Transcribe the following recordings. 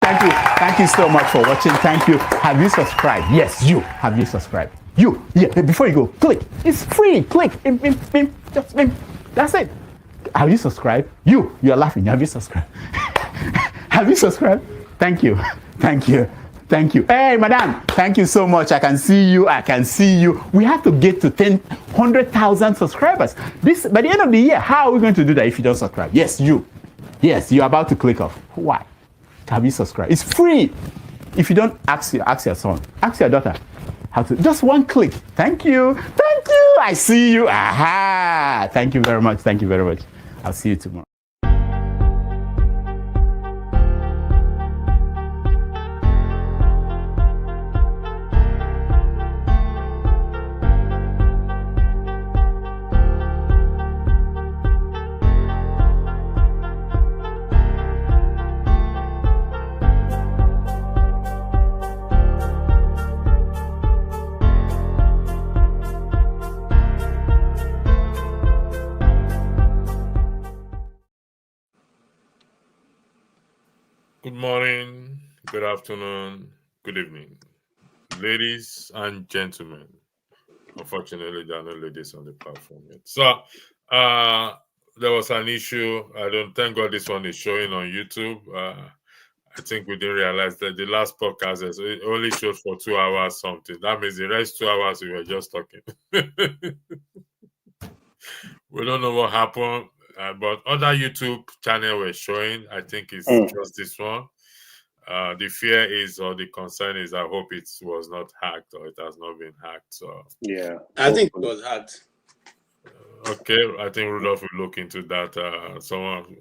Thank you. Thank you so much for watching. Thank you. Have you subscribed? Yes, you. Have you subscribed? You. Yeah, before you go, click. It's free. Click. Just that's it. Have you subscribed? You are laughing. Have you subscribed? Have you subscribed? Thank you. Thank you. Thank you. Hey, madam. Thank you so much. I can see you. I can see you. We have to get to 100,000 subscribers. This by the end of the year. How are we going to do that if you don't subscribe? Yes, you. Yes, you're about to click off. Why? Have you subscribed? It's free. If you don't, ask your son. Ask your daughter. How to? Just one click. Thank you. Thank you. I see you. Aha. Thank you very much. Thank you very much. I'll see you tomorrow. Good morning, good afternoon, good evening, ladies and gentlemen. Unfortunately, there are no ladies on the platform yet. So, there was an issue. I don't thank God this one is showing on YouTube. I think we didn't realize that the last podcast it only showed for 2 hours something. That means the rest 2 hours we were just talking. We don't know what happened. But other YouTube channel were showing. I think it's just this one. The fear is, or the concern is, I hope it was not hacked or it has not been hacked. So yeah, I think it was hacked. Okay, I think Rudolph will look into that. Someone,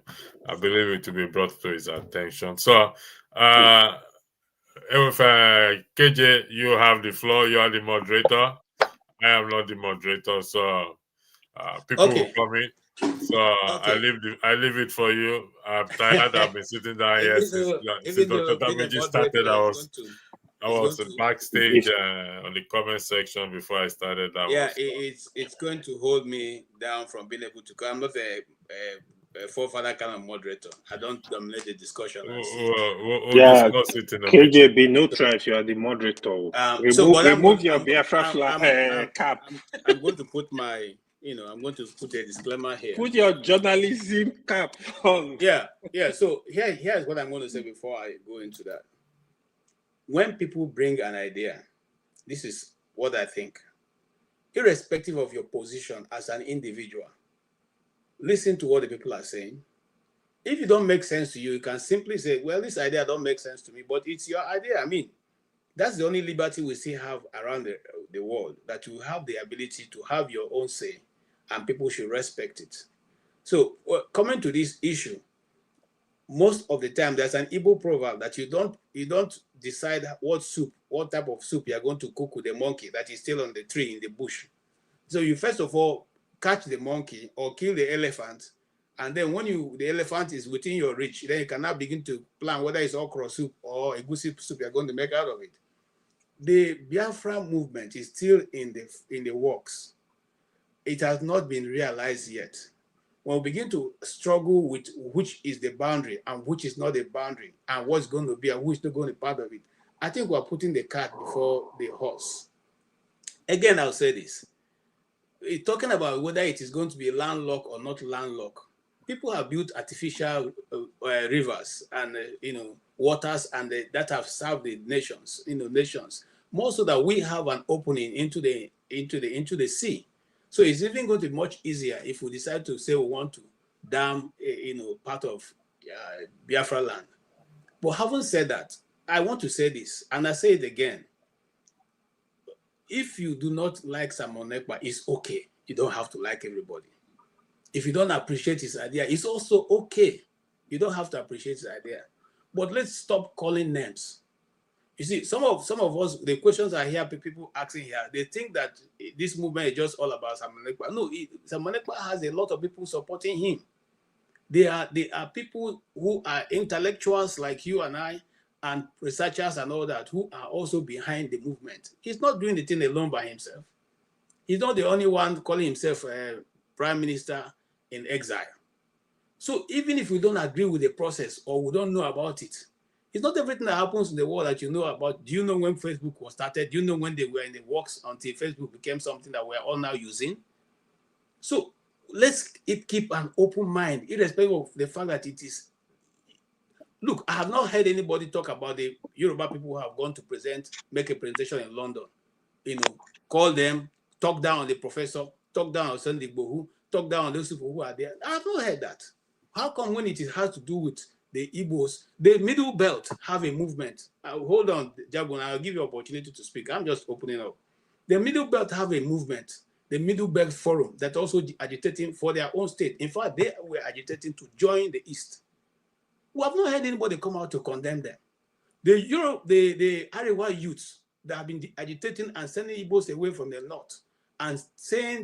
I believe it to be brought to his attention. So, if KJ, you have the floor. You are the moderator. I am not the moderator. So, people will come in. So I leave it for you. I'm tired. I've been sitting down here since Dr. Damage started. I was backstage on the comment section before I started. It's going to hold me down from being able to. I'm not a forefather kind of moderator. I don't dominate the discussion. We'll discuss it in a KJ, minute. be neutral if you are the moderator. Remove your Biafra cap. I'm going to put my. I'm going to put a disclaimer here. Put your journalism cap on. Yeah. So here's what I'm going to say before I go into that. When people bring an idea, this is what I think. Irrespective of your position as an individual, listen to what the people are saying. If it don't make sense to you, you can simply say, well, this idea don't make sense to me, but it's your idea. I mean, that's the only liberty we still have around the world, that you have the ability to have your own say, and people should respect it. So coming to this issue, most of the time there's an Igbo proverb that you don't decide what type of soup you are going to cook with the monkey that is still on the tree in the bush. So you first of all catch the monkey or kill the elephant, and then when the elephant is within your reach, then you can now begin to plan whether it's okra soup or egusi soup you're going to make out of it. The Biafra movement is still in the works. It has not been realized yet. When we begin to struggle with which is the boundary and which is not the boundary and what's going to be and who's not going to be part of it, I think we're putting the cart before the horse. Again, I'll say this. Talking about whether it is going to be landlocked or not landlocked, people have built artificial rivers and waters, and that have served the nations, more so that we have an opening into the sea. So it's even going to be much easier if we decide to say we want to dam, part of Biafra land. But having said that, I want to say this, and I say it again. If you do not like Simon Ekpa, it's okay. You don't have to like everybody. If you don't appreciate his idea, it's also okay. You don't have to appreciate his idea. But let's stop calling names. You see, some of us, the questions I hear people asking here, they think that this movement is just all about Simon Ekpa. No, Simon Ekpa has a lot of people supporting him. They are people who are intellectuals like you and I, and researchers and all that, who are also behind the movement. He's not doing the thing alone by himself. He's not the only one calling himself a prime minister in exile. So even if we don't agree with the process or we don't know about it, It's not everything that happens in the world that you know about. Do you know when Facebook was started? Do you know when they were in the works until Facebook became something that we're all now using? So let's keep an open mind, irrespective of the fact that it is. Look, I have not heard anybody talk about the Yoruba people who have gone to make a presentation in London. Call them, talk down on the professor, talk down on Sunday Igbohu, talk down on those people who are there. I have not heard that. How come when it has to do with the Igbos, the Middle Belt have a movement? Hold on, Jagun, I'll give you an opportunity to speak. I'm just opening up. The Middle Belt have a movement, the Middle Belt Forum, that also agitating for their own state. In fact, they were agitating to join the East. We have not heard anybody come out to condemn them. The Arewa youths that have been agitating and sending Igbos away from the north and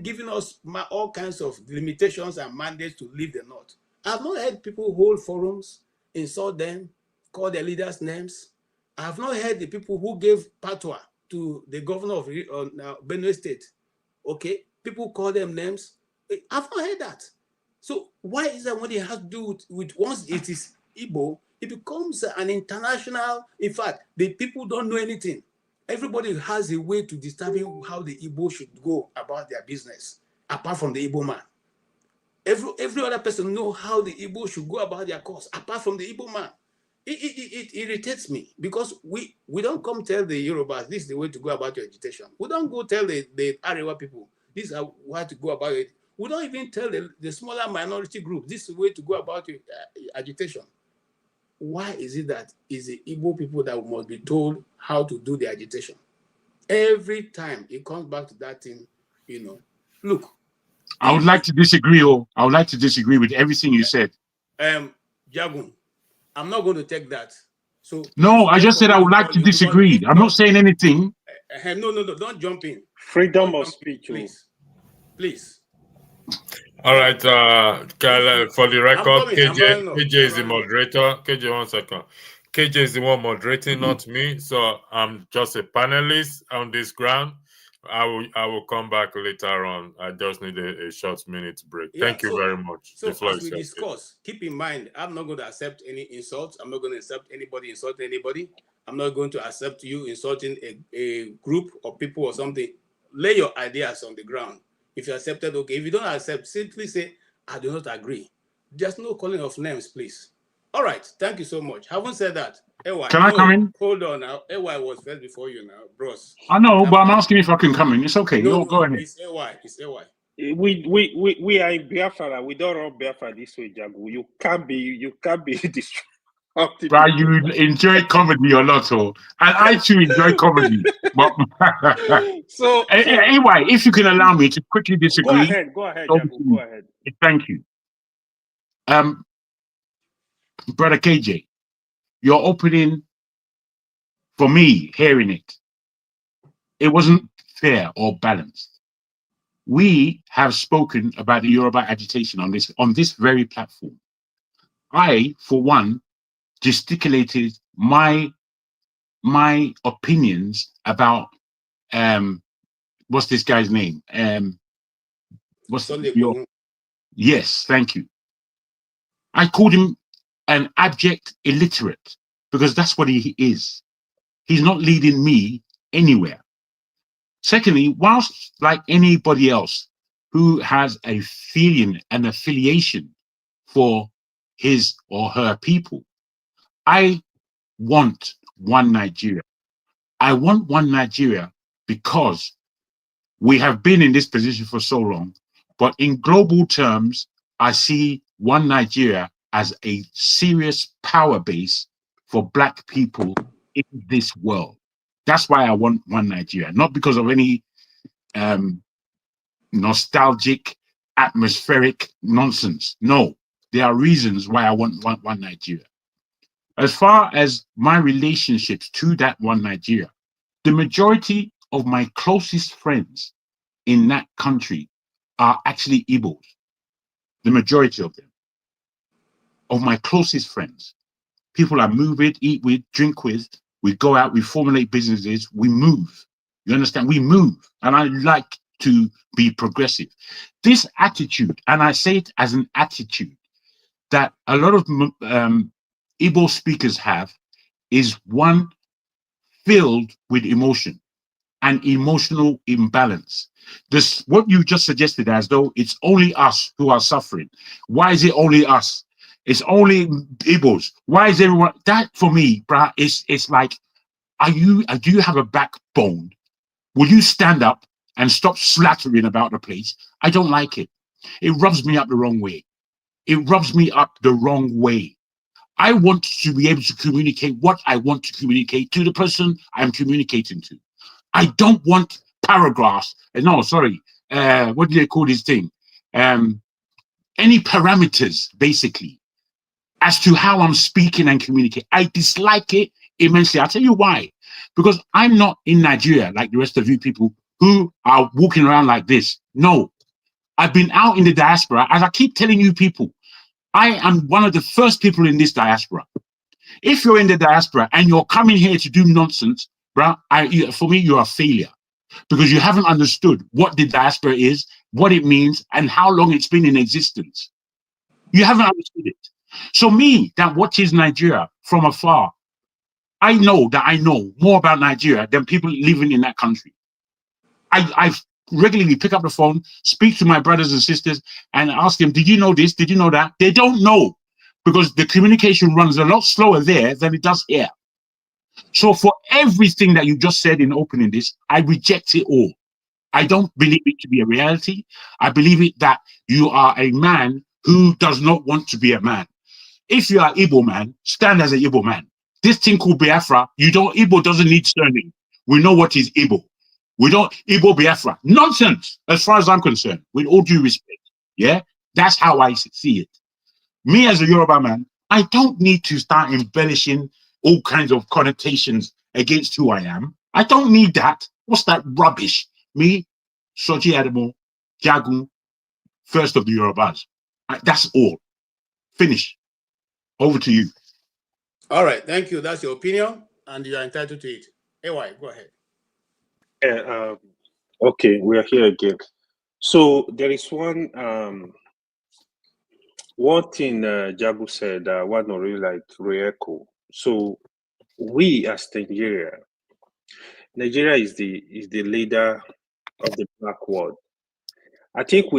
giving us all kinds of limitations and mandates to leave the north. I have not heard people hold forums, insult them, call their leaders names. I have not heard the people who gave patwa to the governor of Benue State. Okay, people call them names. I've not heard that. So why is that when it has to do with once it is Igbo, it becomes an international, in fact, the people don't know anything. Everybody has a way to determine how the Igbo should go about their business, apart from the Igbo man. Every other person knows how the Igbo should go about their cause, apart from the Igbo man. It irritates me because we don't come tell the Yorubas this is the way to go about your agitation. We don't go tell the Arewa people this is how to go about it. We don't even tell the smaller minority group this is the way to go about your agitation. Why is it that it's the Igbo people that must be told how to do the agitation? Every time it comes back to that thing, Look. I would like to disagree, I would like to disagree with everything you said. Jagun, I'm not going to take that. So no, I just said I would like to disagree. I'm not saying anything. No, don't jump in. Freedom of speech, please. All right, for the record, KJ is the moderator. KJ, 1 second. KJ is the one moderating, not me. So I'm just a panelist on this ground. I will come back later on. I just need a short minute break. Thank you very much. So as we discuss, keep in mind, I'm not going to accept any insults. I'm not going to accept anybody insulting anybody. I'm not going to accept you insulting a group of people or something. Lay your ideas on the ground. If you accepted, okay. If you don't accept, simply say, I do not agree. There's no calling of names, please. All right. Thank you so much. Having said that, Ewa, can I come in? Hold on now. Ewa was first before you now, bros. I know, but I'm asking if I can come in. It's okay. No, go ahead. It's Ewa. It's Ewa. We are in Biafra. We don't run Biafra this way, Jagu. You can't be disruptive. But you enjoy comedy a lot, and I too enjoy comedy. But so anyway, if you can allow me to quickly disagree. Go ahead, Jagu. Go ahead. Thank you. Brother KJ, your opening, for me, hearing it wasn't fair or balanced. We have spoken about the Yoruba agitation on this very platform. I, for one, gesticulated my opinions about what's this guy's name? Yes, thank you. I called him an abject illiterate because that's what he is. He's not leading me anywhere. Secondly, whilst like anybody else who has a feeling and affiliation for his or her people, I want one Nigeria. I want one Nigeria because we have been in this position for so long, but in global terms, I see one Nigeria as a serious power base for Black people in this world. That's why I want one Nigeria, not because of any nostalgic, atmospheric nonsense. No, there are reasons why I want one Nigeria. As far as my relationships to that one Nigeria, the majority of my closest friends in that country are actually Igbos. The majority of them. Of my closest friends. People I move with, eat with, drink with. We go out, we formulate businesses, we move. You understand? We move. And I like to be progressive. This attitude, and I say it as an attitude, that a lot of Igbo speakers have, is one filled with emotion and emotional imbalance. This, what you just suggested, as though it's only us who are suffering. Why is it only us? It's only Igbos. Why is everyone? That for me, bruh, it's like, do you have a backbone? Will you stand up and stop slattering about the place? I don't like it. It rubs me up the wrong way. It rubs me up the wrong way. I want to be able to communicate what I want to communicate to the person I'm communicating to. I don't want paragraphs. No, sorry. What do they call this thing? Any parameters, basically, as to how I'm speaking and communicating. I dislike it immensely. I'll tell you why. Because I'm not in Nigeria like the rest of you people who are walking around like this. No, I've been out in the diaspora. As I keep telling you people, I am one of the first people in this diaspora. If you're in the diaspora and you're coming here to do nonsense, bro, for me, you're a failure because you haven't understood what the diaspora is, what it means, and how long it's been in existence. You haven't understood it. So me, that watches Nigeria from afar, I know that I know more about Nigeria than people living in that country. I regularly pick up the phone, speak to my brothers and sisters, and ask them, did you know this? Did you know that? They don't know because the communication runs a lot slower there than it does here. So for everything that you just said in opening this, I reject it all. I don't believe it to be a reality. I believe it that you are a man who does not want to be a man. If you are Igbo man, stand as an Igbo man. This thing called Biafra, Igbo doesn't need sterling. We know what is Igbo. We don't Igbo Biafra. Nonsense, as far as I'm concerned, with all due respect. Yeah, that's how I see it. Me as a Yoruba man, I don't need to start embellishing all kinds of connotations against who I am. I don't need that. What's that rubbish? Me, Soji Adamo, Jagun, first of the Yorubas. That's all. Finish. Over to you. All right, thank you. That's your opinion, and you are entitled to it. AY, go ahead. Yeah, okay, we are here again. So there is one thing Jagu said I want to really like re-echo. So we as Nigeria is the leader of the Black world. I think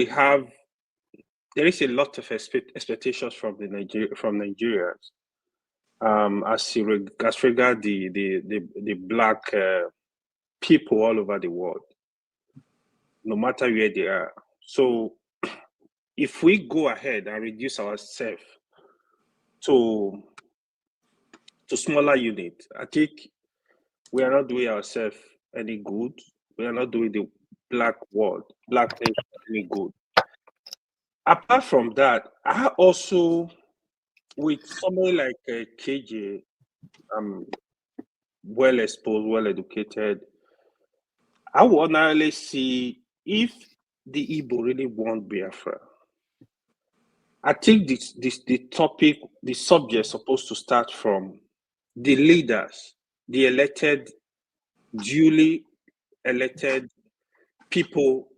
there is a lot of expectations from Nigerians as regard the Black people all over the world, no matter where they are. So if we go ahead and reduce ourselves to smaller units, I think we are not doing ourselves any good. We are not doing the Black nation any good. Apart from that, I also, with somebody like KJ, well exposed, well educated, I would ordinarily see if the Igbo really want Biafra. I think the subject is supposed to start from the leaders, the duly elected people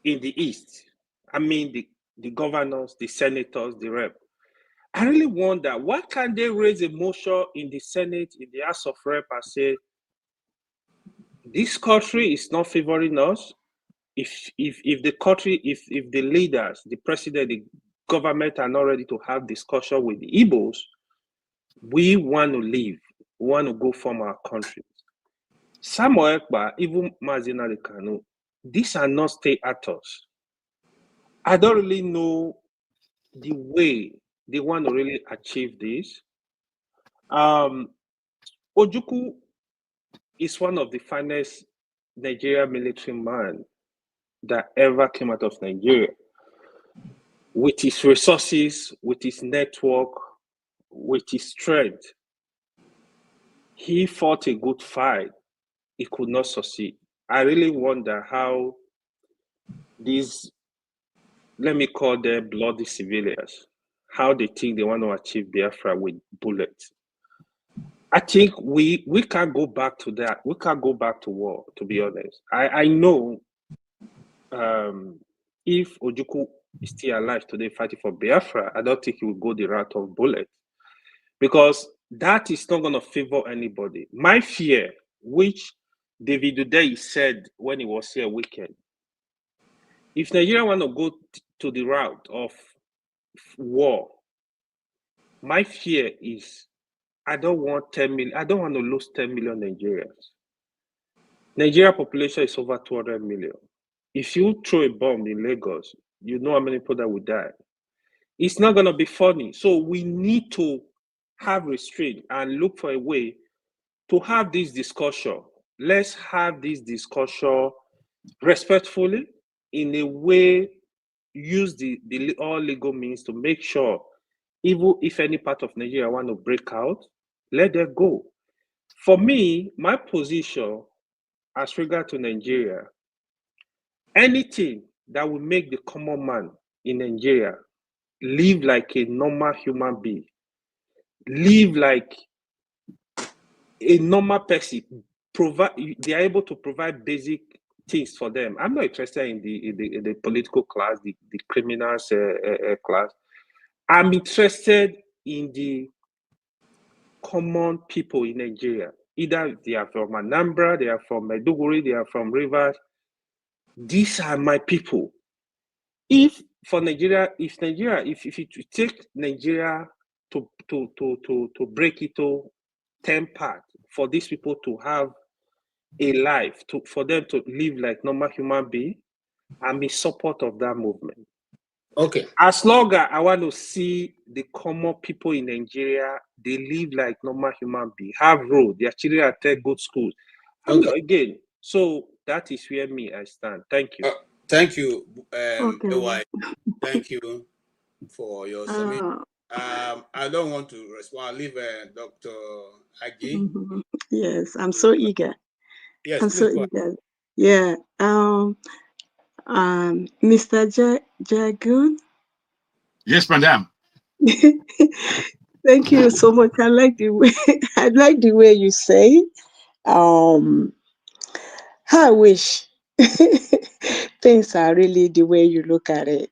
in the East. I mean, the governors, the senators, the rep. I really wonder, why can't they raise a motion in the Senate, in the House of Rep, and say, this country is not favoring us? If the country, if the leaders, the president, the government are not ready to have discussion with the Igbos, we want to leave. We want to go from our country. Samuel Ekpa, even Mazina Kanu, these are not state actors. I don't really know the way they want to really achieve this. Ojukwu is one of the finest Nigerian military men that ever came out of Nigeria. With his resources, with his network, with his strength, he fought a good fight. He could not succeed. I really wonder how these, let me call them bloody civilians, how they think they want to achieve Biafra with bullets. I think we can't go back to that. We can't go back to war, to be honest. I know if Ojukwu is still alive today fighting for Biafra, I don't think he will go the route of bullets. Because that is not going to favor anybody. My fear, which David Uday said when he was here weekend, if Nigeria want to go to the route of war, my fear is I don't want 10 million. I don't want to lose 10 million Nigerians. Nigeria population is over 200 million. If you throw a bomb in Lagos, you know how many people that will die. It's not going to be funny. So we need to have restraint and look for a way to have this discussion. Let's have this discussion respectfully, in a way, use the all legal means to make sure, even if any part of Nigeria want to break out, let them go. For me, my position as regard to Nigeria, anything that will make the common man in Nigeria live like a normal human being, live like a normal person, they are able to provide basic things for them. I'm not interested in the political class, the criminals class. I'm interested in the common people in Nigeria. Either they are from Anambra, they are from Maiduguri, they are from Rivers. These are my people. If you take Nigeria to break it to 10 parts, for these people to have a life, for them to live like normal human beings, I'm in support of that movement. Okay. As long as I want to see the common people in Nigeria, they live like normal human beings, have road, their children attend good schools. Okay. Again, so that is where I stand. Thank you. Thank you, Okay. AY. Thank you for your submission. I don't want to respond. I'll leave Dr. Agi. Yes, I'm so eager. Yes, I'm so please go eager. Yeah. Mr. Jagun. Yes, madam. Thank you so much. I like the way you say. I wish things are really the way you look at it.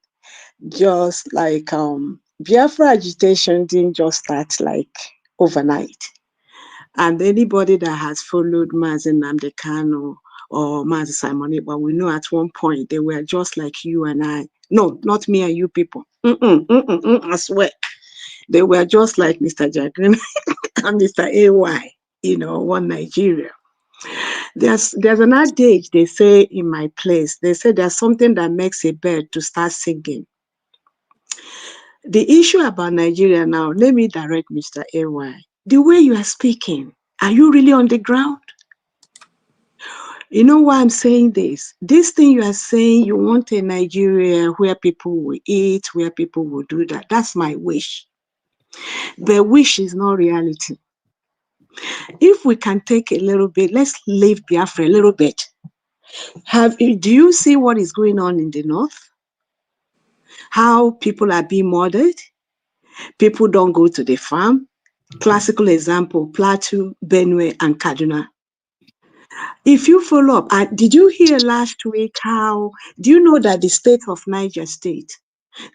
Just like Biafra agitation didn't just start like overnight. And anybody that has followed Mazen Nnamdi Kanu or Mazen Simon Ekpa, we know at one point they were just like you and I. No, not me and you people. I swear. They were just like Mr. Jagrin and Mr. AY, one Nigeria. There's an adage they say in my place. They say there's something that makes a bird to start singing. The issue about Nigeria now, let me direct Mr. AY. The way you are speaking, are you really on the ground? You know why I'm saying this? This thing you are saying, you want a Nigeria where people will eat, where people will do that. That's my wish. The wish is not reality. If we can take a little bit, let's leave Biafra a little bit. Do you see what is going on in the north? How people are being murdered? People don't go to the farm. Classical example, Plateau, Benue, and Kaduna. If you follow up, did you hear last week do you know that the state of Niger State,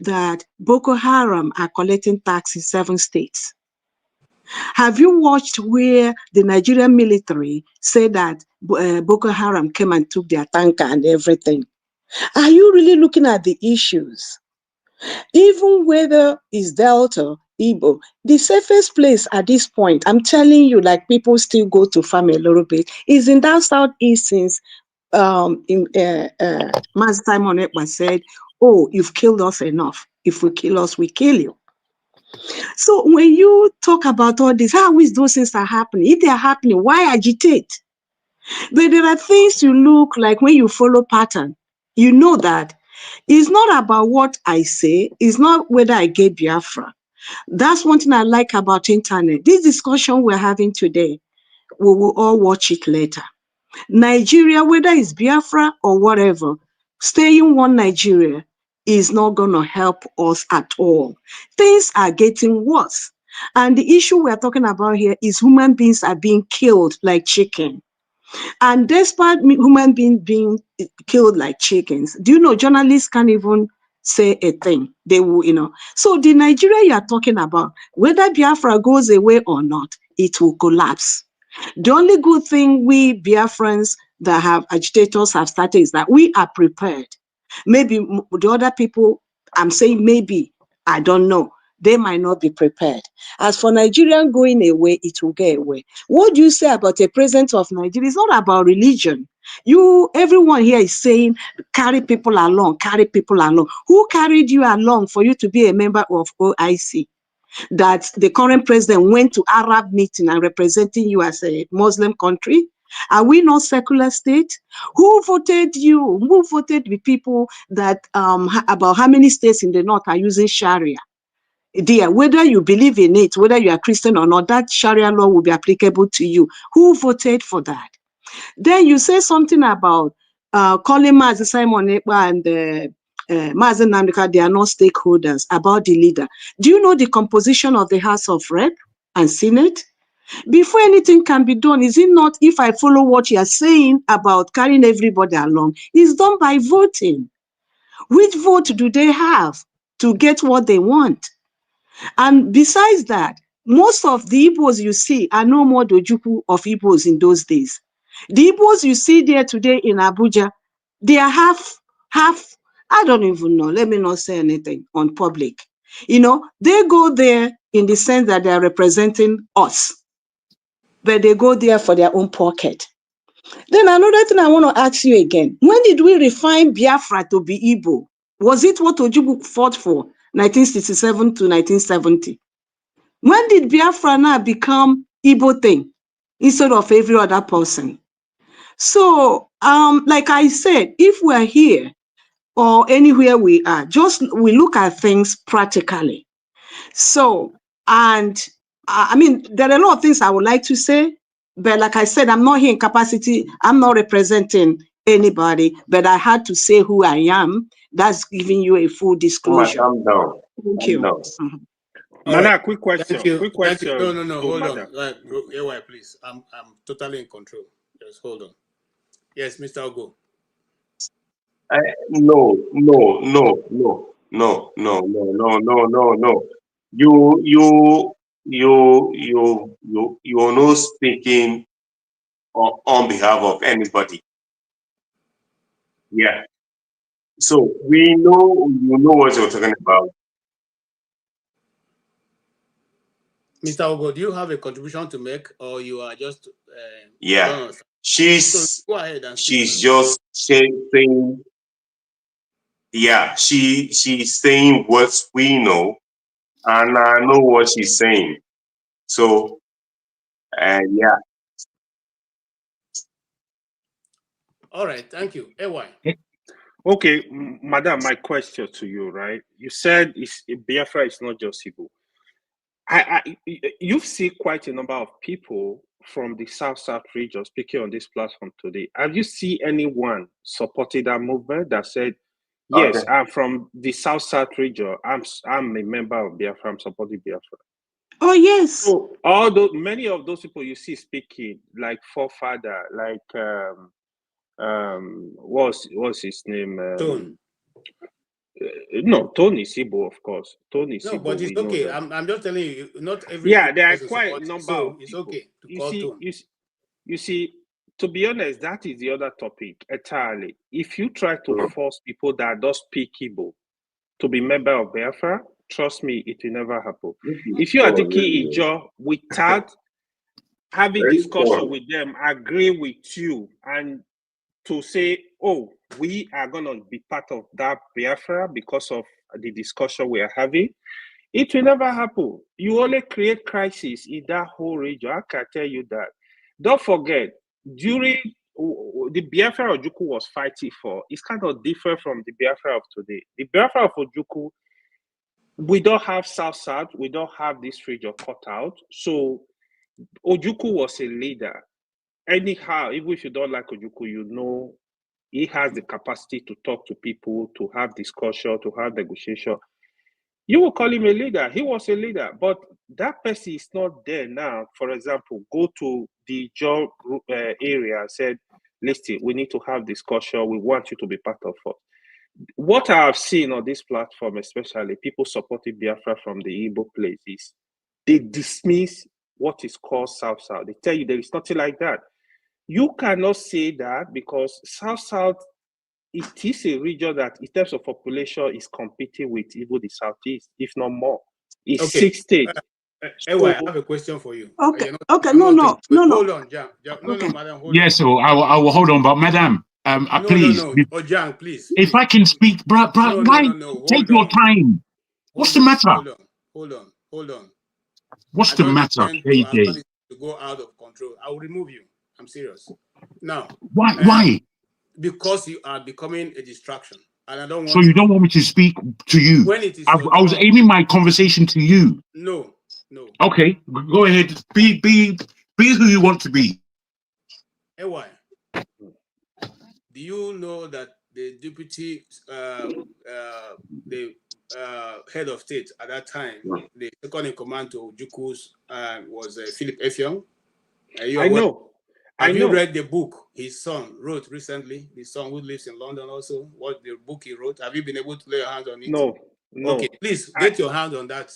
that Boko Haram are collecting tax in 7 states? Have you watched where the Nigerian military said that Boko Haram came and took their tanker and everything? Are you really looking at the issues? Even whether it's Delta, Igbo, the safest place at this point, I'm telling you, like people still go to farm a little bit, is in that southeast since Master Simon Ekpa said, oh, you've killed us enough. If we kill us, we kill you. So when you talk about all this, how is those things are happening? If they are happening, why agitate? But there are things you look like when you follow pattern, you know that it's not about what I say, it's not whether I get Biafra. That's one thing I like about internet. This discussion we're having today, we will all watch it later. Nigeria, whether it's Biafra or whatever, staying one Nigeria is not going to help us at all. Things are getting worse. And the issue we're talking about here is human beings are being killed like chicken. And despite human beings being killed like chickens, do you know journalists can't even say a thing. They will, So the Nigeria you are talking about, whether Biafra goes away or not, it will collapse. The only good thing we Biafrans that have agitators have started is that we are prepared. Maybe the other people, I'm saying maybe, I don't know, they might not be prepared. As for Nigerian going away, it will get away. What do you say about a president of Nigeria? It's not about religion. Everyone here is saying, carry people along, carry people along. Who carried you along for you to be a member of OIC? That the current president went to Arab meeting and representing you as a Muslim country? Are we not secular state? Who voted you? Who voted the people that about how many states in the north are using Sharia? Dear, whether you believe in it, whether you are Christian or not, that Sharia law will be applicable to you. Who voted for that? Then you say something about calling Mazi Simon Ekpa and Mazi Namdeka, they are not stakeholders, about the leader. Do you know the composition of the House of Rep and Senate? Before anything can be done, is it not, if I follow what you are saying about carrying everybody along, it's done by voting. Which vote do they have to get what they want? And besides that, most of the Igbos you see are no more the Ojukwu of Igbos in those days. The Igbos you see there today in Abuja, they are half, I don't even know, let me not say anything on public. They go there in the sense that they are representing us, but they go there for their own pocket. Then another thing I want to ask you again, when did we refine Biafra to be Igbo? Was it what Ojukwu fought for, 1967 to 1970? When did Biafra now become Igbo thing instead of every other person? So, like I said, if we're here or anywhere we are, we look at things practically. So, and I mean, there are a lot of things I would like to say, but like I said, I'm not here in capacity. I'm not representing anybody, but I had to say who I am. That's giving you a full disclosure. Calm down. Thank you. All Mana, right. quick question. Thank you. Quick Thank you. question. No. to Hold Madam. on. AY, please. I'm totally in control. Just hold on. Yes, Mr. Ogo. No. You're not speaking on behalf of anybody. Yeah. So we know you know what you're talking about. Mr. Ogo, do you have a contribution to make, or you are just Yeah. done? She's Go ahead and she's speak. just saying, yeah, she's saying what we know, and I know what she's saying. So, yeah. All right. Thank you. AY. Okay, Madam, my question to you, right? You said Biafra is not just Igbo. You've seen quite a number of people from the South region speaking on this platform today. Have you seen anyone supporting that movement that said, yes, Okay. I'm from the South region, I'm a member of Biafra, I'm supporting Biafra? Oh, yes. So many of those people you see speaking, like Forefather, like what's his name? Tone. No, Tony Sibo, of course. Tony No, Sibo, but it's we know okay. that. I'm just telling you, not every Yeah, there are person quite a supports it, number so of it's people. okay to call Tone. You see, to be honest, that is the other topic entirely. If you try to force people that don't speak Igbo to be member of Biafra, trust me, it will never happen. If you are the key Ijo without having discussion with them, agree with you, and to say, oh, we are going to be part of that Biafra because of the discussion we are having, it will never happen. You only create crisis in that whole region. I can tell you that. Don't forget, during the Biafra Ojukwu was fighting for, it's kind of different from the Biafra of today. The Biafra of Ojukwu, we don't have South, we don't have this region cut out. So Ojukwu was a leader. Anyhow, even if you don't like Ojukwu, you know he has the capacity to talk to people, to have discussion, to have negotiation. You will call him a leader. He was a leader, but that person is not there now. For example, go to the job area and said, listen, we need to have discussion. We want you to be part of us. what I have seen on this platform, especially people supporting Biafra from the Igbo places, they dismiss what is called South South. They tell you there is nothing like that. You cannot say that because South South, it is a region that, in terms of population, is competing with even the Southeast, if not more. It's Okay. 6 states. Anyway, I have a question for you. Okay, You're not- okay, I'm no, not no, taking- no, no. Hold on, Jam. No, Okay. madam, hold Yeah, on. so I will hold on, but madam, please, No. Oh, Jam, please. if I can speak, bruh, No. why take Hold your on. time? What's the matter? Hold on. What's I the don't matter, intend to allow KJ? this to go out of control. I will remove you. I'm serious. Now, Why? because you are becoming a distraction, and I don't So want you don't want me to speak to you? when it is I your was turn. aiming my conversation to you. No. Okay, go ahead. Be who you want to be. Why? Do you know that the deputy, the head of state at that time, the second in command to Juku's, was Philip Effiong? I know. Have you read the book his son wrote recently? His son who lives in London also, what the book he wrote? Have you been able to lay your hands on it? No. Okay, please get your hand on that.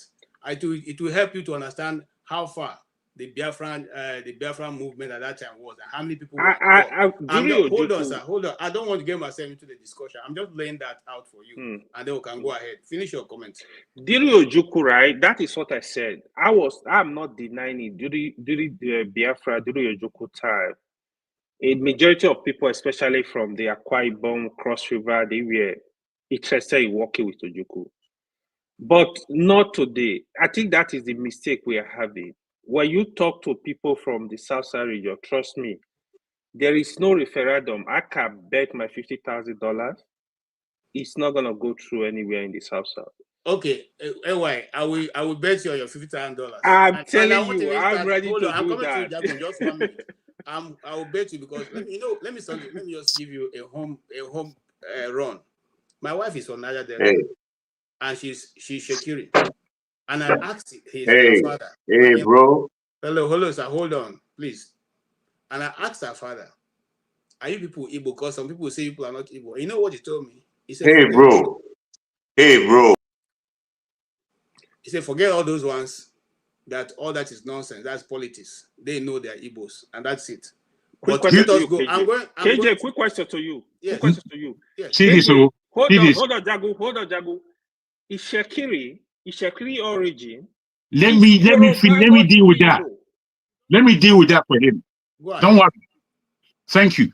It will help you to understand how far the Biafran movement at that time was and how many people were involved. Hold on, sir. Hold on. I don't want to get myself into the discussion. I'm just laying that out for you, and then we can go ahead. Finish your comment. During Ojukwu, right? That is what I said. I'm not denying it. During the Biafra, during Ojukwu time, a majority of people, especially from the Akwa Ibom, Cross River, they were interested in working with Ojukwu. But not today. I think that is the mistake we are having. When you talk to people from the South Side region, trust me, there is no referendum. I can bet my $50,000 it's not gonna go through anywhere in the South South. Okay, anyway, I will bet you on your $50,000. I'm telling you, I'm ready to do I'm coming that. to Jagun, just 1 minute. I will bet you because let me just give you a home run. My wife is from Niger Delta, and she's Shekiri. And I asked her father. Hey, bro. Hello, sir. Hold on, please. And I asked her father, "Are you people Igbo?" Because some people say people are not Igbo. You know what he told me? He said, Hey, bro. He said, "Forget all those ones. All that is nonsense. That's politics. They know they are Igbos, and that's it." Quick But question let to us you, go. KJ. KJ, quick question to you. Yes. Quick question to you. Yes. KJ, hold on, Jagu. Is Shekiri origin? Let me deal with that. Let me deal with that for him. Don't worry. Thank you.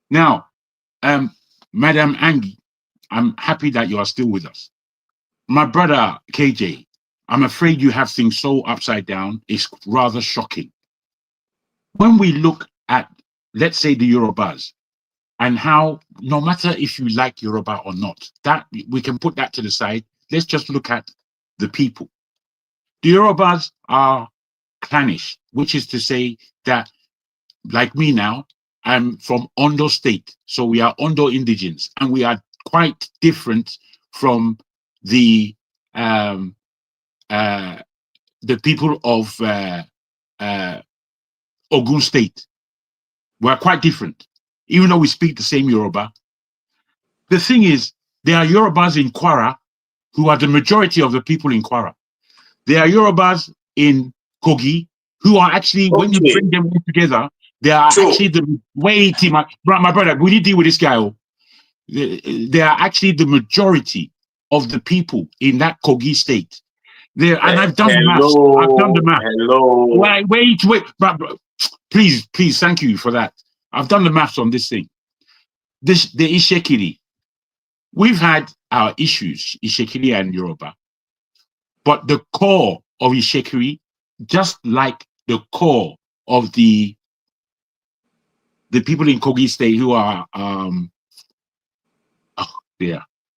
Now, Madam Angie, I'm happy that you are still with us. My brother KJ, I'm afraid you have things so upside down. It's rather shocking. When we look at, let's say, the Yorubas, and how, no matter if you like Yoruba or not, that we can put that to the side. Let's just look at the people. The Yorubas are clannish, which is to say that, like me now, I'm from Ondo State, so we are Ondo indigens, and we are quite different from the people of Ogun State. We're quite different, even though we speak the same Yoruba. The thing is, there are Yorubas in Kwara who are the majority of the people in Kwara. There are Yorubas in Kogi who are actually, when you bring them all together, they are actually the my brother, we need to deal with this guy. They are actually the majority of the people in that Kogi state. There, and I've done the maths. Hello. Wait. Please, thank you for that. I've done the maths on this thing. The Ishekiri. We've had our issues, Ishekiri and Yoruba. But the core of Ishekiri, just like the core of the people in Kogi State who are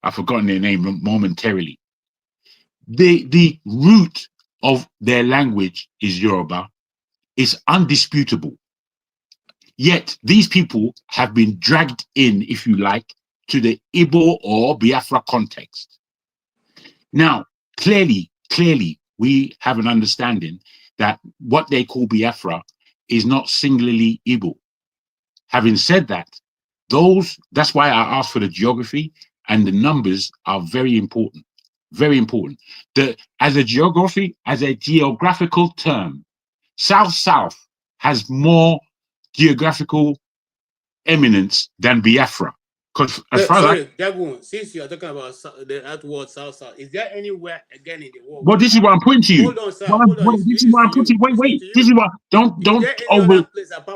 I've forgotten their name momentarily. The root of their language is Yoruba. It's undisputable. Yet these people have been dragged in, if you like, to the Igbo or Biafra context. Now, clearly, we have an understanding that what they call Biafra is not singularly Igbo. Having said that, that's why I asked for the geography. and the numbers are very important. Very important. As a geographical term, South-South has more geographical eminence than Biafra. Because as far sorry, Jagun, since you are talking about that word South-South, is there anywhere again in the world? But this is what I'm putting to you. Hold on, sir. Hold on. This is what I'm putting. Wait. This is what. Don't over.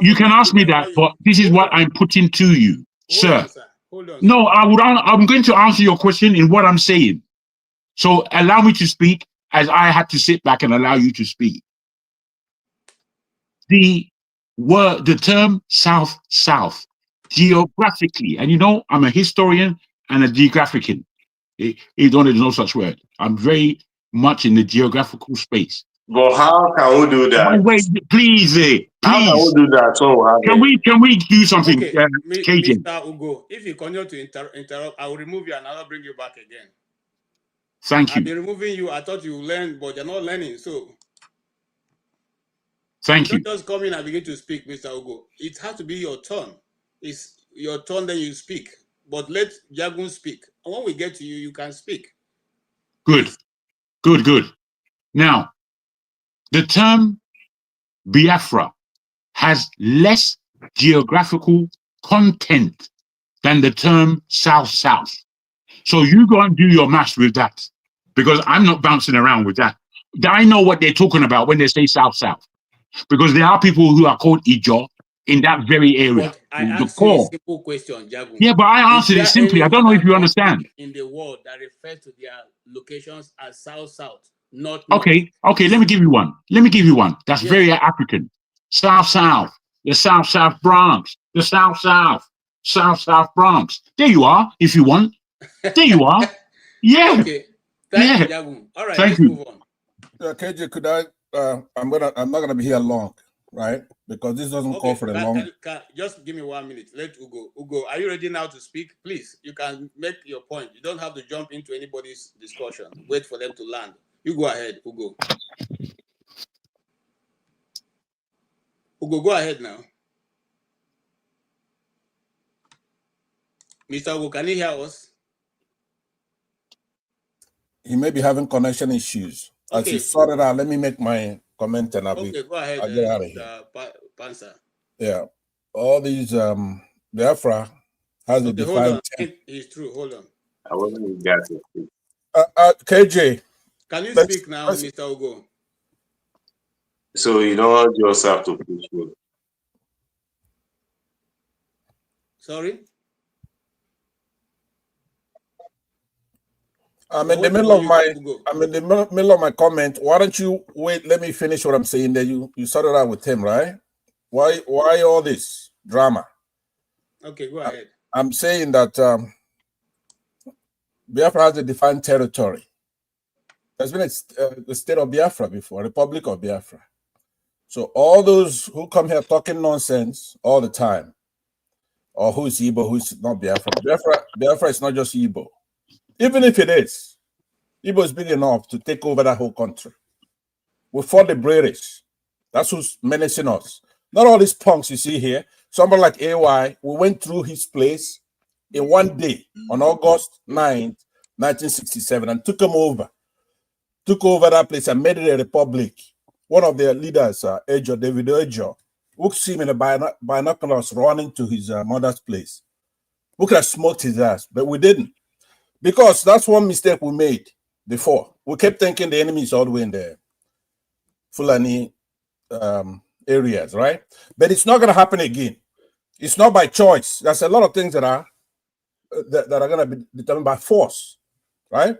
You can ask me that, but this is what I'm putting to you, sir. Hold on. No, I'm going to answer your question in what I'm saying. So allow me to speak, as I had to sit back and allow you to speak. The term South-South geographically, and you know, I'm a historian and a geographical. There's no such word. I'm very much in the geographical space. But how can we do that? Wait, please. How can we do that? So can we do something, okay, KJ? Mr. Ugo, if you continue to interrupt, I will remove you and I'll bring you back again. Thank you. I've been removing you. I thought you learned, but you're not learning. So thank you. Don't just come in and begin to speak, Mr. Ugo. It has to be your turn. It's your turn, then you speak. But let Jagun speak. And when we get to you, you can speak. Good. Now, the term Biafra has less geographical content than the term South-South. So you go and do your maths with that, because I'm not bouncing around with that. I know what they're talking about when they say South-South, because there are people who are called Ijo in that very area. But I asked you a simple question, Jagun. Yeah, but I answered it simply. I don't know if you understand. In the world that refers to their locations as South-South, not okay. Let me give you one. That's very African. South-South, the South-South Bronx, the South-South Bronx. There you are, if you want. There you are. Yeah. Okay. Thank you, Jagun. All right, let's move on. KJ, could I? I'm not gonna be here long, right? Because this doesn't call for a long. Just give me 1 minute. Let Ugo. Ugo, are you ready now to speak? Please, you can make your point. You don't have to jump into anybody's discussion. Wait for them to land. You go ahead, Ugo. Ugo, go ahead now. Mr. Ugo, can you hear us? He may be having connection issues. As you sort it out, let me make my comment and I'll go ahead. I'll get out of here. Pansa. Yeah, all these Biafra has a defined. It's true. Hold on. I wasn't got it. KJ, can you speak now, Mr. Ugo? So you don't just have to push me. Sorry. I'm in the middle of my comment. Why don't you wait? Let me finish what I'm saying. Then you started out with him, right? Why all this drama? Okay, go ahead. I'm saying that Biafra has a defined territory. There's been the state of Biafra before, Republic of Biafra. So all those who come here talking nonsense all the time, or who's Igbo, who's not Biafra. Biafra is not just Igbo. Even if it is, Igbo is big enough to take over that whole country. We fought the British. That's who's menacing us. Not all these punks you see here. Somebody like AY, we went through his place in one day on August 9th, 1967, and took him over. Took over that place and made it a republic. One of their leaders, David Ejo, we could see him in the binoculars running to his mother's place. We could have smoked his ass, but we didn't. Because that's one mistake we made before. We kept thinking the enemy is all the way in the Fulani areas, right? But it's not going to happen again. It's not by choice. There's a lot of things that are going to be determined by force, right?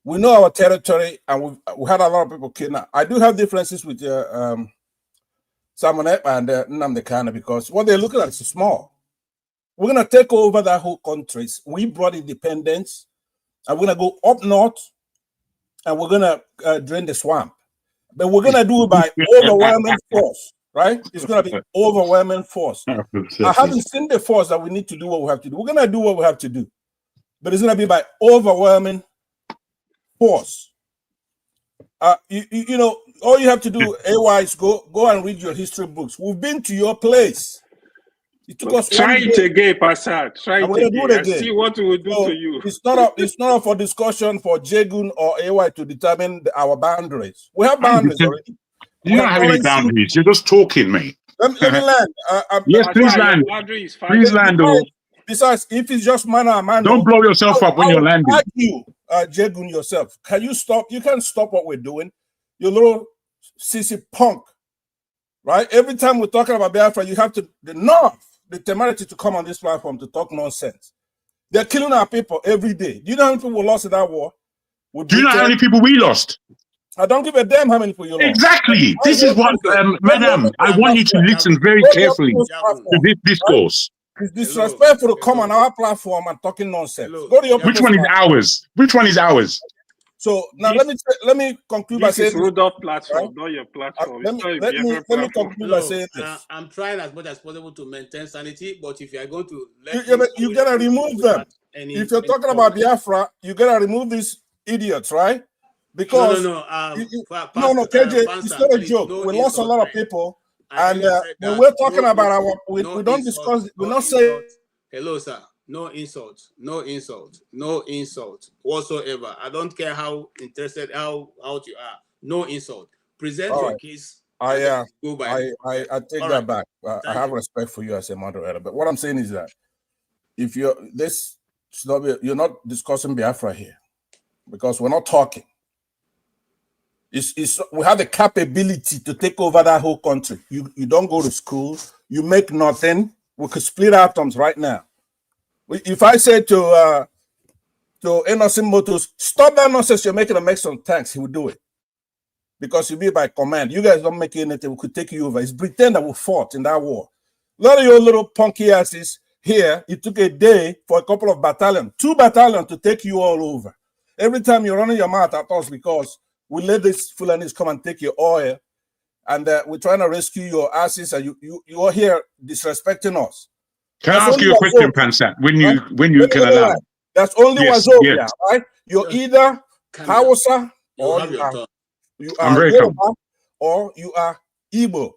We know our territory, and we had a lot of people killed. Now, I do have differences with Simon Ekpa and Nnamdi Kanu because what they're looking at is small. We're going to take over that whole country. We brought independence, and we're going to go up north, and we're going to drain the swamp. But we're going to do it by overwhelming force, right? It's going to be overwhelming force. I haven't seen the force that we need to do what we have to do. We're going to do what we have to do. But it's going to be by overwhelming force. You know, all you have to do, AY, is go and read your history books. We've been to your place. It took us Try 1 it day. again, Passad. Try I'm it going to do it again. And again. see what we will do So to you. it's not up for discussion for Jegun or AY to determine our boundaries. We have boundaries already. You don't have any boundaries. You're just talking, mate. Let me land. Yes, please Passad, your land. boundary is 5 Please land. Besides, if it's just man or man, Don't blow yourself up when you're landing. You, Jegun yourself. Can you stop? You can't stop what we're doing. You little sissy punk, right? Every time we're talking about Biafra, you have the temerity to come on this platform to talk nonsense. They're killing our people every day. Do you know how many people lost in that war? Do you know how many people we lost? I don't give a damn how many people you lost. Exactly. This is what, madam, I want you to listen very carefully to this discourse. It's disrespectful to come on our platform and talking nonsense. Go to your Which one is ours? Which one is ours? So now let me conclude by saying this is Rudolph platform, not your platform. Let me conclude by saying this. I'm trying as much as possible to maintain sanity, but if you are going to you gotta remove them. If you're talking about Biafra, you gotta remove these idiots, right? Because no, KJ, it's not a joke. We lost a lot of people, and when we're talking about we don't discuss. We're not saying hello, sir. No insult whatsoever. I don't care how interested, how you are. No insult. Present your case. I take that back. I have respect for you as a moderator, but what I'm saying is that if you're not discussing Biafra here, because we're not talking. We have the capability to take over that whole country. You don't go to school. You make nothing. We could split atoms right now. If I say to Innocent Motors, stop that nonsense you're making and make some tanks, he will do it. Because you'll be by command. You guys don't make anything, we could take you over. It's Britain that we fought in that war. A lot of your little punky asses here, it took a day for a couple of battalions, 2 battalions to take you all over. Every time you're running your mouth at us because we let these Fulanis come and take your oil, and we're trying to rescue your asses, and you are here disrespecting us. Can I ask you a question, Pansat? When you can allow? That's only Wazobia, right? You're either Hausa or you are Yoruba or you are Igbo.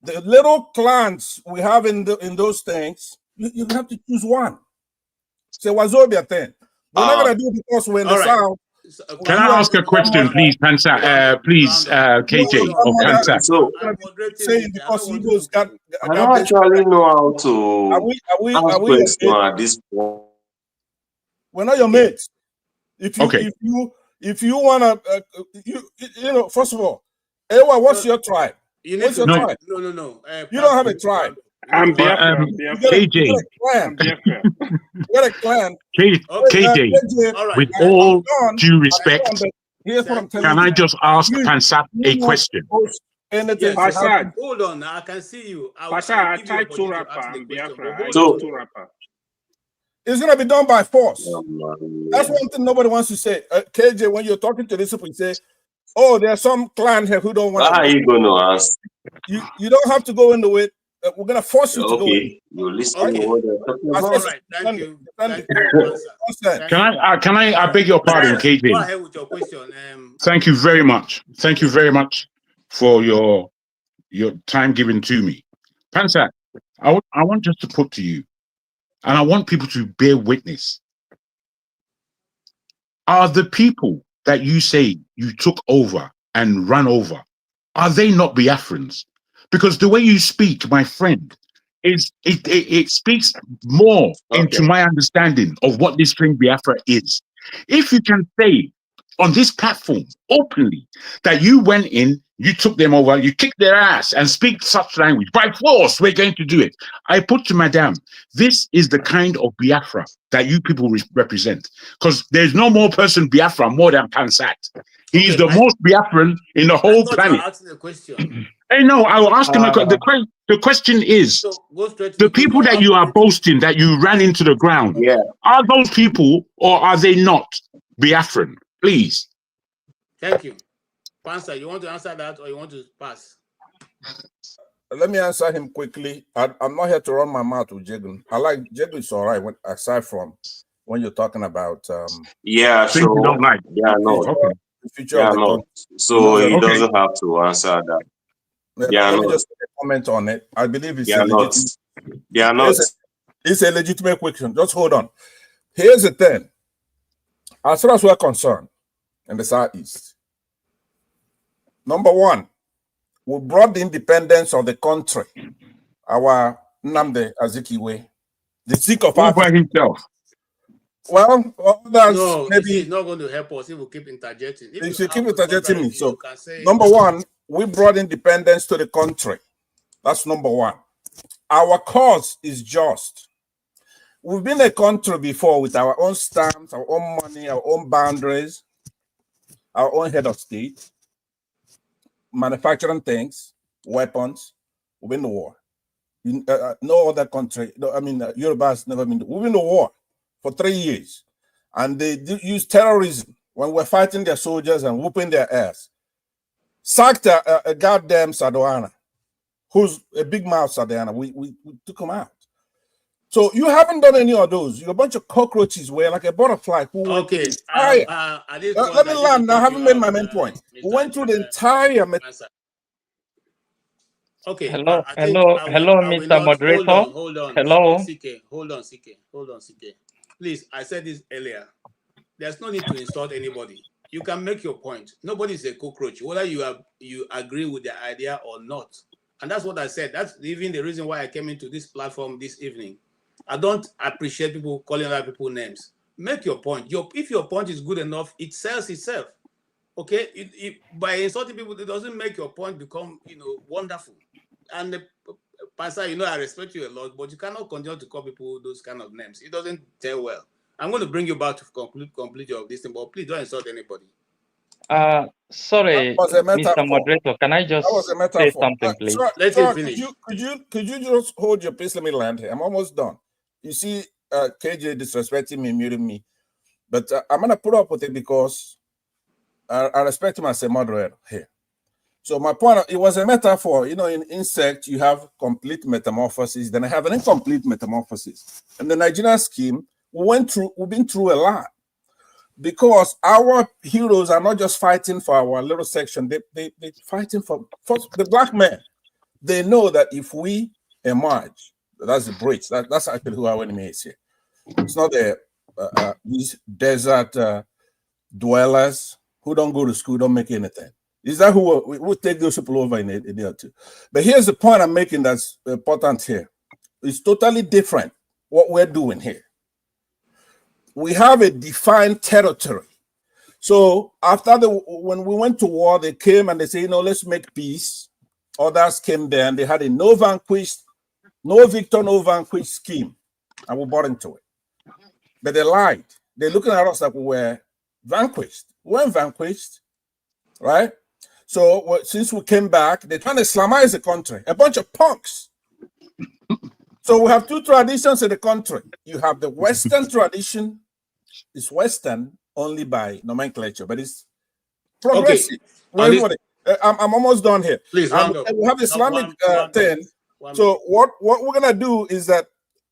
The little clans we have in those things, you have to choose one. Say Wazobia thing. We're not gonna do it because we're in the south. Can I ask a question, please, Pansat? Please, KJ or Pansat. So, saying because Igbo's got I don't actually know how to are we at this point. We're not your mates. If you wanna first of all, Ewa, what's your tribe? What's your tribe? No. You don't have a tribe. I'm Biafra. KJ. You got a clan. KJ, with all due respect, Here's what I'm telling can you. I just ask Pansat a question? Anything. Hold on, I can see you. I tried to rapper. I'm Biafra. It's gonna be done by force. That's one thing nobody wants to say. KJ, when you're talking to these people, you say, "Oh, there's some clan here who don't want." How are you gonna ask? You don't have to go into it. We're gonna force you to go. Okay, you listen to what they're talking about. All right, thank you. Can I beg your pardon, KJ? Go ahead with your question. Thank you very much. Thank you very much for your time given to me. Pansat, I want just to put to you, and I want people to bear witness. Are the people that you say you took over and ran over, are they not Biafrans? Because the way you speak, my friend, it speaks more into my understanding of what this thing Biafra is. If you can say on this platform openly that you went in, you took them over, you kicked their ass and speak such language, by force, we're going to do it. I put to Madame, this is the kind of Biafra that you people represent. Because there's no more person Biafra more than Pansat. He is the most Biafran in the whole planet. Asking a question. Hey, no, I will ask him the question is, the people that you are boasting that you ran into the ground, are those people or are they not Biafran? Please. Thank you. Pansa, you want to answer that or you want to pass? Let me answer him quickly. I'm not here to run my mouth with Jegun. I like Jegun is all right aside from when you're talking about so you don't like. The future of the country. So he doesn't have to answer that. Let me just comment on it. I believe it's They are not. It's a legitimate question. Just hold on. Here's the thing. As far as we're concerned in the Southeast, number one, we brought the independence of the country, our Nnamdi Azikiwe, the Sikh of All by Africa. himself. Well, others No, maybe it's not going to help us if we keep interjecting. If you you should keep have a interjecting me. contradiction, So, you can say, number one, we brought independence to the country. That's number one. Our cause is just. We've been a country before with our own stamps, our own money, our own boundaries, our own head of state, manufacturing things, weapons. We've been to war. No other country, Europe has never been. We've been to war for 3 years. And they use terrorism when we're fighting their soldiers and whooping their ass. Sacked a goddamn Sadoana, who's a big mouth Sadoana. We took him out. So you haven't done any of those. You're a bunch of cockroaches. We're like a butterfly who went through the entire. Let me land. I haven't made my main point. We went through the entire. Okay. Hello, I think hello, I will Mr. not, Moderator. Hold on. Hello. CK. Hold on, CK. Please, I said this earlier. There's no need to insult anybody. You can make your point. Nobody is a cockroach, whether you agree with the idea or not. And that's what I said. That's even the reason why I came into this platform this evening. I don't appreciate people calling other people names. Make your point. If your point is good enough, it sells itself. Okay? By insulting people, it doesn't make your point become, wonderful. And Pastor, I respect you a lot, but you cannot continue to call people those kind of names. It doesn't tell well. I'm going to bring you back to complete your this thing, but please don't insult anybody. Sorry, Mr. Moderator, can I just say something, please? Let him finish. Could you just hold your peace? Let me land here. I'm almost done. You see, KJ disrespecting me, muting me, but I'm gonna put up with it because I respect him as a moderator here. So my point, it was a metaphor. In insect, you have complete metamorphosis, then I have an incomplete metamorphosis. And the Nigerian scheme, we've been through a lot. Because our heroes are not just fighting for our little section, they're fighting for the black man. They know that if we emerge, that's the bridge. That's actually who our enemy is here. It's not these desert dwellers who don't go to school, don't make anything. Is that who we'll take those people over in a day or two? But here's the point I'm making that's important here. It's totally different what we're doing here. We have a defined territory. So after when we went to war, they came and they say, let's make peace. Others came there and they had a no victor, no vanquished scheme. And we bought into it. But they lied. They're looking at us like we were vanquished. We weren't vanquished, right? So since we came back, they're trying to Islamize the country. A bunch of punks. So we have two traditions in the country. You have the Western tradition. It's Western only by nomenclature, but it's progressive. Okay. I'm almost done here. Please round up. We have Islamic thing. So what we're gonna do is that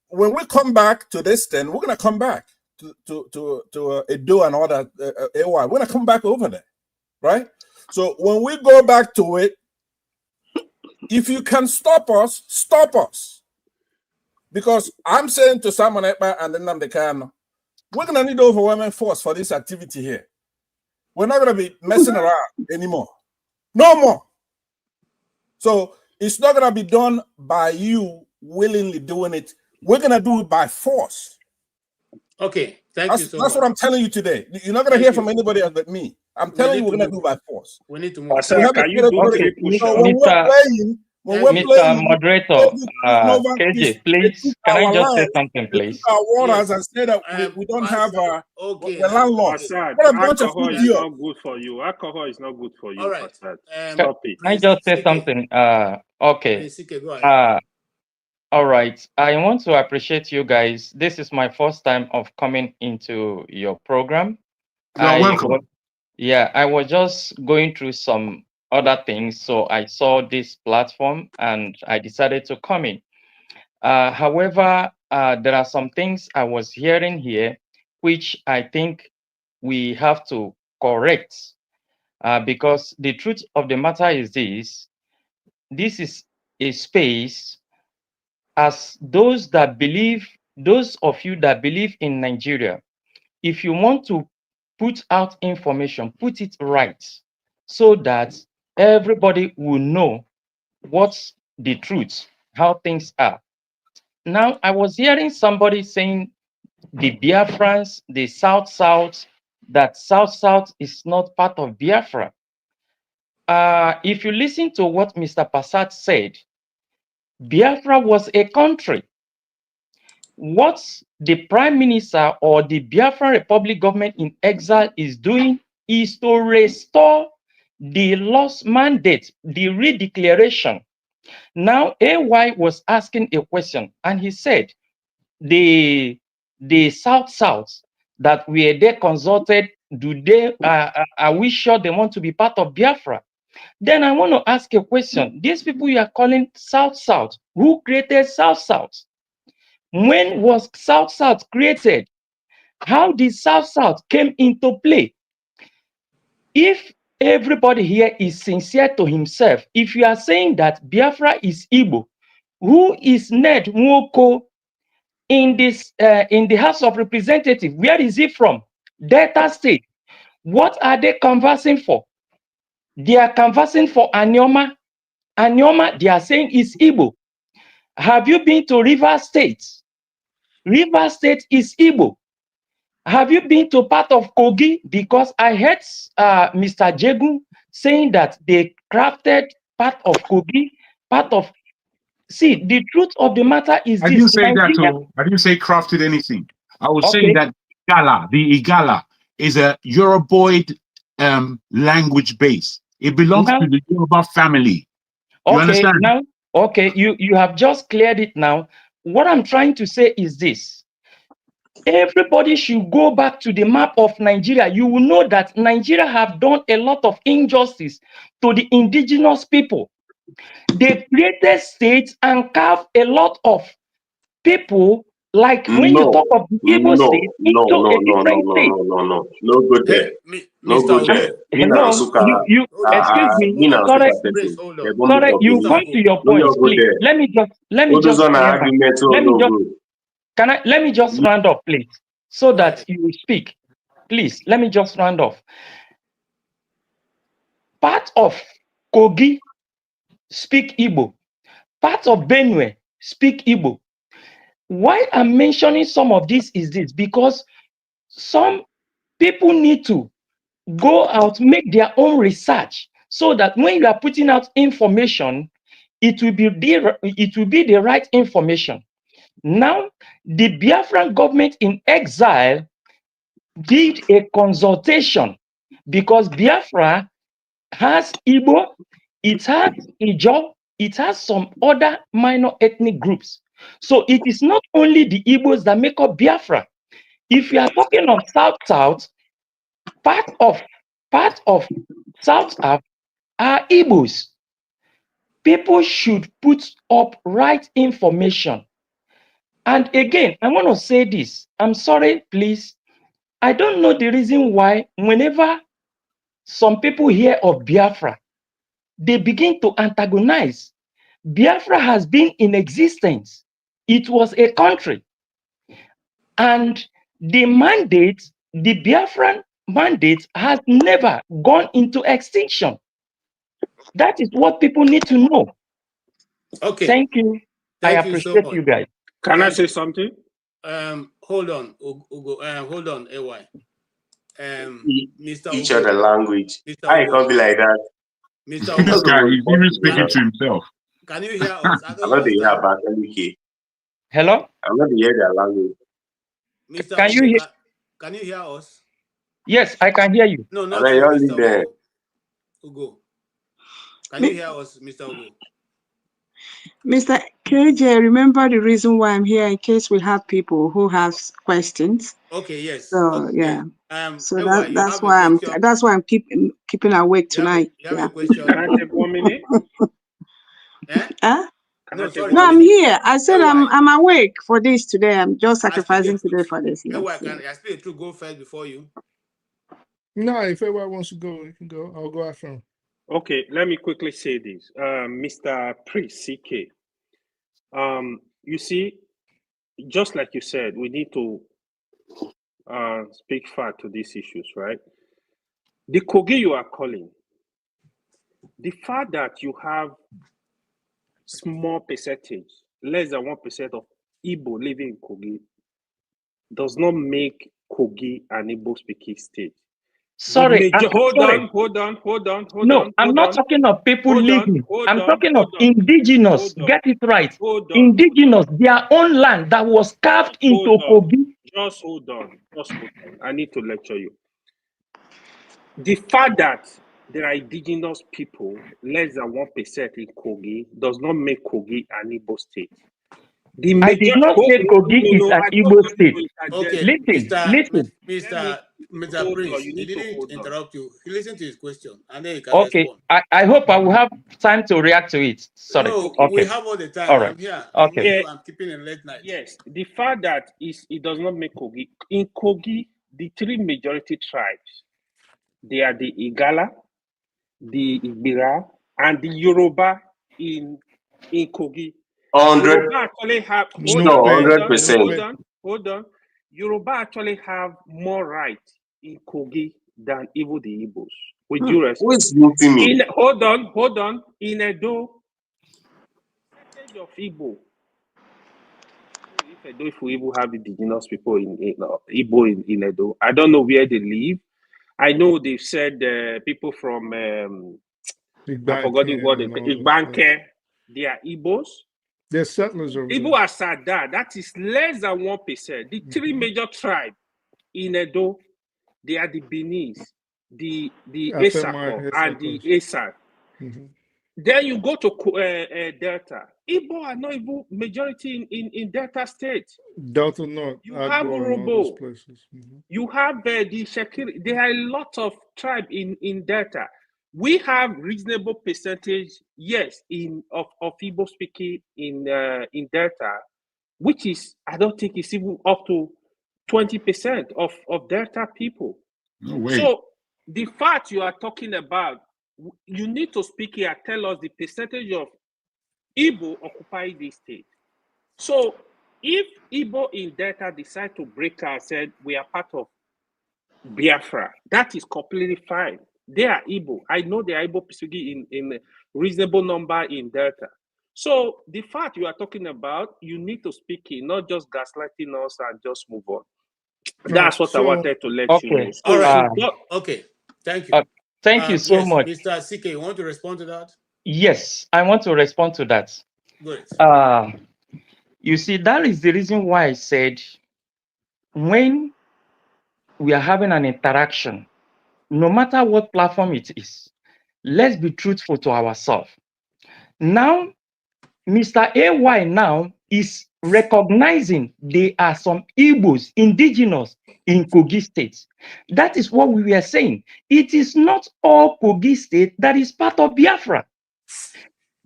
when we come back to this thing, we're gonna come back to Edo and all that. We're gonna come back over there, right? So when we go back to it, if you can stop us, stop us. Because I'm saying to Simon Ekpa and then Nnamdi Kanu, we're going to need overwhelming force for this activity here. We're not going to be messing around anymore. No more. So it's not going to be done by you willingly doing it. We're going to do it by force. Okay, thank you so much. That's what I'm telling you today. You're not going to hear from anybody else but me. I'm telling you, we're going to do it by force. We need to move. Can you do okay, Mr. Moderator, KJ, please, can I just say something, please? Our waters and say that we don't have a landlord. Alcohol is not good for you. Alcohol is not good for you. All right. Stop it. Can I just say something? Okay. Go ahead. All right. I want to appreciate you guys. This is my first time of coming into your program. You're welcome. I was just going through some other things, so I saw this platform and I decided to come in. However, there are some things I was hearing here which I think we have to correct, because the truth of the matter is this is a space as those of you that believe in Nigeria, if you want to put out information, put it right, so that everybody will know what's the truth, how things are. Now, I was hearing somebody saying the Biafrans, the South, that South is not part of Biafra. If you listen to what Mr. Passat said, Biafra was a country. What the Prime Minister or the Biafra Republic government in exile is doing is to restore the lost mandate, the redeclaration. Now, AY was asking a question, and he said, the South that were they consulted, are we sure they want to be part of Biafra? Then I want to ask a question. These people you are calling South, who created South? When was South created? How did South came into play? If everybody here is sincere to himself, if you are saying that Biafra is Igbo, who is Ned Nwoko in the House of Representatives? Where is he from? Delta State. What are they conversing for? They are conversing for Anioma. Anioma, they are saying is Igbo. Have you been to River State? River State is Igbo. Have you been to part of Kogi? Because I heard Mr. Jegu saying that they crafted part of Kogi, part of... See, the truth of the matter is I this. didn't say that, Nigeria... I didn't say crafted anything. I was Okay. saying that the Igala, is a Yoruboid language base. It belongs Now, to the Yoruba family. You okay, understand? now, okay, you have just cleared it now. What I'm trying to say is this. Everybody should go back to the map of Nigeria. You will know that Nigeria have done a lot of injustice to the indigenous people. They created states and carved a lot of people, like when you talk of the Igbo state, into a different state. No go there. Hey, No Mr. go Ugo. there. Me na Hello, Nsukka. you excuse me. Me na Sorry, Nsukka person. Hold They on. want me sorry, to you be. point to your No, you points, go please. there. Let me All those just on clear back. argument, Let me no just good. let me just round up, please, so Go that ahead. you will speak. Please, let me just round off. Part of Kogi speak Igbo. Part of Benue speak Igbo. Why I'm mentioning some of this is this, because some people need to go out, make their own research, so that when you are putting out information, it will be the right information. Now, the Biafran government in exile did a consultation, because Biafra has Igbo, it has Ijaw, it has some other minor ethnic groups. So it is not only the Igbos that make up Biafra. If you are talking of South, part of South are Igbos. People should put up right information. And again, I want to say this. I'm sorry, please. I don't know the reason why whenever some people hear of Biafra, they begin to antagonize. Biafra has been in existence. It was a country. And the Biafran mandate has never gone into extinction. That is what people need to know. Okay. Thank you. I Thank you so appreciate much. you guys. Can I say something? Hold on, Ugo. Hold on, AY. Mr. Each Ugo. other language. Mr. I Ugo. can't be like that. Mr. This Ugo. guy is even speaking to himself. Can you hear us? I I'm don't not the hear understand. about LK. Hello? I'm not the hear their language. Mr. Can you Ugo, hear? can you hear us? Yes, I can hear you. No, And not I you, only Mr. there. Ugo. Can you hear us, Mr. Ugo? Mr. KJ, remember the reason why I'm here in case we have people who have questions. Okay, yes. So Okay. yeah. So Ewa, you that's have a why question. I'm keeping awake tonight. You have Yeah. a question. Can I take 1 minute? Eh? Huh? Can No, I take sorry. No, 1 I'm minute? here. I said Ewa, I'm awake for this today. I'm just I speak the sacrificing today truth. for this. Yes. Ewa, I speak the truth. Go first before you. No, if everyone wants to go, you can go. I'll go after him. Okay, let me quickly say this. Mr. Priest CK, you see, just like you said, we need to speak fact to these issues, right? The Kogi you are calling, the fact that you have small percentage, less than 1% of Igbo living in Kogi, does not make Kogi an Igbo speaking state. Sorry, Hold sorry. on. No, I'm not talking of people living. I'm talking of Hold indigenous. on. Get it right. Hold on. Indigenous, their own land that was carved into Kogi. Just hold on. I need to lecture you. The fact that there are indigenous people, less than 1% in Kogi, does not make Kogi an Igbo state. I did not say Kogi is an Igbo state. Okay, Listen. Mr. Prince, he didn't interrupt you. He listened to his question, and then he can Okay, respond. I hope I will have time to react to it. Sorry. No, Okay. we have all the time. All right. I'm here. Okay. I'm keeping in late night. Yes, the fact that it does not make Kogi. In Kogi, the three majority tribes, they are the Igala, the Igbira, and the Yoruba in Kogi. 100. Yoruba actually have hold on. Yoruba actually have more rights in Kogi than even the Igbos. With due respect. Who is muting me? Hold on. In Edo, percentage of Igbo. If Igbo have indigenous people in Igbo in Edo, I don't know where they live. I know they've said people from I forgot the word. Igbanke, they are Igbos. They're settlers over Igbo are Sada. That is less than 1%. The three major tribes in Edo, they are the Benis, the Esako, and the Esan. Then you go to Delta. Igbo are not even majority in Delta State. Delta North. You have Urobo. You have the Shekiri. There are a lot of tribes in Delta. We have reasonable percentage, yes, of Igbo speaking in Delta, which is, I don't think it's even up to 20% of Delta people. No way. So the fact you are talking about, you need to speak here, tell us the percentage of Igbo occupy this state. So if Igbo in Delta decide to break out and said we are part of Biafra, that is completely fine. They are Igbo. I know they are Igbo speaking in a reasonable number in Delta. So the fact you are talking about, you need to speak in, not just gaslighting us and just move on. That's what I wanted to let you know. All right. Okay. Thank you. Thank you so much. Mr. CK, you want to respond to that? Yes, I want to respond to that. Good. You see, that is the reason why I said when we are having an interaction, no matter what platform it is, let's be truthful to ourselves. Now, Mr. AY now is recognizing there are some Igbos, indigenous in Kogi State. That is what we were saying. It is not all Kogi State that is part of Biafra.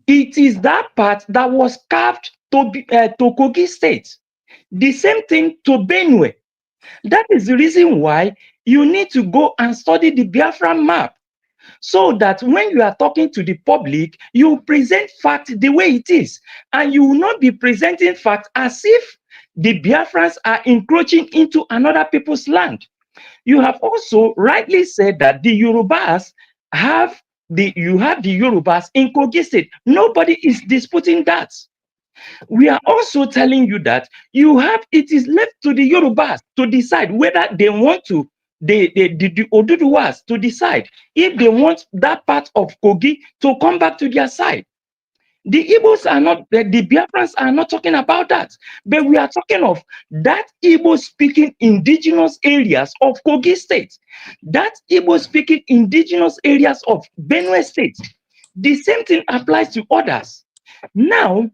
It is that part that was carved to Kogi State. The same thing to Benue. That is the reason why you need to go and study the Biafra map, so that when you are talking to the public, you present fact the way it is, and you will not be presenting fact as if the Biafrans are encroaching into another people's land. You have also rightly said that the Yorubas have the Yorubas in Kogi State. Nobody is disputing that. We are also telling you that it is left to the Yorubas to decide whether they want to, the Oduduwas to decide if they want that part of Kogi to come back to their side. The Igbos are not, the Biafrans are not talking about that, but we are talking of that Igbo-speaking indigenous areas of Kogi State, that Igbo-speaking indigenous areas of Benue State. The same thing applies to others. Now,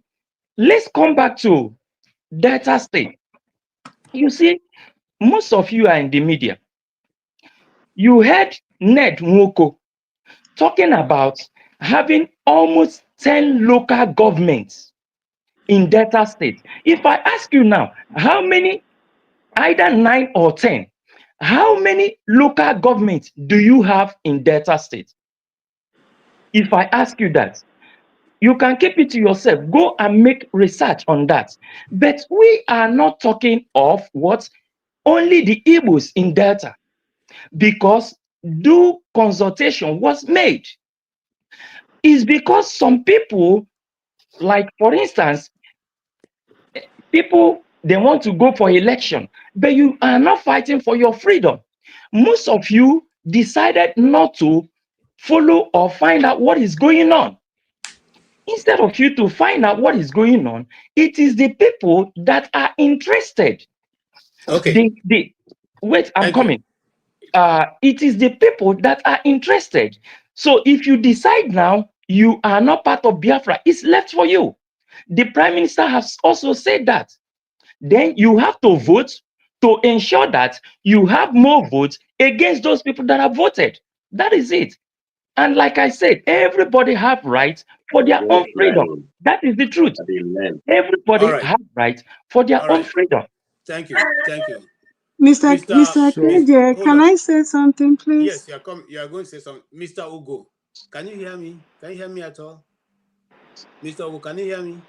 let's come back to Delta State. You see, most of you are in the media. You heard Ned Nwoko talking about having almost 10 local governments in Delta State. If I ask you now, how many, either 9 or 10, how many local governments do you have in Delta State? If I ask you that, You can keep it to yourself. Go and make research on that. But we are not talking of what only the Igbos in Delta, because due consultation was made. Is because some people, like for instance, people, they want to go for election, but you are not fighting for your freedom. Most of you decided not to follow or find out what is going on. Instead of you to find out what is going on, it is the people that are interested. Okay. Wait, I'm Thank you. coming. It is the people that are interested. So if you decide now you are not part of Biafra, it's left for you. The Prime Minister has also said that. Then you have to vote to ensure that you have more votes against those people that have voted. That is it. And like I said, everybody have rights for their own freedom. That is the truth. Everybody have rights for their own freedom. Thank you. Thank you. Mr. KJ, hold can on. I say something, please? Yes, you are going to say something. Mr. Ugo, can you hear me? Can you hear me at all? Mr. Ugo, can you hear me?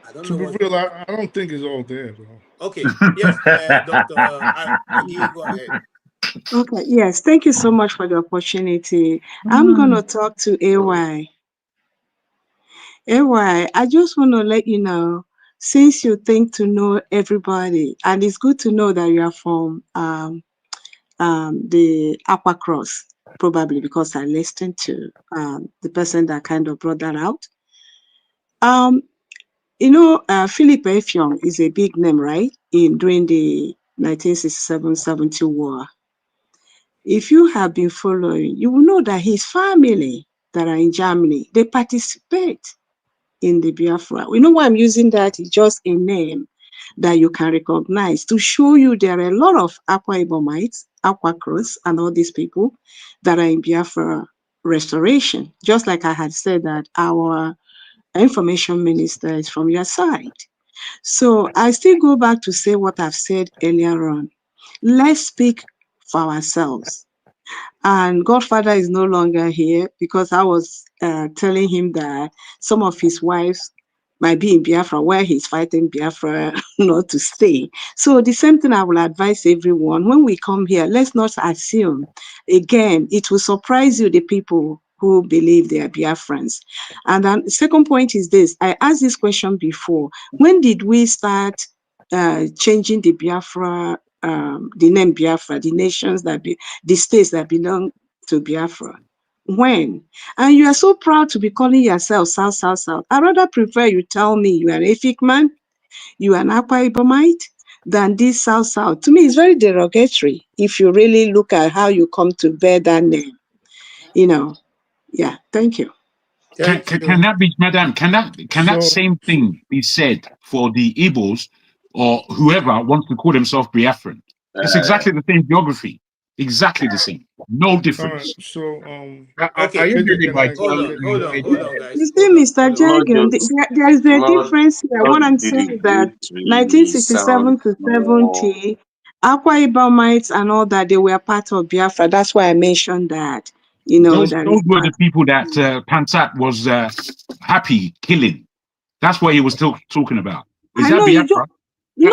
I don't to know be what's real, going on. I don't think it's all there, though. Okay. Yes, Dr. Agi, go ahead. Okay, yes, thank you so much for the opportunity. I'm going to talk to AY. AY, I just want to let you know, since you think to know everybody, and it's good to know that you are from the Aqua Cross, probably because I listened to the person that kind of brought that out. Philip Effiong is a big name, right? During the 1967-70 war. If you have been following, you will know that his family that are in Germany, they participate in the Biafra. We know why I'm using that. It's just a name that you can recognize to show you there are a lot of Akwa Ibomites, Aqua Cross, and all these people that are in Biafra restoration. Just like I had said that our information minister is from your side. So I still go back to say what I've said earlier on. Let's speak for ourselves. And Godfather is no longer here because I was telling him that some of his wives might be in Biafra where he's fighting Biafra not to stay. So the same thing I will advise everyone. When we come here, let's not assume. Again, it will surprise you, the people who believe they are Biafrans. And then the second point is this. I asked this question before. When did we start changing the Biafra, the name Biafra, the nations the states that belong to Biafra? When? And you are so proud to be calling yourself South, South, South. I rather prefer you tell me you are an Efik man, you are an Akwa Ibomite, than this South, South. To me, it's very derogatory if you really look at how you come to bear that name. Yeah, thank you. Can that be, Madam? Can that same thing be said for the Igbos or whoever wants to call themselves Biafran? It's exactly the same geography, exactly the same, no difference. So, okay, are you getting my hold on, guys. You see, Mr. Jagan, there is a difference here. What I'm saying is that 1967 to 70, Akwa Ibomites and all that, they were part of Biafra. That's why I mentioned that. Those were the people that Pansat was happy killing. That's what he was talking about. Is that Biafra? You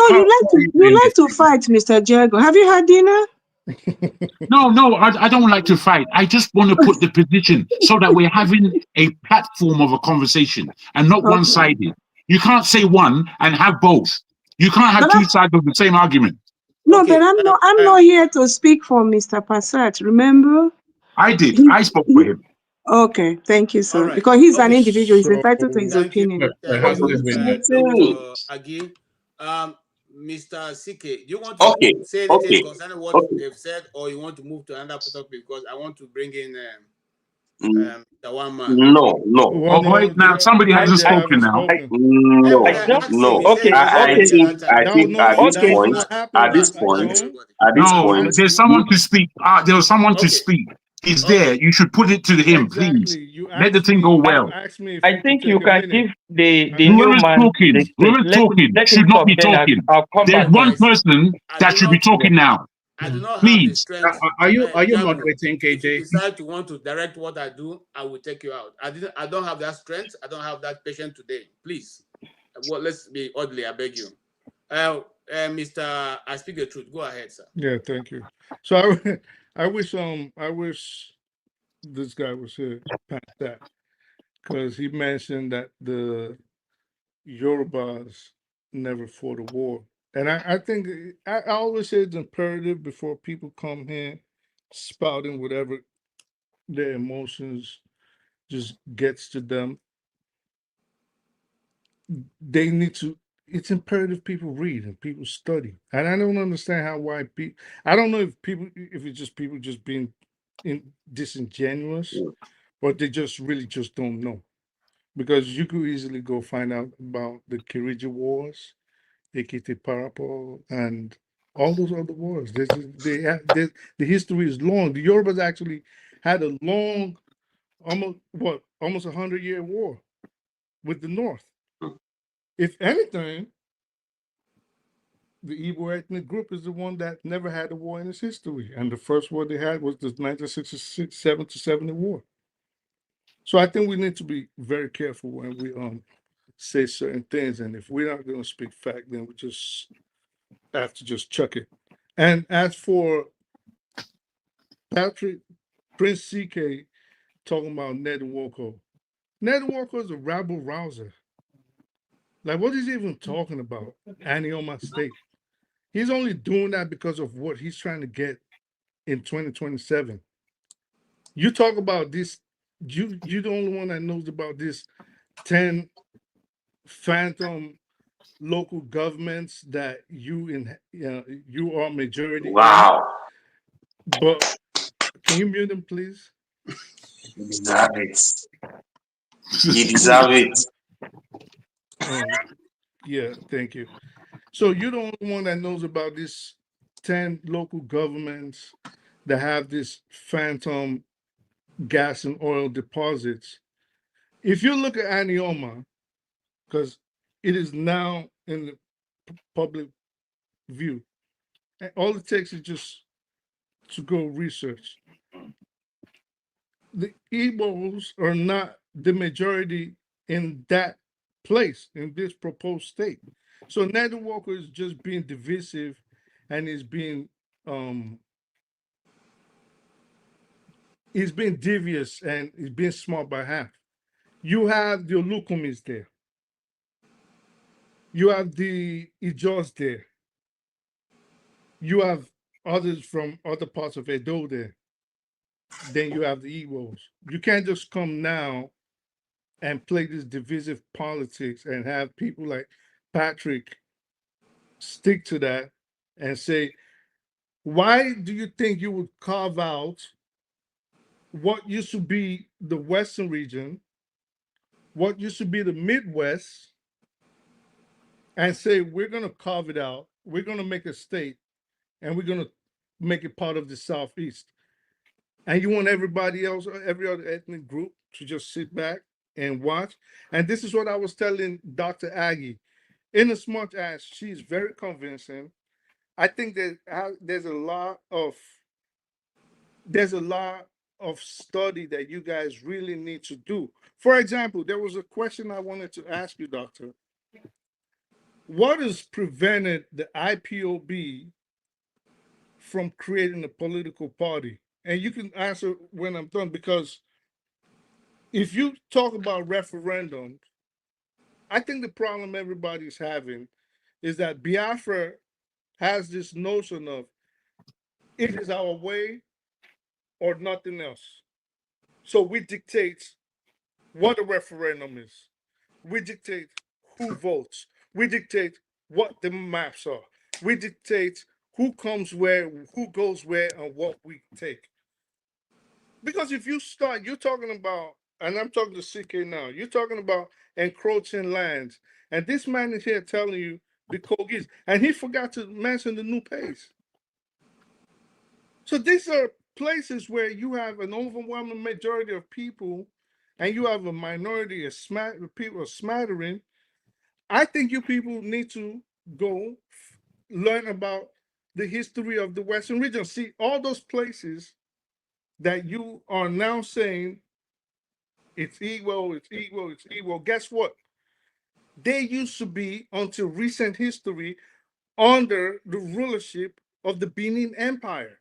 like to fight, Mr. Jago. Have you had dinner? No, I don't like to fight. I just want to put the position so that we're having a platform of a conversation and not one-sided. You can't say one and have both. You can't have two sides of the same argument. No, but I'm not here to speak for Mr. Pansat. Remember? I did. I spoke for him. Okay, thank you, sir. Right. Because he's an individual, he's entitled to his opinion. Thank you, Agi. Mr. CK, do you want to say anything concerning what they've said, or you want to move to another topic? Because I want to bring in the one man. No. Oh, wait, now somebody hasn't spoken now. No. I think at this point, there's someone to speak. There was someone to speak. He's there. You should put it to him, please. Let the thing go well. I think you can give the new man. Whoever's talking should not be talking. There's one person that should be talking now. I do not have the Please. strength. Are you Jabu, moderating, if you KJ? decide to want to direct what I do, I will take you out. I don't have that strength. I don't have that patience today. Please. Well, let's be orderly, I beg you. Mr. I speak the truth. Go ahead, sir. Yeah, thank you. So I wish this guy was here past that, because he mentioned that the Yorubas never fought a war. And I think I always say it's imperative before people come here spouting whatever their emotions just gets to them. They need to, it's imperative people read and people study. And I don't understand why people, I don't know if it's just people just being disingenuous, or they just really just don't know. Because you could easily go find out about the Kiriji Wars, Ekiti Parapo, and all those other wars. The history is long. The Yorubas actually had a long, almost 100-year war with the North. If anything, the Igbo ethnic group is the one that never had a war in its history, and the first war they had was the 1967 to 70 war. So I think we need to be very careful when we say certain things, and if we're not going to speak fact, then we just have to just chuck it. And as for Patrick Prince CK talking about Ned Nwoko is a rabble rouser. Like, what is he even talking about? Anioma State. He's only doing that because of what he's trying to get in 2027. You talk about this, you the only one that knows about this 10 phantom local governments that you are majority Wow. in. But can you mute them, please? You deserve it. You deserve it. Yeah, thank you. So you're the only one that knows about these 10 local governments that have this phantom gas and oil deposits. If you look at Anioma, because it is now in the public view, and all it takes is just to go research. The Igbos are not the majority in that place, in this proposed state. So Nathan Walker is just being divisive, and is being devious, and is being smart by half. You have the Olukumis there. You have the Ijos there. You have others from other parts of Edo there. Then you have the Igbos. You can't just come now and play this divisive politics and have people like Patrick stick to that and say, why do you think you would carve out what used to be the Western region, what used to be the Midwest, and say, we're going to carve it out, we're going to make a state, and we're going to make it part of the Southeast? And you want everybody else, every other ethnic group, to just sit back and watch? And this is what I was telling Dr. Aggie. In as much as she's very convincing, I think that there's a lot of study that you guys really need to do. For example, there was a question I wanted to ask you, Doctor. What has prevented the IPOB from creating a political party? And you can answer when I'm done, because if you talk about referendums, I think the problem everybody's having is that Biafra has this notion of it is our way or nothing else. So we dictate what a referendum is. We dictate who votes. We dictate what the maps are. We dictate who comes where, who goes where, and what we take. Because if you start, you're talking about, and I'm talking to CK now, you're talking about encroaching lands. And this man is here telling you the Kogis, and he forgot to mention the new pays. So these are places where you have an overwhelming majority of people, and you have a minority, people, a smattering. I think you people need to go learn about the history of the Western region. See, all those places that you are now saying it's evil, it's evil, it's evil. Guess what? They used to be, until recent history, under the rulership of the Benin Empire.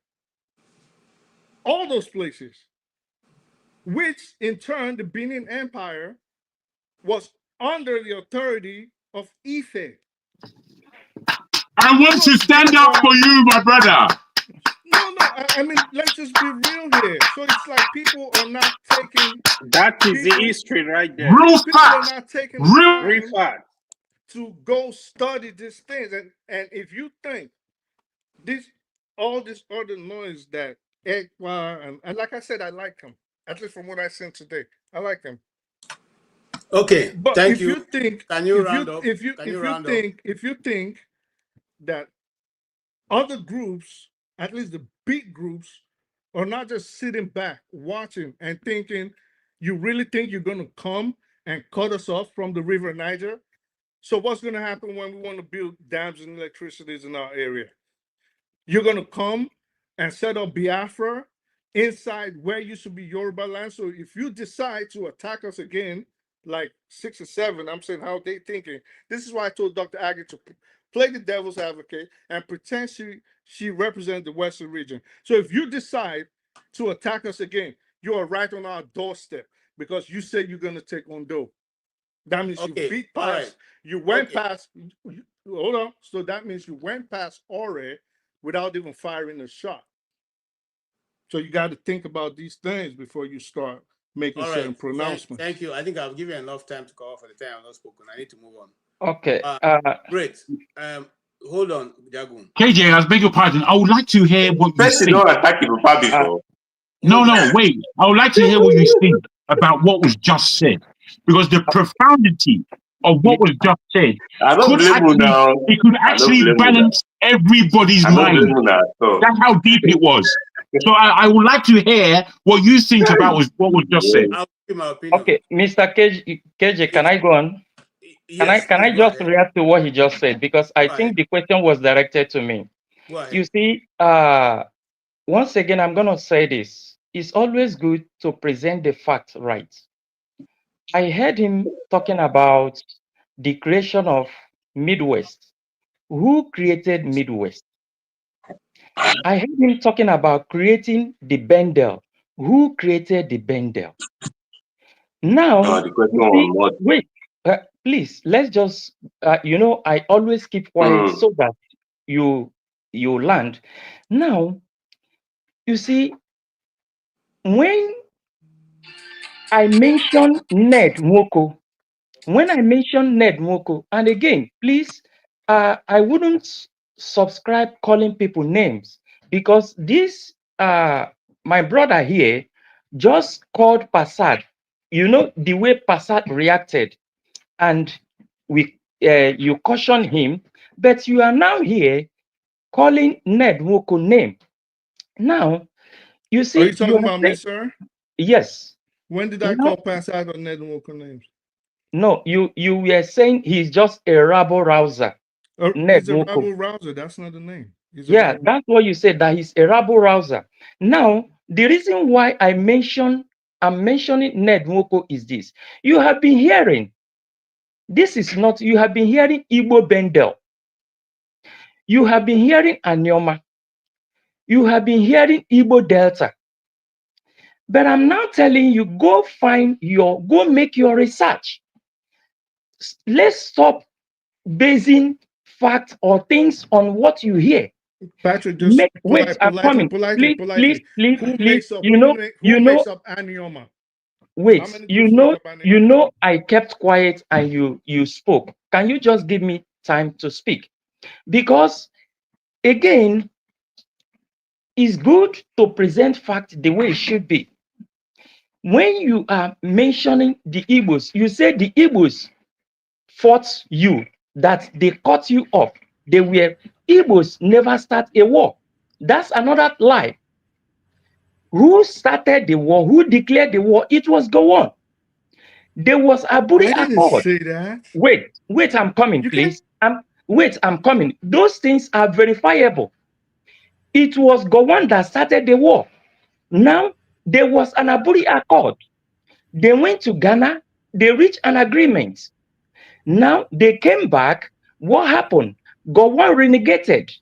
All those places, which in turn, the Benin Empire was under the authority of Ife. I want to stand up for you, my brother. No, I mean, let's just be real here. So it's like people are not taking. That is the history right there. Real People are facts. not taking Real the Real time fact. to go study these things. And if you think all this other noise that Ekpa and like I said, I like him. At least from what I seen today, I like him. Okay, But thank if you. you think, Can you round up? if you think that other groups, at least the big groups, are not just sitting back watching and thinking, you really think you're going to come and cut us off from the River Niger? So what's going to happen when we want to build dams and electricities in our area? You're going to come and set up Biafra inside where used to be Yoruba land. So if you decide to attack us again, like 6 or 7, I'm saying how they thinking. This is why I told Dr. Aggie to play the devil's advocate and pretend she represents the Western region. So if you decide to attack us again, you are right on our doorstep because you said you're going to take Ondo. That means you beat past, right. you went past, hold on. So that means you went past Ore without even firing a shot. So you got to think about these things before you start making certain pronouncements. Thank you. I think I've given enough time to cover for the time I've not spoken. I need to move on. Okay. Great. Hold on, Jagun. KJ, I beg your pardon. I would like to hear what you First, you think. don't attack your papa before. No, wait. I would like to hear what you think about what was just said. Because the profundity of what was just said I don't blame you now. it could actually balance everybody's mind. That's how deep it was. So I would like to hear what you think about what was just said. I'll give my opinion. Okay, Mr. KJ, can I go on? Yes, can I just react to what he just said? Because I think the question was directed to me. Go ahead. You see, once again, I'm going to say this. It's always good to present the fact right. I heard him talking about the creation of Midwest. Who created Midwest? I heard him talking about creating the Bendel. Who created the Bendel? Now, the question was not. wait, please, let's just, I always keep quiet so that you land. Now, you see, when I mention Ned Nwoko, and again, please, I wouldn't subscribe calling people names because this, my brother here just called Passad. You know, the way Passad reacted, and you caution him, but you are now here calling Ned Nwoko name. Now, you see, are you talking about me, sir? Yes. When did I call Passad or Ned Nwoko names? No, you were saying he's just a rabble rouser. He's a rabble rouser. That's not the name. That's what you said, that he's a rabble rouser. Now, the reason why I'm mentioning Ned Nwoko is this. You have been hearing, you have been hearing Igbo Bendel. You have been hearing Anyoma. You have been hearing Igbo Delta. But I'm now telling you, go make your research. Let's stop basing facts or things on what you hear. Patrick, just wait, I'm coming. Politely. Please, who makes up Anyoma? Wait, you know, I kept quiet and you spoke. Can you just give me time to speak? Because again, it's good to present facts the way it should be. When you are mentioning the Igbos, you say the Igbos fought you, that they cut you off. Igbos never start a war. That's another lie. Who started the war? Who declared the war? It was Gowon. There was Aburi Accord. Say that. Wait, I'm coming, please. I'm coming. Those things are verifiable. It was Gowon that started the war. Now, there was an Aburi Accord. They went to Ghana, they reached an agreement. Now, they came back. What happened? Gowon renegated.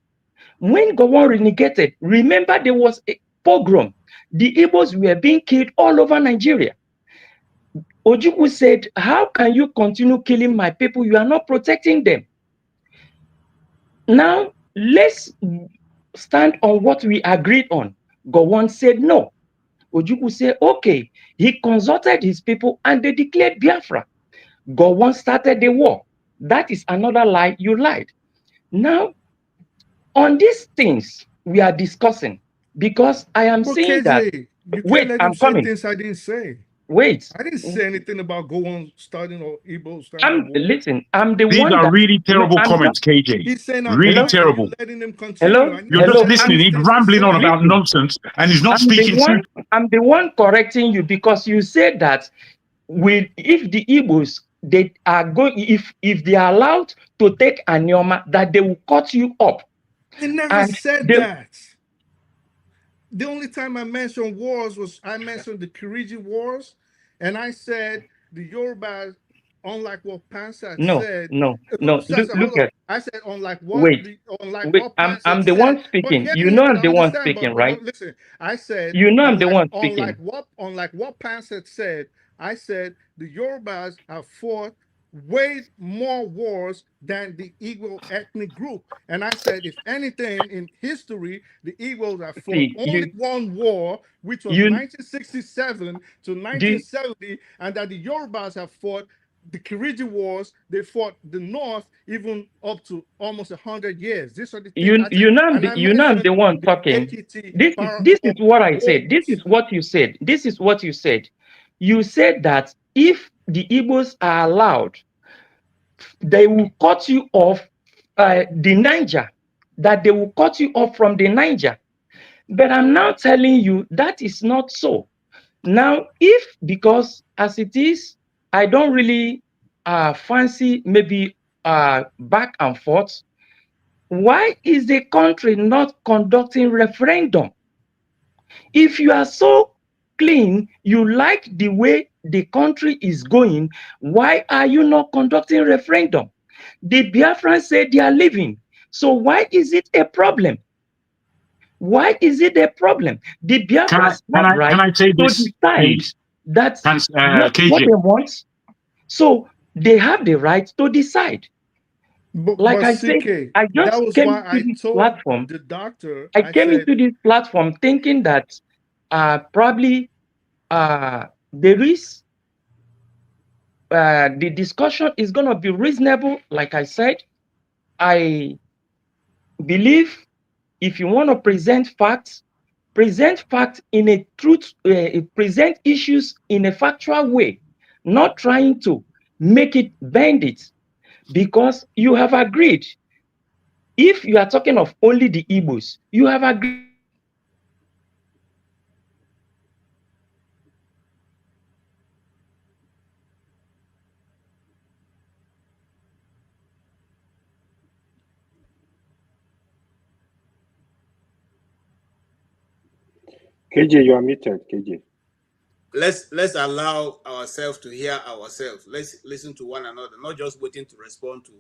When Gowon renegated, remember there was a pogrom. The Igbos were being killed all over Nigeria. Ojukwu said, how can you continue killing my people? You are not protecting them. Now, let's stand on what we agreed on. Gowon said no. Ojukwu said, okay. He consulted his people and they declared Biafra. Gowon started the war. That is another lie. You lied. Now, on these things we are discussing, because I am But saying that, KJ, you wait, can't let I'm him say coming. things I didn't say. Wait. I didn't say anything about Gowon starting or Igbo starting. Listen, I'm the These one are that, really terrible I'm comments, KJ. He's saying I'm Really lying, terrible. you're letting him continue. Hello? You're Hello? just listening. He's things he rambling on said. about nonsense, and he's not speaking truth. I'm the one correcting you, because you said that if the Igbos, they are going, if they are allowed to take Anyoma, that they will cut you up. I never And said that. The only time I mentioned wars was I mentioned the Kiriji Wars, and I said the Yorubas, unlike what Pansa said. No. Look at. I said unlike what Wait, what Pansa I'm the said. one speaking. But You know I'm the one understand, speaking, but right? listen, I said You know I'm the one speaking. unlike what Pansa said, I said the Yorubas have fought way more wars than the Igbo ethnic group. And I said, if anything in history, the Igbos have fought only one war, which was 1967 to 1970, and that the Yorubas have fought the Kiriji Wars. They fought the North even up to almost 100 years. These are the things I said. You know I'm the one talking. This is what I said. This is what you said. This is what you said. You said that if the Igbos are allowed, they will cut you off the Niger, that they will cut you off from the Niger. But I'm now telling you that is not so. Now, because as it is, I don't really fancy maybe back and forth, why is the country not conducting referendum? If you are so clean, you like the way the country is going, why are you not conducting referendum? The Biafrans say they are leaving. So why is it a problem? Why is it a problem? The Biafrans have right to decide that's what they want. So they have the right to decide. Like I said, I just came to this platform. The doctor, I came into this platform thinking that probably there is the discussion is going to be reasonable. Like I said, I believe if you want to present facts in a truth, present issues in a factual way, not trying to make it bend it, because you have agreed. If you are talking of only the Igbos, you have agreed. KJ, you are muted, KJ. Let's allow ourselves to hear ourselves. Let's listen to one another, not just waiting to respond to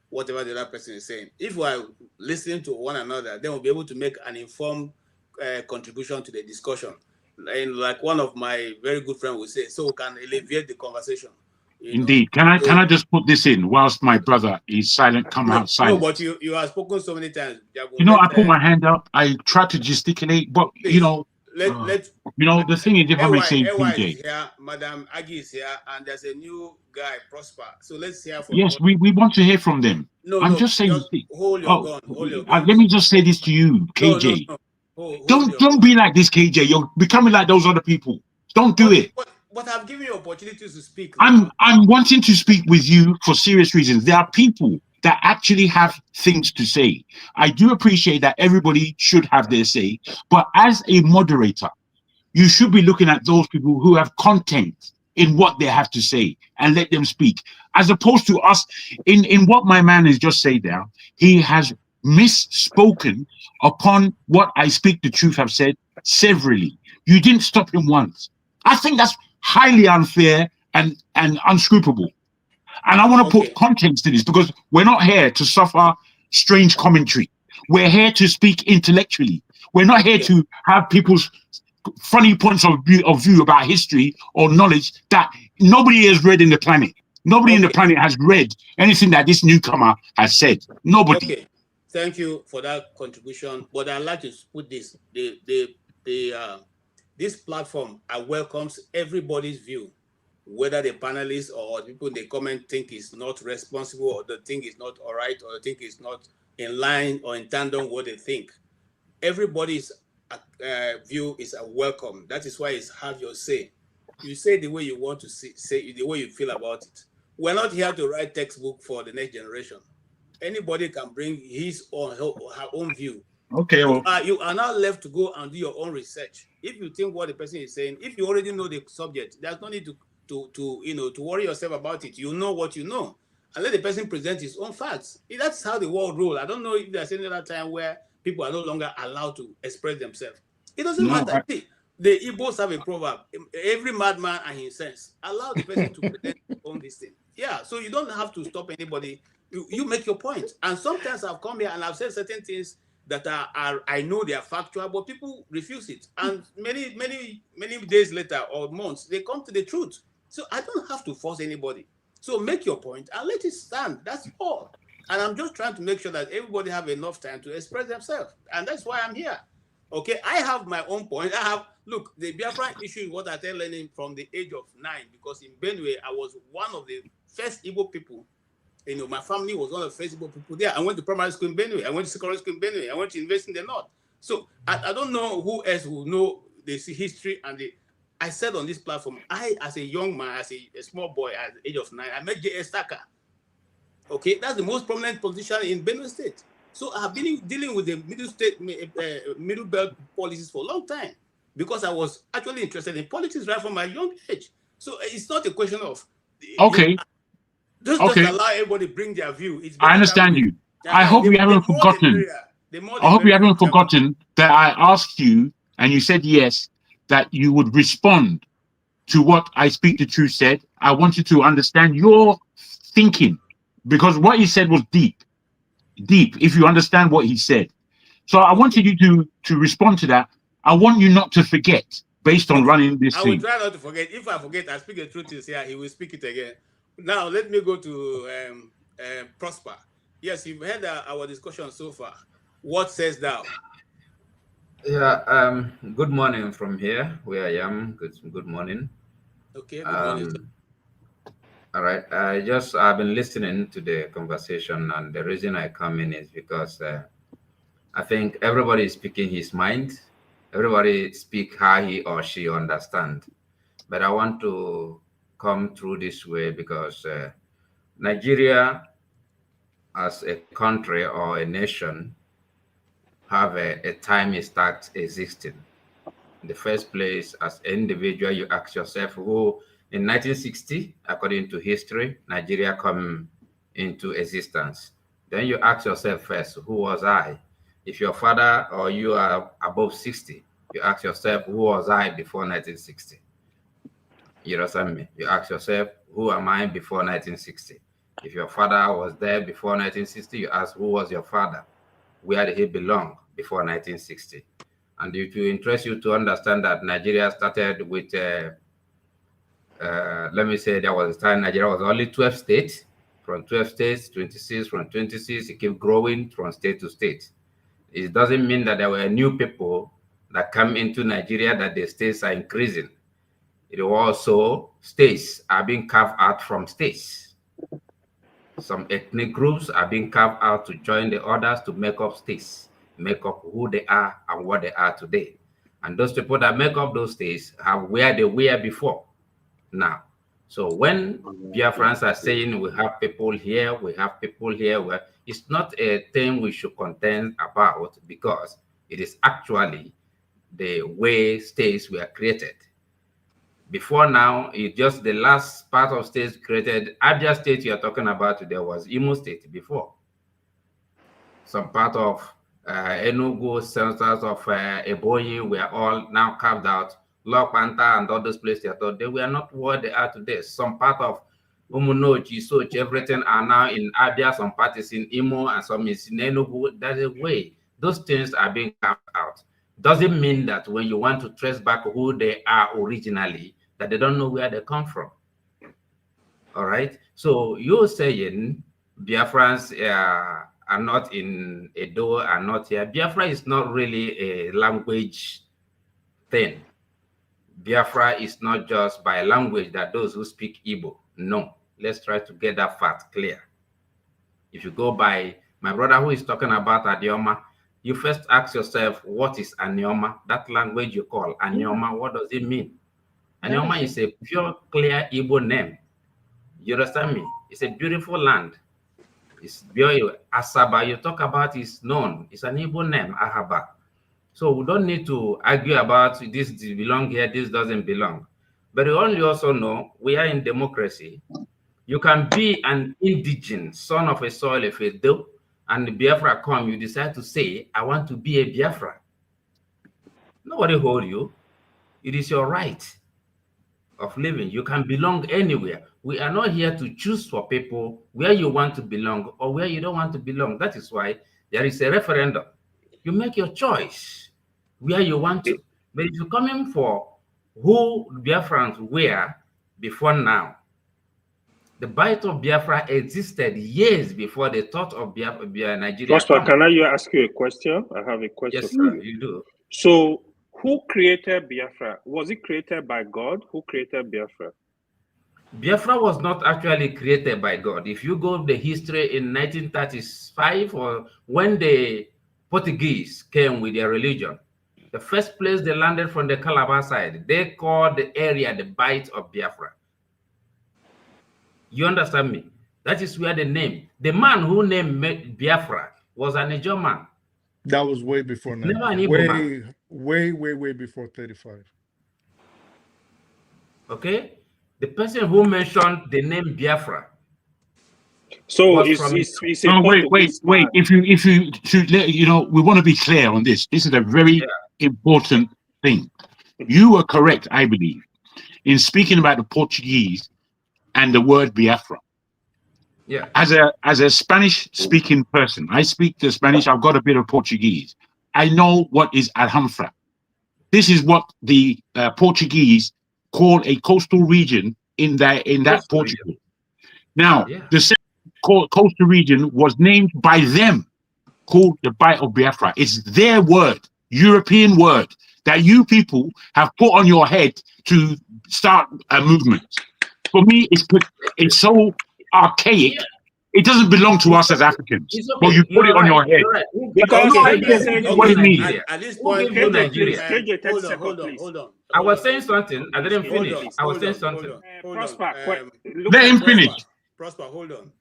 whatever the other person is saying. If we are listening to one another, then we'll be able to make an informed contribution to the discussion. And like one of my very good friends would say, so we can alleviate the conversation. Indeed. Can I just put this in whilst my brother is silent, come out silent? No, but you have spoken so many times. I put my hand up. I try to gesticulate, but please, the thing is, if I may say, PJ, is here, Madam Agi is here, and there's a new guy, Prosper. So let's hear from. Yes, we want to hear from them. I'm just saying. Hold your gun. Hold your gun. Let me just say this to you, KJ. Don't be like this, KJ. You're becoming like those other people. Don't do it. But I've given you opportunities to speak. I'm wanting to speak with you for serious reasons. There are people that actually have things to say. I do appreciate that everybody should have their say, but as a moderator, you should be looking at those people who have content in what they have to say and let them speak, as opposed to us in what my man has just said there. He has misspoken upon what I Speak the Truth have said severally. You didn't stop him once. I think that's highly unfair and unscrupulous. And I want to put context to this because we're not here to suffer strange commentary. We're here to speak intellectually. We're not here to have people's funny points of view about history or knowledge that nobody has read in the planet. Nobody in the planet has read anything that this newcomer has said. Nobody. Okay, thank you for that contribution. But I'd like to put this: this platform welcomes everybody's view, whether the panelists or people in the comment think it's not responsible, or they think it's not all right, or they think it's not in line or in tandem what they think. Everybody's view is welcome. That is why it's have your say. You say the way you want to say the way you feel about it. We're not here to write textbook for the next generation. Anybody can bring his or her own view. Okay. Well, you are now left to go and do your own research. If you think what the person is saying, if you already know the subject, there's no need to worry yourself about it. You know what you know, and let the person present his own facts. That's how the world rolls. I don't know if there's any other time where people are no longer allowed to express themselves. It doesn't matter. The Igbos have a proverb: every madman and his sense. Allow the person to present his own this thing. Yeah, so you don't have to stop anybody. You make your point. And sometimes I've come here and I've said certain things that are I know they are factual, but people refuse it. And many days later or months, they come to the truth. So I don't have to force anybody. So make your point and let it stand. That's all. And I'm just trying to make sure that everybody have enough time to express themselves. And that's why I'm here. Okay, I have my own point. Look, the Biafra issue is what I started learning from the age of 9, because in Benue, I was one of the first Igbo people. You know, my family was one of the first Igbo people there. I went to primary school in Benue. I went to secondary school in Benue. I went to university in the north. So I don't know who else will know the history and I said on this platform, as a young man, as a small boy at the age of 9, I met J.S. Taka. Okay, that's the most prominent politician in Benue State. So I have been dealing with the middle belt policies for a long time, because I was actually interested in politics right from my young age. So it's not a question of just allow everybody to bring their view. I understand you. I hope you haven't forgotten. I hope you haven't forgotten that I asked you, and you said yes, that you would respond to what I Speak the Truth said. I want you to understand your thinking, because what he said was deep, if you understand what he said. So I wanted you to respond to that. I want you not to forget, based on running this thing. I will try not to forget. If I forget, I Speak the Truth is here, he will speak it again. Now, let me go to Prosper. Yes, you've heard our discussion so far. What says thou? Yeah, good morning from here, where I am. Good morning. Okay, good morning. All right, I've been listening to the conversation, and the reason I come in is because I think everybody is speaking his mind. Everybody speak how he or she understand. But I want to come through this way because Nigeria as a country or a nation have a time it starts existing. In the first place, as an individual, you ask yourself, who in 1960, according to history, Nigeria come into existence. Then you ask yourself first, who was I? If your father or you are above 60, you ask yourself, who was I before 1960? You understand me? You ask yourself, who am I before 1960? If your father was there before 1960, you ask, who was your father? Where did he belong before 1960? And if it interests you to understand that Nigeria started with, let me say, there was a time Nigeria was only 12 states. From 12 states, 26, from 26, it kept growing from state to state. It doesn't mean that there were new people that come into Nigeria, that the states are increasing. It also, states are being carved out from states. Some ethnic groups are being carved out to join the others to make up states, make up who they are and what they are today. And those people that make up those states have where they were before now. So when Biafrans are saying we have people here, well, it's not a thing we should contend about, because it is actually the way states were created. Before now, it's just the last part of states created. Abia State you're talking about today was Imo State before. some part of Enugu, centers of Ebonyi were all now carved out. Lokpanta and all those places, they were not what they are today. Some part of Umunochi, Sochi, everything are now in Abia, some parties in Imo, and some is in Enugu. That's the way. Those things are being carved out. Doesn't mean that when you want to trace back who they are originally, that they don't know where they come from. All right. So you're saying Biafrans are not in Edo, are not here. Biafra is not really a language thing. Biafra is not just by language that those who speak Igbo. No. Let's try to get that fact clear. If you go by my brother who is talking about Adioma, you first ask yourself, what is Anioma? That language you call Anioma, what does it mean? Anioma is a pure, clear Igbo name. You understand me? It's a beautiful land. It's beautiful. Asaba you talk about is known. It's an Igbo name, Ahaba. So we don't need to argue about this belong here, this doesn't belong. But you only also know we are in democracy. You can be an indigent, son of a soil, if a do, and Biafra come, you decide to say, I want to be a Biafra. Nobody hold you. It is your right of living. You can belong anywhere. We are not here to choose for people where you want to belong or where you don't want to belong. That is why there is a referendum. You make your choice where you want to. But if you're coming for who Biafrans were before now, the bite of Biafra existed years before the thought of Nigeria. Prosper, can I ask you a question? I have a question. Yes, sir, you do. So, who created Biafra? Was it created by God? Who created Biafra? Biafra was not actually created by God. If you go to the history in 1935, or when the Portuguese came with their religion, the first place they landed from the Calabar side, they called the area the Bight of Biafra. You understand me? That is where the name, the man who named Biafra was an Ijaw man. That was way before now. Never an Igbo man. Way before 35. Okay? The person who mentioned the name Biafra. So it's a no, wait. If you should let we want to be clear on this. This is a very important thing. You were correct, I believe, in speaking about the Portuguese and the word Biafra. Yeah. As a Spanish speaking person, I speak the Spanish, I've got a bit of Portuguese. I know what is Alhambra. This is what the Portuguese call a coastal region in that Portugal. Region. Now, the coastal region was named by them, called the Bight of Biafra. It's their word, European word, that you people have put on your head to start a movement. For me, it's so archaic. It doesn't belong to us as Africans. Okay. But you put it on your head. Because what it means. At this point, hold on. I was saying something. I didn't finish. I was saying something. Prosper, let him finish. Prosper, hold on.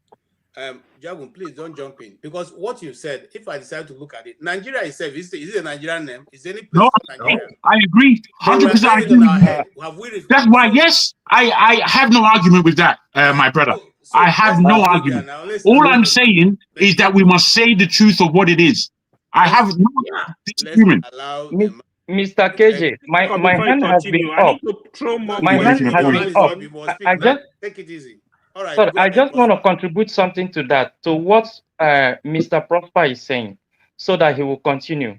Jagun, please don't jump in, because what you said, if I decide to look at it, Nigeria itself, is it a Nigerian name? Is there any place for Nigeria? I agree. 100%. That's why, yes, I have no argument with that, my brother. I have no argument. All I'm saying is that we must say the truth of what it is. I have no disagreement. Mr. KJ, my hand has been up. My hand has been up. I just take it easy. All right, so I just want to contribute something to that, to what Mr. Prosper is saying, so that he will continue.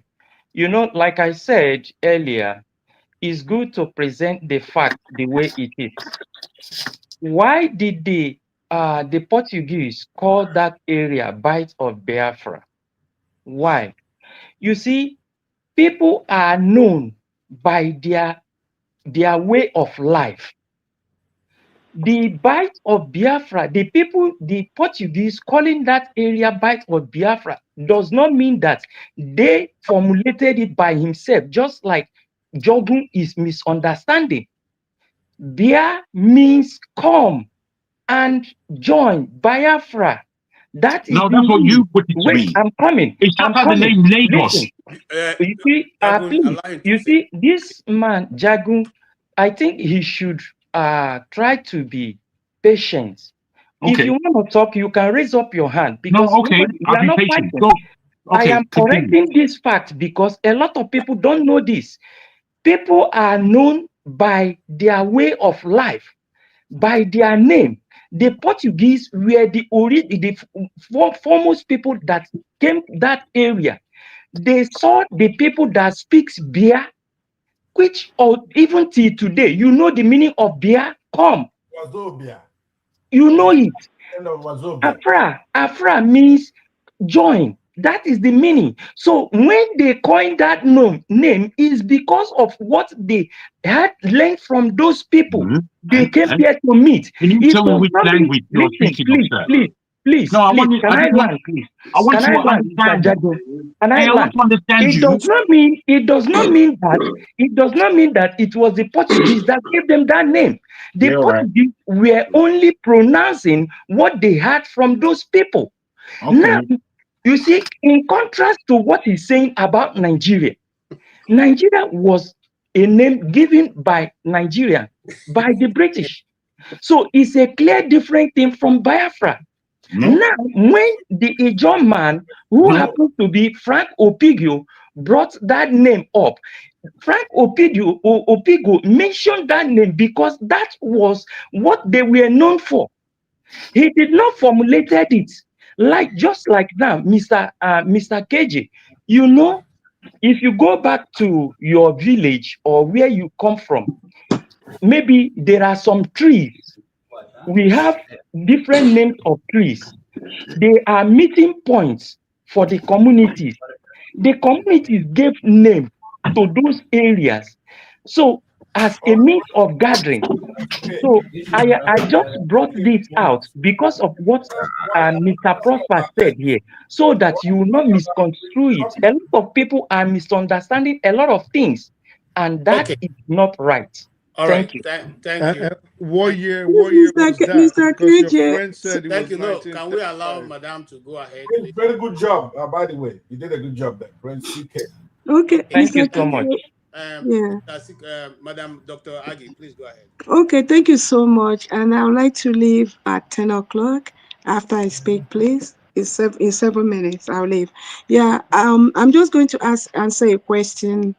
Like I said earlier, it's good to present the fact the way it is. Why did the Portuguese call that area Bight of Biafra? Why? You see, people are known by their way of life. The Bight of Biafra, the Portuguese calling that area Bight of Biafra does not mean that they formulated it by himself, just like Jogun is misunderstanding. Bia means come and join Biafra. That's what you put it to me. I'm coming. It's just the name Lagos. Listen, you see, this man, Jagun, I think he should try to be patient. Okay. If you want to talk, you can raise up your hand, because I'll be patient. I Okay, am continue. correcting this fact because a lot of people don't know this. People are known by their way of life, by their name. The Portuguese were the foremost people that came that area. They saw the people that speaks beer, which or even till today, you know the meaning of beer? Come, Wazobia. you know it. End of Wazobia. Afra means join. That is the meaning. So when they coined that name is because of what they had learned from those people. Mhm. They came And here to meet. can you It tell me does which not mean, language you're listen, speaking of, please, sir? please, please, No, I please, want you. can I I just want. land, please? I want Can I to land, Mr. understand you. Jado? Can I Hey, I want land? to understand It you. does not mean that it was the Portuguese that gave them that name. The Yeah, all right. Portuguese were only pronouncing what they had from those people. Now, Okay. you see, in contrast to what he's saying about Nigeria, Nigeria was a name given by Nigeria, by the British. So it's a clear different thing from Biafra. No. Now, when the Ijaw man who No. happens to be Frank Opigio brought that name up, Frank Opigo mentioned that name because that was what they were known for. He did not formulated it just like now, Mr. KJ. You know, if you go back to your village or where you come from, maybe there are some trees. We have different names of trees. They are meeting points for the communities. The communities gave name to those areas. So as a means of gathering. So I just brought this out because of what Mr. Prosper said here, so that you will not misconstrue it. A lot of people are misunderstanding a lot of things, and that Okay. is not right. All right. Thank you. Thank you. What Thank, year Mr. was that? Mr. Because your KJ, friend said it thank was you. No, can we allow 1935. Madame to go ahead, Very, please? very good job. By the way, you did a good job there, Prince CK. okay, Okay. Thank you Mr. so much. KJ, yeah. Madam Dr. Agi, please go ahead. Okay, thank you so much. And I would like to leave at 10 o'clock after I speak, please. In 7 minutes, I'll leave. Yeah, I'm just going to answer a question.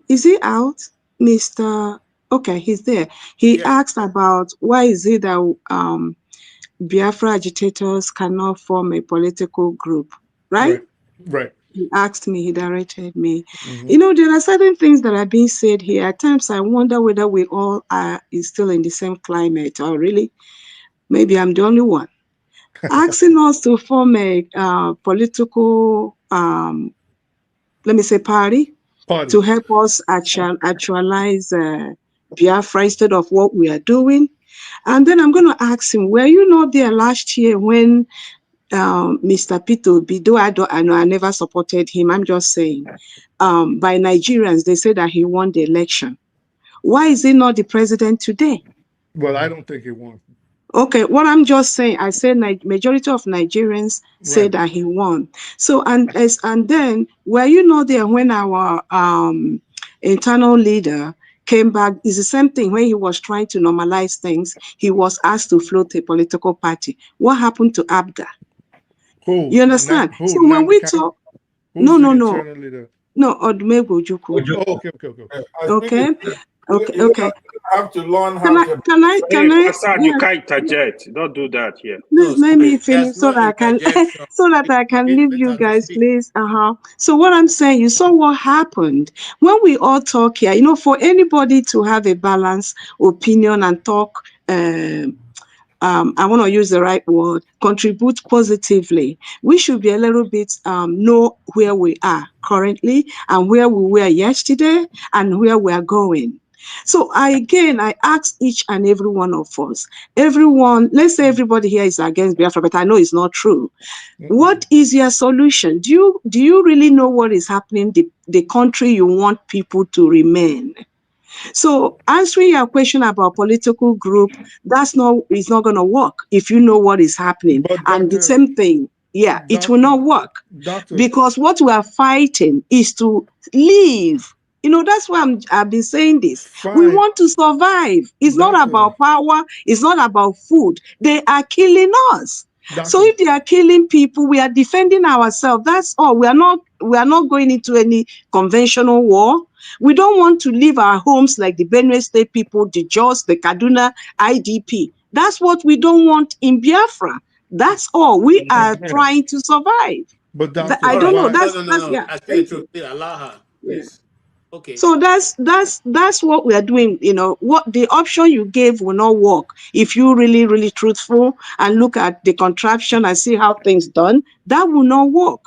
Is he out, Mr. Okay, he's there. He Yeah. asked about why is it that Biafra agitators cannot form a political group, right? Right. He asked me, he directed me. Mm-hmm. You know, there are certain things that are being said here. At times, I wonder whether we all are still in the same climate, or really, maybe I'm the only one. Asking us to form a political, let me say, party to help us actualize Biafra instead of what we are doing. And then I'm going to ask him, were you not there last year when Mr. Peter Obi, though I know I never supported him, I'm just saying, by Nigerians, they say that he won the election. Why is he not the president today? Well, I don't think he won. Okay, what I'm just saying, I said majority of Nigerians say that he won. So and then were you not there when our internal leader came back? It's the same thing when he was trying to normalize things. He was asked to float a political party. What happened to Abga? Who? You understand? So when we talk, who's no, the no, no, internal leader? no, Odumegwu Ojukwu. Oh, okay. Okay, okay, You okay. have to learn Can how I, to. can I, Fasad, you yeah, can't interject. Don't do that here. No, let me there's finish so no that I can interjection. so that I can leave Let you her to guys, speak. please. So what I'm saying, you saw what happened when we all talk here. You know, for anybody to have a balanced opinion and talk, I want to use the right word, contribute positively. We should be a little bit know where we are currently and where we were yesterday and where we are going. So I ask each and every one of us, let's say everybody here is against Biafra, but I know it's not true. What is your solution? Do you really know what is happening, the country you want people to remain? So answering your question about political group, it's not going to work if you know what is happening. But And the same thing, it will not work. Because what we are fighting is to live. You know, that's why I've been saying this. We want to survive. It's not about power. It's not about food. They are killing us. So Doctor, if they are killing people, we are defending ourselves. That's all. We are not going into any conventional war. We don't want to leave our homes like the Benue State people, the Jos, the Kaduna IDP. That's what we don't want in Biafra. That's all. We are trying to survive. but doctor, I All don't right. know. why? That's No. yeah. I speak the Thank truth. you. Please allow her, Yeah. please. Okay. So that's what we are doing. What the option you gave will not work if you really truthful and look at the contraption and see how things done. That will not work.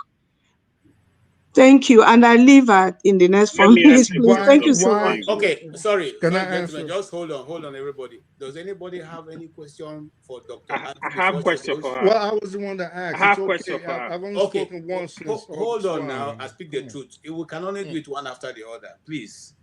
Thank you, and I leave in the next 4 Let me minutes, answer please. this Thank you question so before much. you go. Okay. Sorry, Can I gentlemen. answer? Just hold on, everybody. Does anybody have any question for Dr. I Ag have before she question for goes? her. Well, I was the one that I asked. It's have question okay. for her. I've only Okay. spoken once since Hold August. on now. I speak the truth. We can only do it one after the other, please.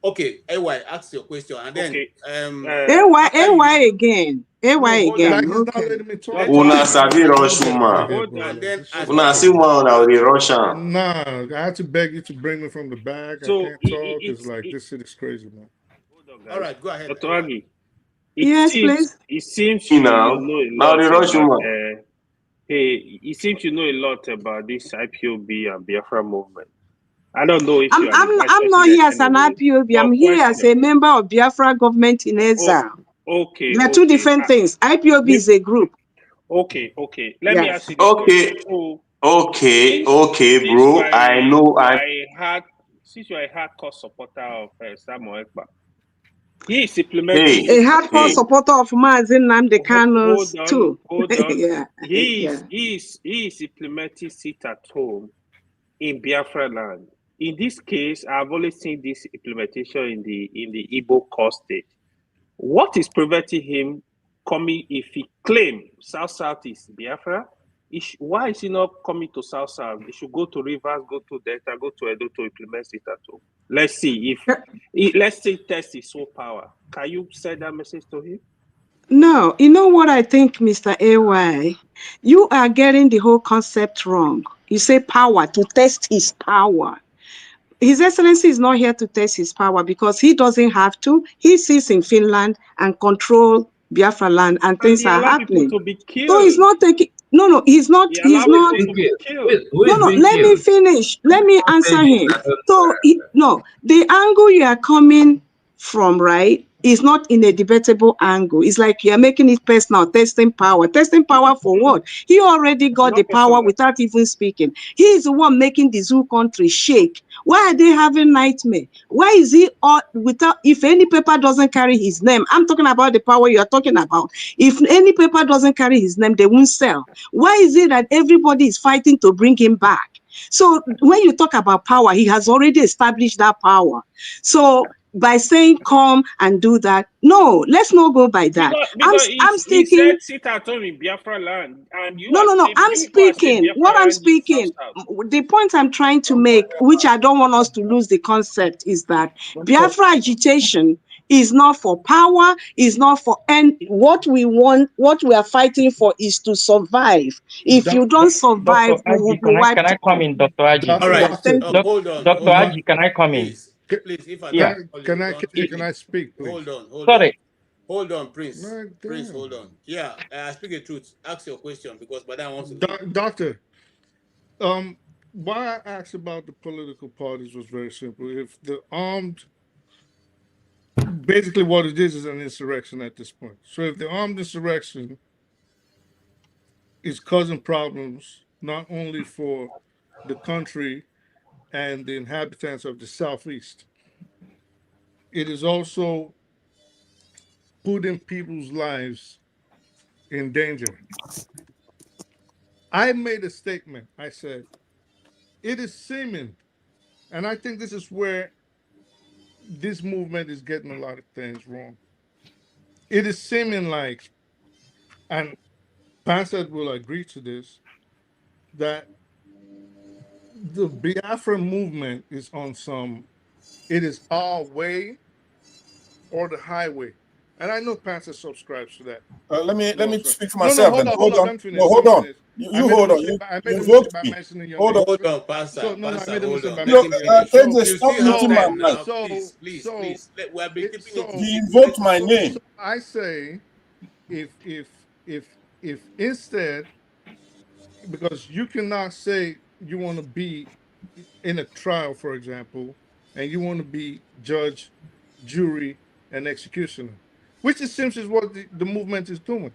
Okay, AY, ask your question, and then Okay. after you. AY again. AY No, hold again. Like on. he's not Okay. letting me talk. Let Una him Like, sabi finish. hold rush on, hold woman. on, Hold bro. on. And then This ask is Una your see crazy. woman una dey rush am. Nah, I had to beg you to bring me from the back. I So can't talk. It's like this shit is crazy, man. hold on, All guys. right, go ahead, Dr. AY. Aggie, Yes, please. it seems You you know, know a now lot the rush about woman. it seems you know a lot about this IPOB and Biafra movement. I don't know if I'm you are the vice I'm not here as president an anyway. IPOB. But I'm here as question. a member of Biafra government in exile. Okay. They are two different things. IPOB is a group. Okay. Let me Yeah. ask you this question. So Okay, since bro. I know. since you are a hardcore supporter of Samuel Ekpa, he is implementing Hey, A sit at hardcore home. supporter of Mazin Nnamdi Kanu's too. Hold on. Yeah. He Yeah. is implementing sit at home in Biafra land. In this case, I've only seen this implementation in the Igbo core state. What is preventing him coming if he claim South is Biafra? Why is he not coming to South? He should go to Rivers, go to Delta, go to Edo to implement it at home. Let's see let's say test his soul power. Can you send that message to him? No, you know what I think, Mr. AY? You are getting the whole concept wrong. You say power, to test his power. His Excellency is not here to test his power because he doesn't have to. He sits in Finland and control Biafra land and And things he are allow people happening. to be So he's killed. not taking, no, he's not, He allow people to be killed. Who is being let me killed? finish. Let me answer him. So, the angle you are coming from, right, is not in a debatable angle. It's like you're making it personal, testing power. Testing power for what? He already got the Not power personal. without even speaking. He is the one making the zoo country shake. Why are they having nightmare? Why is he without, if any paper doesn't carry his name? I'm talking about the power you are talking about. If any paper doesn't carry his name, they won't sell. Why is it that everybody is fighting to bring him back? So when you talk about power, he has already established that power. So by saying come and do that, no, let's not go by that. Because I'm he speaking. said sit at home in Biafra land, and you No, I'm people are saying speaking. What Biafra I'm land is speaking, South. the point I'm trying to make, which I don't want us to lose the concept, is that Biafra agitation is not for power, is not for what we want, what we are fighting for is to survive. If you don't Dr. survive, we will Agi, be can wiped I come off. in, Dr. Agi? All right. Yeah, thank you. Hold on. Dr. Agi, can I come in? Please, if I Yeah. don't call you, don't Can I speak, please? Sorry. Hold on, Prince. No, Prince, damn. hold on. Yeah, I speak the truth. Ask your question because by that wants to Doctor, why I asked about the political parties was very simple. If the armed, basically what it is an insurrection at this point. So if the armed insurrection is causing problems not only for the country and the inhabitants of the Southeast, it is also putting people's lives in danger. I made a statement. I said, it is seeming, and I think this is where this movement is getting a lot of things wrong. It is seeming like, and Pastor will agree to this, that the Biafra movement is on some, it is our way or the highway. And I know Pastor subscribes to that. Let me Also. speak for No, myself hold then. on, Hold on. Let me finish. No, hold on. I You made a hold on. mistake. I made You a invoked mistake by me. mentioning your Hold name. on. Hold on, Pastor. So no, I Pastor, made a hold mistake on. by Let him mentioning your name. finish. KJ, You stop still have muting my time mic. now. Please. We are been keeping it. You invoked my name. So I say, if instead because you cannot say you want to be in a trial, for example, and you want to be judge, jury, and executioner, which it seems is what the movement is doing.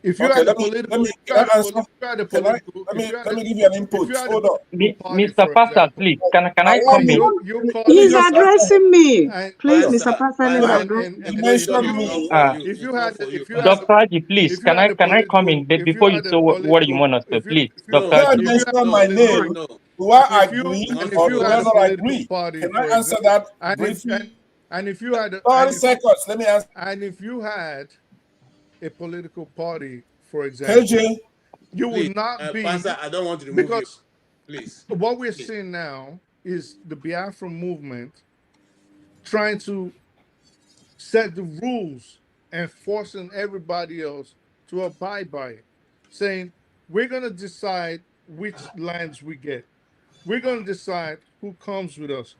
If you Okay, had a let political, me can I answer? if you had a Can I political, let if me you had let a, me give you an if you input? had a Hold on. political party, Mr. for Pastor, example, please, can I Allow come me. in? you Let call me it, He's just addressing me. and Please, and Mr. Pastor, Pastor, let me Pastor, address You him. please, mentioned it's not me. for Uh, you. if It's you not had for you, if you had Dr. Pastor. Haji, please, if you had a can I come political in if you before you had say a what you political want us to? Please, Dr. You No, had Haji. if you had mentioned a my no, political, name. All right. no, Do I if you agree no, and if or you do had I a no. not political agree? party, Can I for answer example, that and if briefly? and if you had 30 seconds. Let me answer. and if you had a political party, for example, KJ, you Please, would not Pastor, be, I don't want to remove you. because Please, what we're please. seeing now is the Biafra movement trying to set the rules and forcing everybody else to abide by it, saying we're going to decide which lands we get. We're going to decide who comes with us.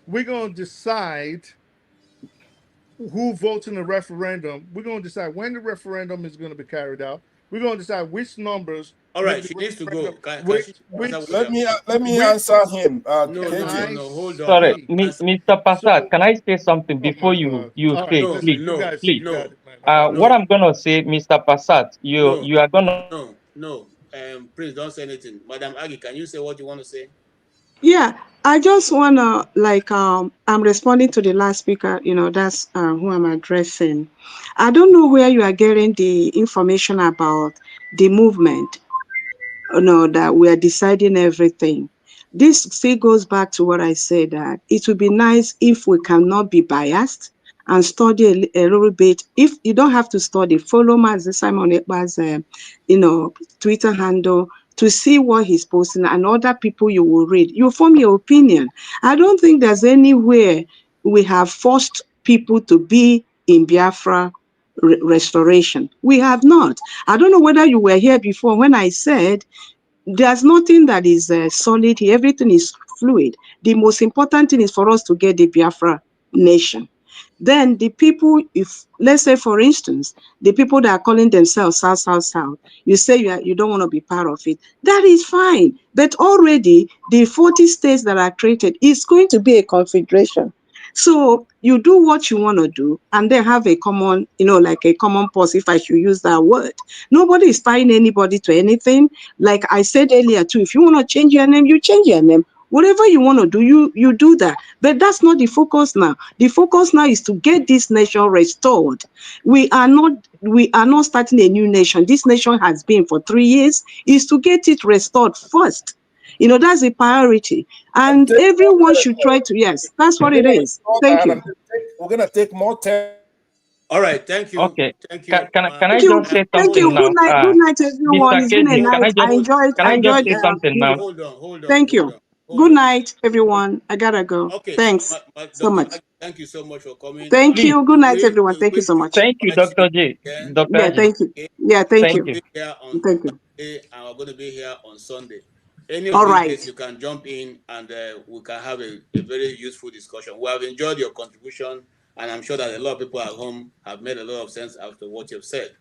We're going to decide who votes in the referendum. We're going to decide when the referendum is going to be carried out. We're going to decide which numbers All make right, the she needs to referendum, go. Can she answer what let I'm me saying? let me which answer him. No, can no, no, KJ, I no. Hold on. Sorry, Let speak? me answer. Mr. Passat, So, can I say something oh before my you God. you All right, say, No, listen, please, you no, guys, please? you got no, it, man. I'm out. What no, I'm gonna say, Mr. Passat, no, you are gonna. no, no. Prince, don't say anything. Madam Aggie, can you say what you want to say? Yeah, I just wanna I'm responding to the last speaker, that's who I'm addressing. I don't know where you are getting the information about the movement, that we are deciding everything. This still goes back to what I said, that it would be nice if we cannot be biased and study a little bit. If you don't have to study, follow Mazi Simon Ekpa's, Twitter handle to see what he's posting, and other people you will read. You form your opinion. I don't think there's anywhere we have forced people to be in Biafra restoration. We have not. I don't know whether you were here before when I said there's nothing that is solid here. Everything is fluid. The most important thing is for us to get the Biafra nation. Then the people, if let's say for instance, the people that are calling themselves South, South, South, you say you don't want to be part of it. That is fine. But already the 40 states that are created is going to be a confederation. So you do what you want to do and then have a common, like a common purse, if I should use that word. Nobody is tying anybody to anything. Like I said earlier too, if you want to change your name, you change your name. Whatever you want to do, you do that. But that's not the focus now. The focus now is to get this nation restored. We are not starting a new nation. This nation has been for 3 years. Is to get it restored first. That's a priority. and And take more everyone should try territory. to, yes, that's We're what it gonna is. restore Thank that, you. and we're gonna take more territory. All right, thank you, Okay. thank Can, you. can, can I Thank you. just say Thank you. something Hold Good now? night. Good night, everyone. Mr. It's been a KG, hold night. I hold enjoyed can I I just enjoyed say something you. now? Thank hold you. on, hold Good on. night, Hold. everyone. I gotta go. Okay, Thanks so Dr. much. Ag, thank you so much for coming. Thank Please. you. Good night, everyone. Thank you so We much. will Thank you, invite you Dr. J. again. Dr. Yeah, Haji. thank you. Okay? Yeah, We're thank Thank going you. to you. be here on Thank you. Thursday and we're going to be here on Sunday. Any of All these right. days you can jump in and we can have a very useful discussion. We have enjoyed your contribution and I'm sure that a lot of people at home have made a lot of sense after what you've said.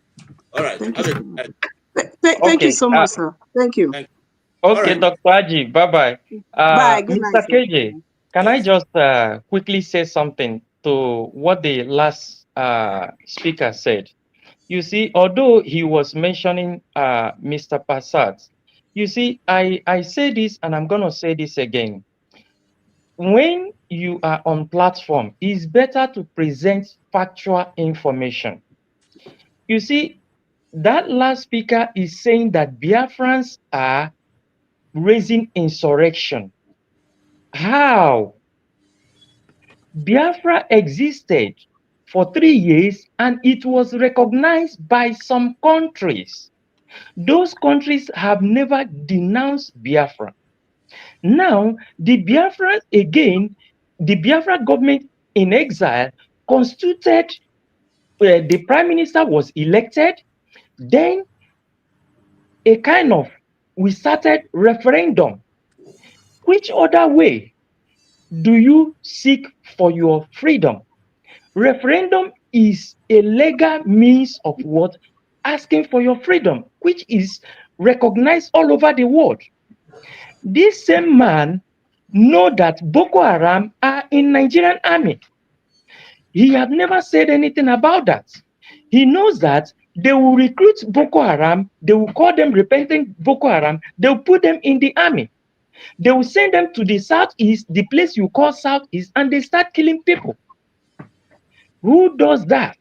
All right. Thank you Have a so good much. night. Thank you Okay. so much, sir. Thank you. Thank you. All Okay, right. Dr. Haji. Bye-bye. Bye. Good night, Mr. sir. KJ, can I Yes. just quickly say something to what the last speaker said? You see, although he was mentioning Mr. Passat, you see, I say this and I'm going to say this again. When you are on platform, it's better to present factual information. You see, that last speaker is saying that Biafrans are raising insurrection. How? Biafra existed for 3 years and it was recognized by some countries. Those countries have never denounced Biafra. Now, the Biafra government in exile constituted, the prime minister was elected, then we started referendum. Which other way do you seek for your freedom? Referendum is a legal means of what? Asking for your freedom, which is recognized all over the world. This same man know that Boko Haram are in Nigerian army. He had never said anything about that. He knows that they will recruit Boko Haram, they will call them repentant Boko Haram, they will put them in the army. They will send them to the southeast, the place you call southeast, and they start killing people. Who does that?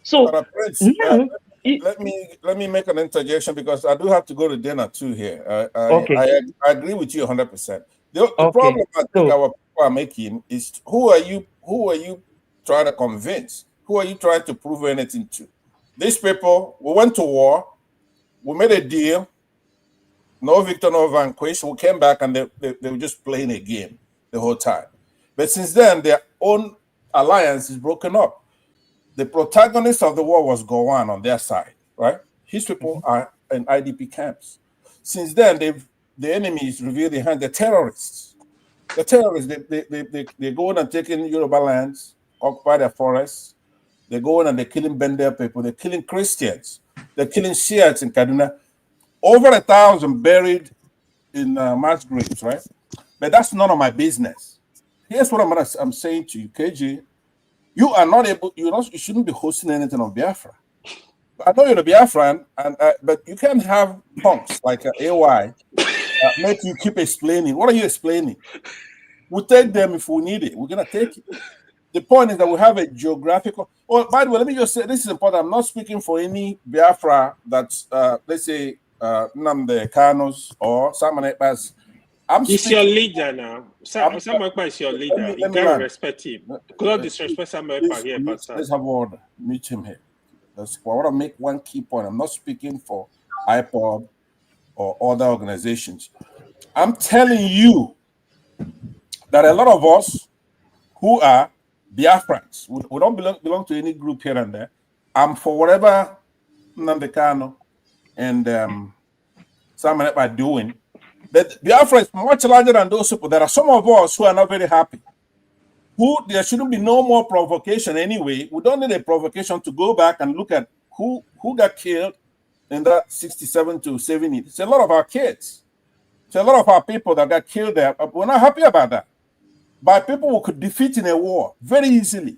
So Prince, now, let me make an interjection because I do have to go to dinner too here. okay. I agree with you 100%. The problem I think our people are making is who are you trying to convince? Who are you trying to prove anything to? These people, we went to war, we made a deal, no victor, no vanquish. We came back and they were just playing a game the whole time. But since then, their own alliance is broken up. The protagonist of the war was Gowon on their side, right? His people are in IDP camps. Since then, the enemies revealed their hand. The terrorists, they go in and take in Yoruba lands, occupy their forests. They go in and they're killing Bender people. They're killing Christians. They're killing Shiites in Kaduna. Over 1,000 buried in mass graves, right? But that's none of my business. Here's what I'm saying to you, KG. You are not able. You shouldn't be hosting anything on Biafra. I know you're a Biafran, but you can't have punks like AY make you keep explaining. What are you explaining? We'll take them if we need it. We're gonna take it. The point is that we have a geographical. Oh, by the way, let me just say this is important. I'm not speaking for any Biafra that's let's say Nnamdi Kanu's or Simon Ekpa's. He's your leader now. Sam Ekpa is your leader. You gotta respect him. Could not disrespect Sam Ekpa here, Pastor. Let's have order. Meet him here. I want to make one key point. I'm not speaking for IPOB or other organizations. I'm telling you that a lot of us who are Biafrans, we don't belong to any group here and there. I'm for whatever Nnamdi Kanu and Simon Ekpa are doing. But Biafra is much larger than those people. There are some of us who are not very happy. There shouldn't be no more provocation anyway. We don't need a provocation to go back and look at who got killed in that 67 to 70. It's a lot of our kids. It's a lot of our people that got killed there. We're not happy about that. By people we could defeat in a war very easily.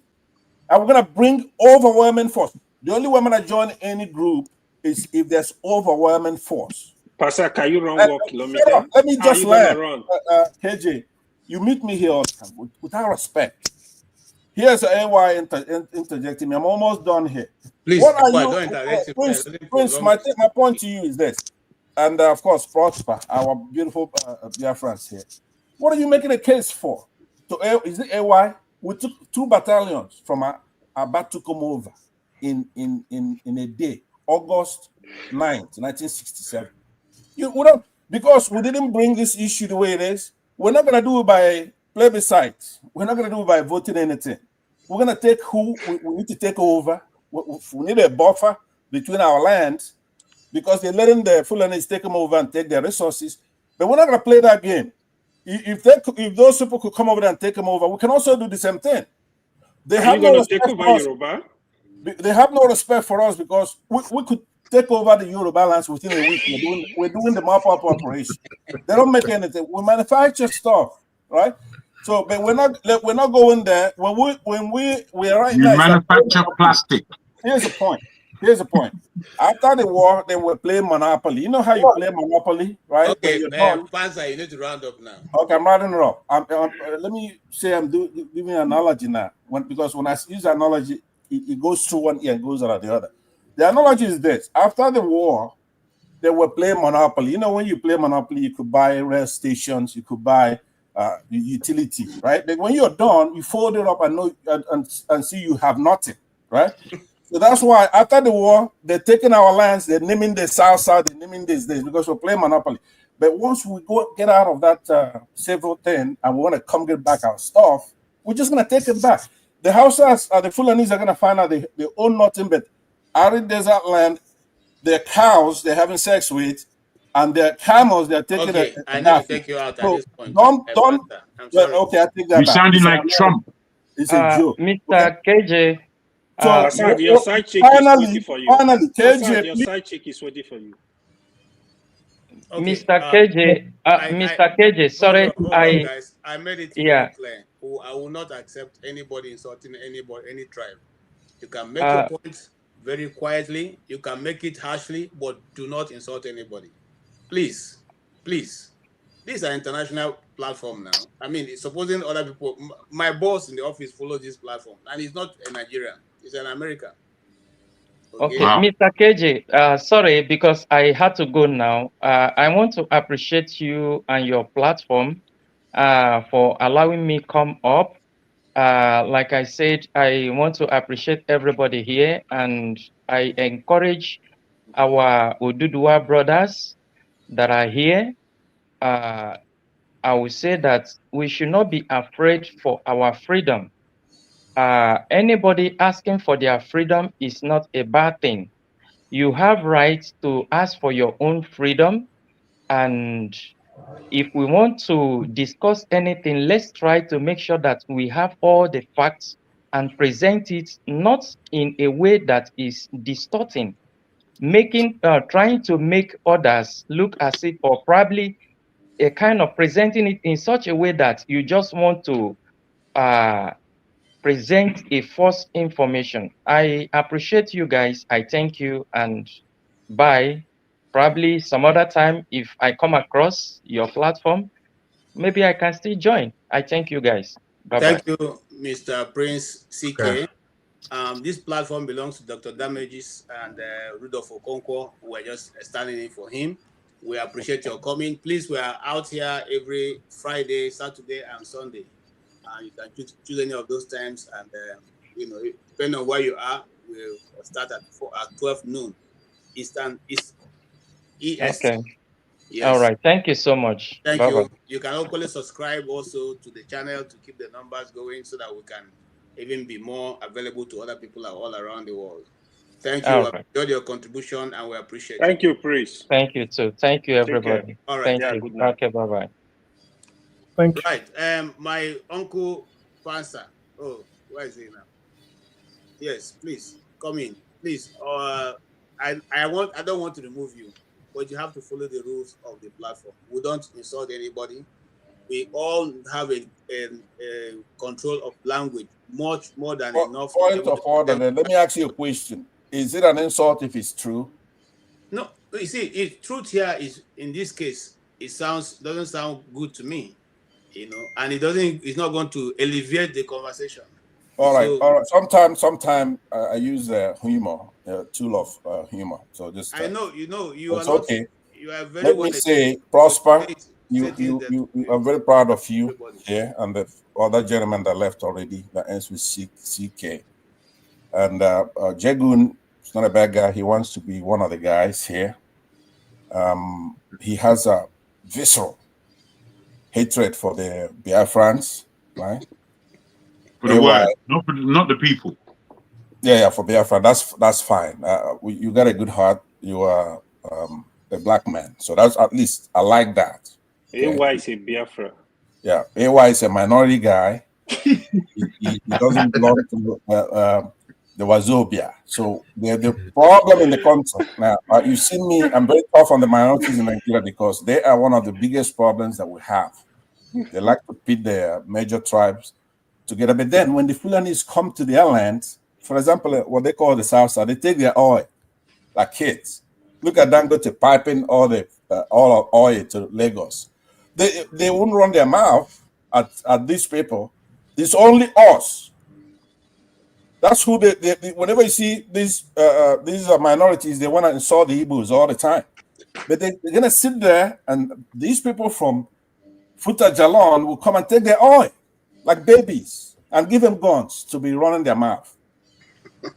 And we're going to bring overwhelming force. The only way I'm going to join any group is if there's overwhelming force. Pastor, can you run 1 kilometer? Let me just learn. KJ, you meet me here all the time without respect. Here's AY interjecting me. I'm almost done here. Please, what are don't you, interject. Prince, my point to you is this, and of course, Prosper, our beautiful Biafrans here. What are you making a case for? Is it AY? We took 2 battalions from Aba to come over in a day, August 9th, 1967. Because we didn't bring this issue the way it is, we're not going to do it by plebiscite. We're not going to do it by voting anything. We're going to take who we need to take over. We need a buffer between our lands because they're letting the Fulanis take them over and take their resources. But we're not going to play that game. If those people could come over and take them over, we can also do the same thing. They have no respect for us. They have no respect for us because we could take over the Yoruba lands within a week. We're doing the mop-up operation. They don't make anything. We manufacture stuff, right? So, but we're not going there. When we're right now. You manufacture plastic. Here's the point. After the war, they were playing Monopoly. You know how you play Monopoly, right? Okay, Panza, you need to round up now. Okay, I'm rounding it up. Let me say I'm giving an analogy now. Because when I use analogy, it goes through one ear and goes out of the other. The analogy is this. After the war, they were playing Monopoly. You know, when you play Monopoly, you could buy rail stations, you could buy utility, right? But when you're done, you fold it up and see you have nothing, right? So that's why after the war, they're taking our lands, they're naming the South, they're naming this because we're playing Monopoly. But once we get out of that civil thing and we want to come get back our stuff, we're just going to take it back. The Hausas, the Fulanis are going to find out they own nothing but arid desert land, their cows they're having sex with, and their camels they're taking. Okay, I need to take you out at this point. Don't. Okay, I take that You're back. sounding like Trump. It's a joke. Mr. KJ. So your side chick is waiting for you. Finally, KJ, your side chick is waiting for you. Okay. Mr. KJ, Mr. KJ, sorry, Hold on, guys. I made it very yeah, clear. I will not accept anybody insulting anybody, any tribe. You can make your uh, point very quietly. You can make it harshly, but do not insult anybody. Please, please. This is an international platform now. I mean, supposing other people, my boss in the office follows this platform, and he's not a Nigerian, he's an American. okay, Wow. Mr. KJ, sorry, because I had to go now. I want to appreciate you and your platform for allowing me come up. Like I said, I want to appreciate everybody here, and I encourage our Oduduwa brothers that are here. I will say that we should not be afraid for our freedom. Anybody asking for their freedom is not a bad thing. You have rights to ask for your own freedom, and if we want to discuss anything, let's try to make sure that we have all the facts and present it not in a way that is distorting, trying to make others look as if, or probably a kind of presenting it in such a way that you just want to present a false information. I appreciate you guys. I thank you, and bye. Probably some other time, if I come across your platform, maybe I can still join. I thank you guys. Bye bye. Thank you, Mr. Prince Okay. CK. This platform belongs to Dr. Damages and Rudolph Okonkwo. We're just standing in for him. We appreciate your coming. Please, we are out here every Friday, Saturday, and Sunday. You can choose any of those times, and depending on where you are, we'll start at 12 noon Eastern EST. Okay. Yes. All right. Thank you so much. Thank Bye you. bye. You can hopefully subscribe also to the channel to keep the numbers going so that we can even be more available to other people all around the world. Thank you. All We right. enjoyed your contribution and we appreciate Thank you, Prince. Thank you too. Thank you, Take care. everybody. All right. Thank Yeah, you. good night. Okay. Bye bye. Thank you. Right. My uncle Pansa. Oh, where is he now? Yes, please come in. Please. I don't want to remove you, but you have to follow the rules of the platform. We don't insult anybody. We all have a control of language, much more than enough. Point of order. Then. Let me ask you a question. Is it an insult if it's true? No, you see, truth here is in this case, doesn't sound good to me, and it's not going to alleviate the conversation. All right. Sometime I use humor, tool of humor. So just I know, you are it's not. okay. You are very Let well. me say, Prosper. You I'm very proud of you here and the other gentleman that left already. That ends with CK. And Jegun is not a bad guy. He wants to be one of the guys here. He has a visceral hatred for the Biafrans, right? For the word, not the people. Yeah, for Biafra, that's fine. You got a good heart. You are a black man, so that's at least I like that. Okay? AY is a Biafra. Yeah, AY is a minority guy. he doesn't belong to the Wazobia. So the problem in the country now. You see me, I'm very tough on the minorities in Nigeria because they are one of the biggest problems that we have. They like to pit the major tribes together, but then when the Fulanis come to their lands, for example, what they call the South Side, they take their oil like kids. Look at Dangote piping all of oil to Lagos. They wouldn't run their mouth at these people. It's only us. That's who they whenever you see these are minorities, they want to insult the Igbos all the time. But they're gonna sit there and these people from Futa Jalon will come and take their oil like babies and give them guns to be running their mouth.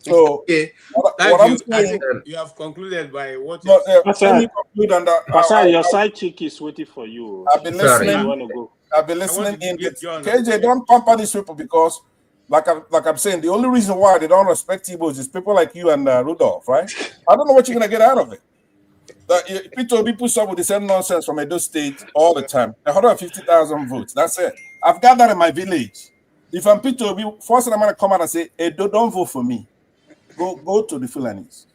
So okay. what I'm saying, you have concluded by what you let me conclude on that. Pastor, your side chick is waiting for you. I've been listening. You want to go? I've been listening in. KJ, don't pamper these people because, like I'm saying, the only reason why they don't respect Igbos is people like you and Rudolph, right? I don't know what you're gonna get out of it. Peter Obi puts up with the same nonsense from Edo State all the time. 150,000 votes. That's it. I've got that in my village. If I'm Peter Obi, first thing I'm gonna come out and say, Edo, don't vote for me. Go to the Fulanis.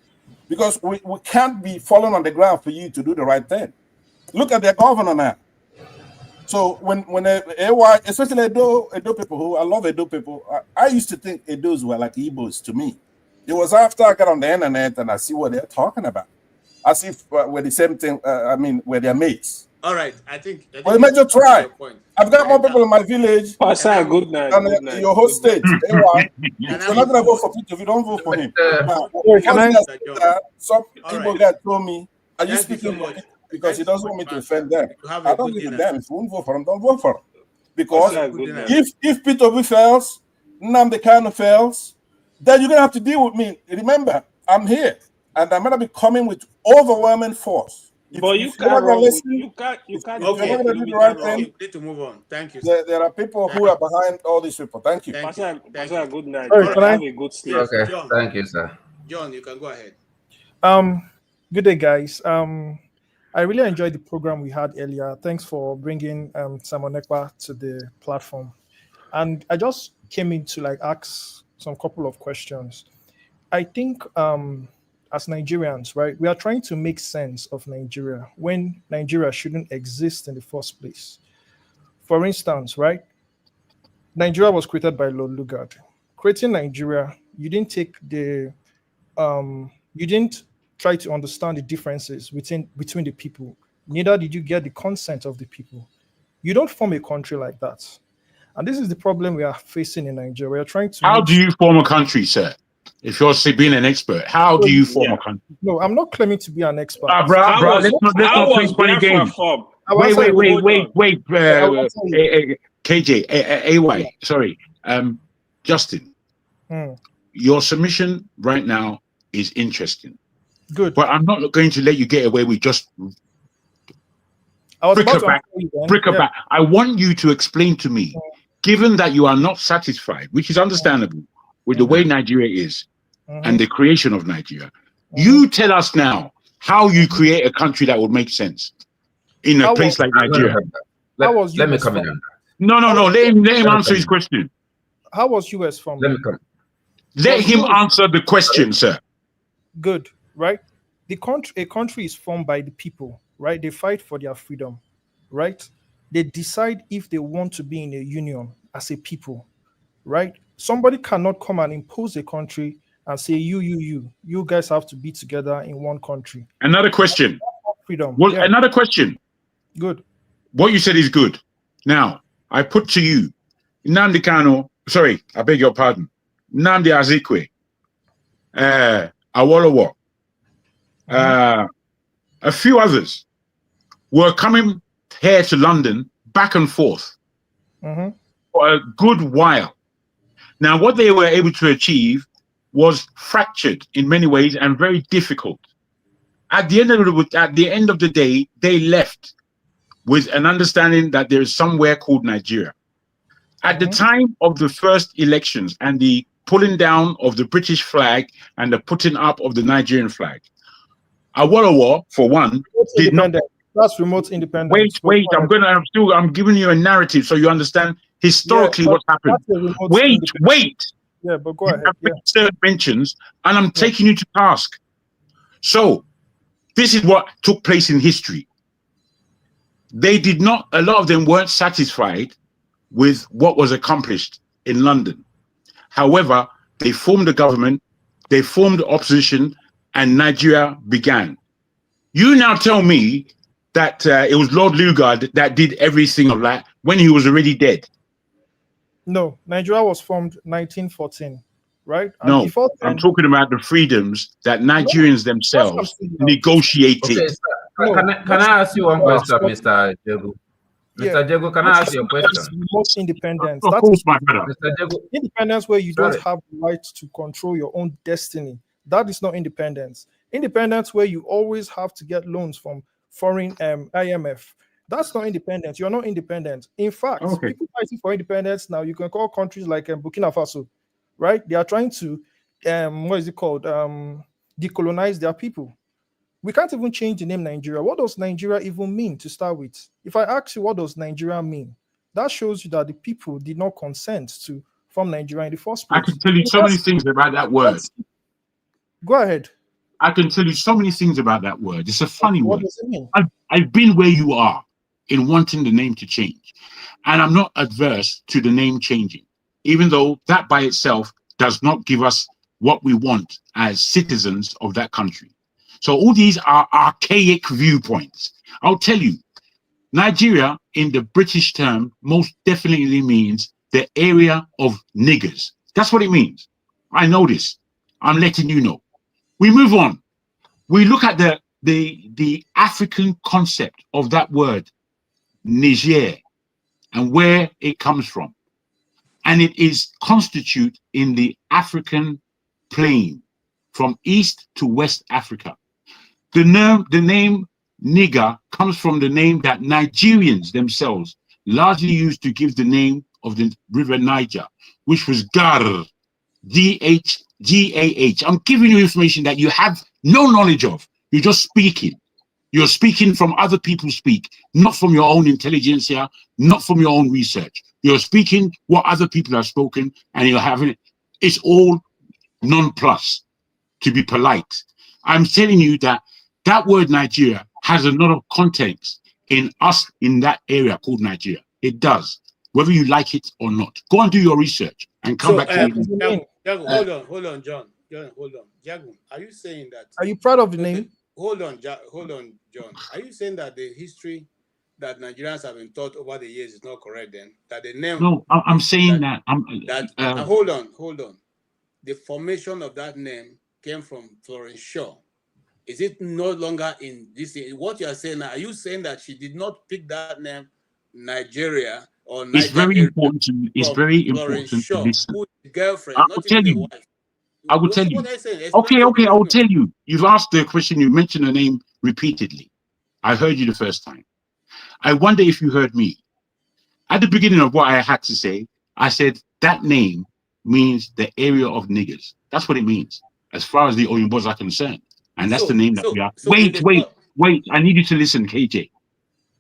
Because we can't be falling on the ground for you to do the right thing. Look at their governor now. So when AY, especially Edo people, who I love Edo people, I used to think Edos were like Igbos to me. It was after I got on the internet and I see what they're talking about, as if we're the same thing. I mean, we're their mates. All right, I think Well, major try. I've got more people in my village Pastor, good night. than Good night. your whole state. AY, Can I you're not gonna move vote on? for Peter if you don't vote for him. Now, Can I- once they say that, some All Igbo right. guy told me, "Are you Thank you speaking so for much. Peter?" Because he doesn't want me to offend them. You have a I don't good give a dinner. damn. If you won't vote for him, don't vote for him. Because Pastor, good night. if Peter Obi fails, Nnamdi Kanu fails, then you're gonna have to deal with me. Remember, I'm here, and I'm gonna be coming with overwhelming force. But you If you're not can't gonna run with, listen, you can't if you're not Okay, gonna do we the right can't thing, okay, we need to move on. Thank you. there are people who are behind all these people. Thank you. Thank you. Pastor, Thank Pastor, you. good night. Sorry, can I- Have a good sleep. Yes, Okay, John. thank you, sir. John, you can go ahead. Good day, guys. I really enjoyed the program we had earlier. Thanks for bringing Simon Ekpa to the platform. And I just came in to like ask some couple of questions. I think as Nigerians, right, we are trying to make sense of Nigeria when Nigeria shouldn't exist in the first place. For instance, right, Nigeria was created by Lord Lugard. Creating Nigeria, you didn't take the you didn't try to understand the differences between the people. Neither did you get the consent of the people. You don't form a country like that. And this is the problem we are facing in Nigeria. We are trying to How make do you form a country, sir? If you're being an expert, how do you form Yeah. a country? No, I'm not claiming to be an expert. Bro, let's not play funny games. formed? Wait, Hold on. KJ, AY, sorry. Justin, your submission right now is interesting. Good. But I'm not going to let you get away with just I was about to bric-a-brac. answer you then. Bric-a-brac. I want you to explain to me, given that you are not satisfied, which is understandable, with the way Nigeria is and the creation of Nigeria, you tell us now how you create a country that would make sense in a place like Nigeria. Let me come in on that. No. Let him answer his question. How was US formed? Let me come. Let him answer the question, sir. Good, right? A country is formed by the people, right? They fight for their freedom, right? They decide if they want to be in a union as a people, right? Somebody cannot come and impose a country and say, you guys have to be together in one country. Another question. Freedom. Well, another question. Good. What you said is good. Now, I put to you, Nnamdi Kanu, sorry, I beg your pardon, Nnamdi Azikiwe, Awolowo, a few others were coming here to London back and forth for a good while. Now, what they were able to achieve was fractured in many ways and very difficult. At the end of the day, they left with an understanding that there is somewhere called Nigeria. At the time of the first elections and the pulling down of the British flag and the putting up of the Nigerian flag, Awolowo, for one, did not. That's remote independence. Wait. I'm giving you a narrative so you understand historically what happened. Wait. Yeah, but go ahead. Certain mentions, and I'm taking you to task. So, this is what took place in history. They did not. A lot of them weren't satisfied with what was accomplished in London. However, they formed a government, they formed the opposition, and Nigeria began. You now tell me that it was Lord Lugard that did everything of that when he was already dead. No, Nigeria was formed 1914, right? And no, before then, I'm talking about the freedoms that Nigerians themselves negotiated. Okay, can I ask you one question, Mr. Jego? Mr. Jego, can I ask you a question? Most independence. Of course, my brother. Mr. Jego, independence where you don't have the right to control your own destiny. That is not independence. Independence where you always have to get loans from foreign IMF. That's not independence. You're not independent. In fact, people fighting for independence now, you can call countries like Burkina Faso, right? They are trying to, decolonize their people. We can't even change the name Nigeria. What does Nigeria even mean to start with? If I ask you what does Nigeria mean, that shows you that the people did not consent to form Nigeria in the first place. I can tell you so many things about that word. Go ahead. I can tell you so many things about that word. It's a funny What word. does it mean? I've been where you are in wanting the name to change. And I'm not adverse to the name changing, even though that by itself does not give us what we want as citizens of that country. So all these are archaic viewpoints. I'll tell you, Nigeria in the British term most definitely means the area of niggers. That's what it means. I know this. I'm letting you know. We move on. We look at the African concept of that word, Niger, and where it comes from. And it is constitute in the African plain from East to West Africa. The name nigger comes from the name that Nigerians themselves largely used to give the name of the river Niger, which was Gar, Ghgah. I'm giving you information that you have no knowledge of. You're just speaking. You're speaking from other people speak, not from your own intelligentsia, not from your own research. You're speaking what other people have spoken, and you're having it. It's all non-plus, to be polite. I'm telling you that that word Nigeria has a lot of context in us in that area called Nigeria. It does, whether you like it or not. Go and do your research and come back to me. Jagun, hold on, John. Hold on. Jagun, are you saying that? Are you proud of the name? Hold on, John. Are you saying that the history that Nigerians have been taught over the years is not correct then? That the name... No, I'm saying hold on. The formation of that name came from Florence Shaw. Is it no longer in this? What you are saying now, are you saying that she did not pick that name, Nigeria or Niger? It's very important to listen. Who is the girlfriend, I will not tell even the you. wife. I will tell you. What I say, Okay, I will tell you. You've asked the question, you mentioned the name repeatedly. I heard you the first time. I wonder if you heard me. At the beginning of what I had to say, I said that name means the area of niggers. That's what it means, as far as the Oyimbos are concerned. And that's the name that we are. Wait. I need you to listen, KJ.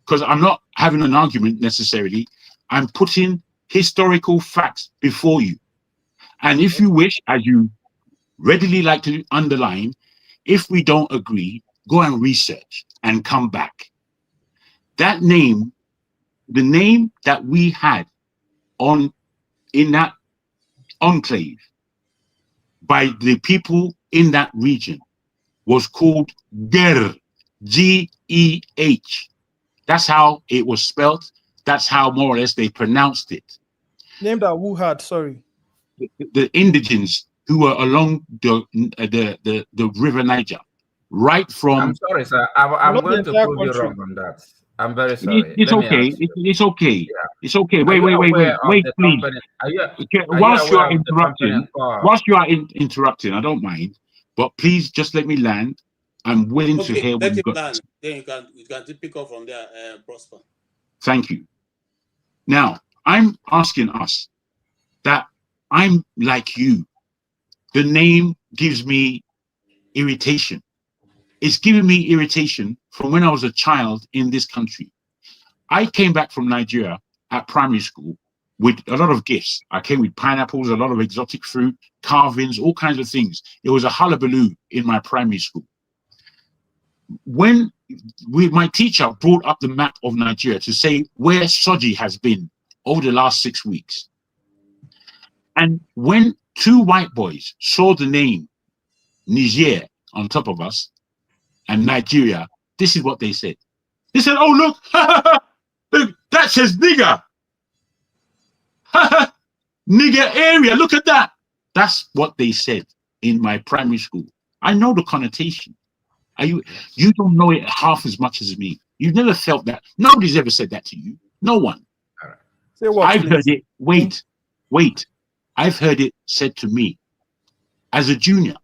Because I'm not having an argument necessarily. I'm putting historical facts before you. And if you wish, as you readily like to underline, if we don't agree, go and research and come back. That name, the name that we had in that enclave by the people in that region was called Ger, G-E-H. That's how it was spelt. That's how more or less they pronounced it. Name that who had, sorry. The indigents who were along the river Niger, right from... I'm sorry, sir. I'm going to prove you wrong on that. I'm very sorry. It's okay. It's okay. Yeah. It's okay. Wait, please. Whilst you are interrupting, I don't mind, but please just let me land. I'm willing to hear what you got. Land. Then you can pick up from there, Prosper. Thank you. Now, I'm asking us that I'm like you. The name gives me irritation. It's giving me irritation from when I was a child in this country. I came back from Nigeria at primary school with a lot of gifts. I came with pineapples, a lot of exotic fruit, carvings, all kinds of things. It was a hullabaloo in my primary school. When my teacher brought up the map of Nigeria to say where Soji has been over the last 6 weeks. And when two white boys saw the name Niger on top of us and Nigeria, this is what they said. They said, oh, look, that says nigger. Nigger area, look at that. That's what they said in my primary school. I know the connotation. You don't know it half as much as me. You've never felt that. Nobody's ever said that to you. No one. Say what, I've heard it. Wait. I've heard it said to me as a junior.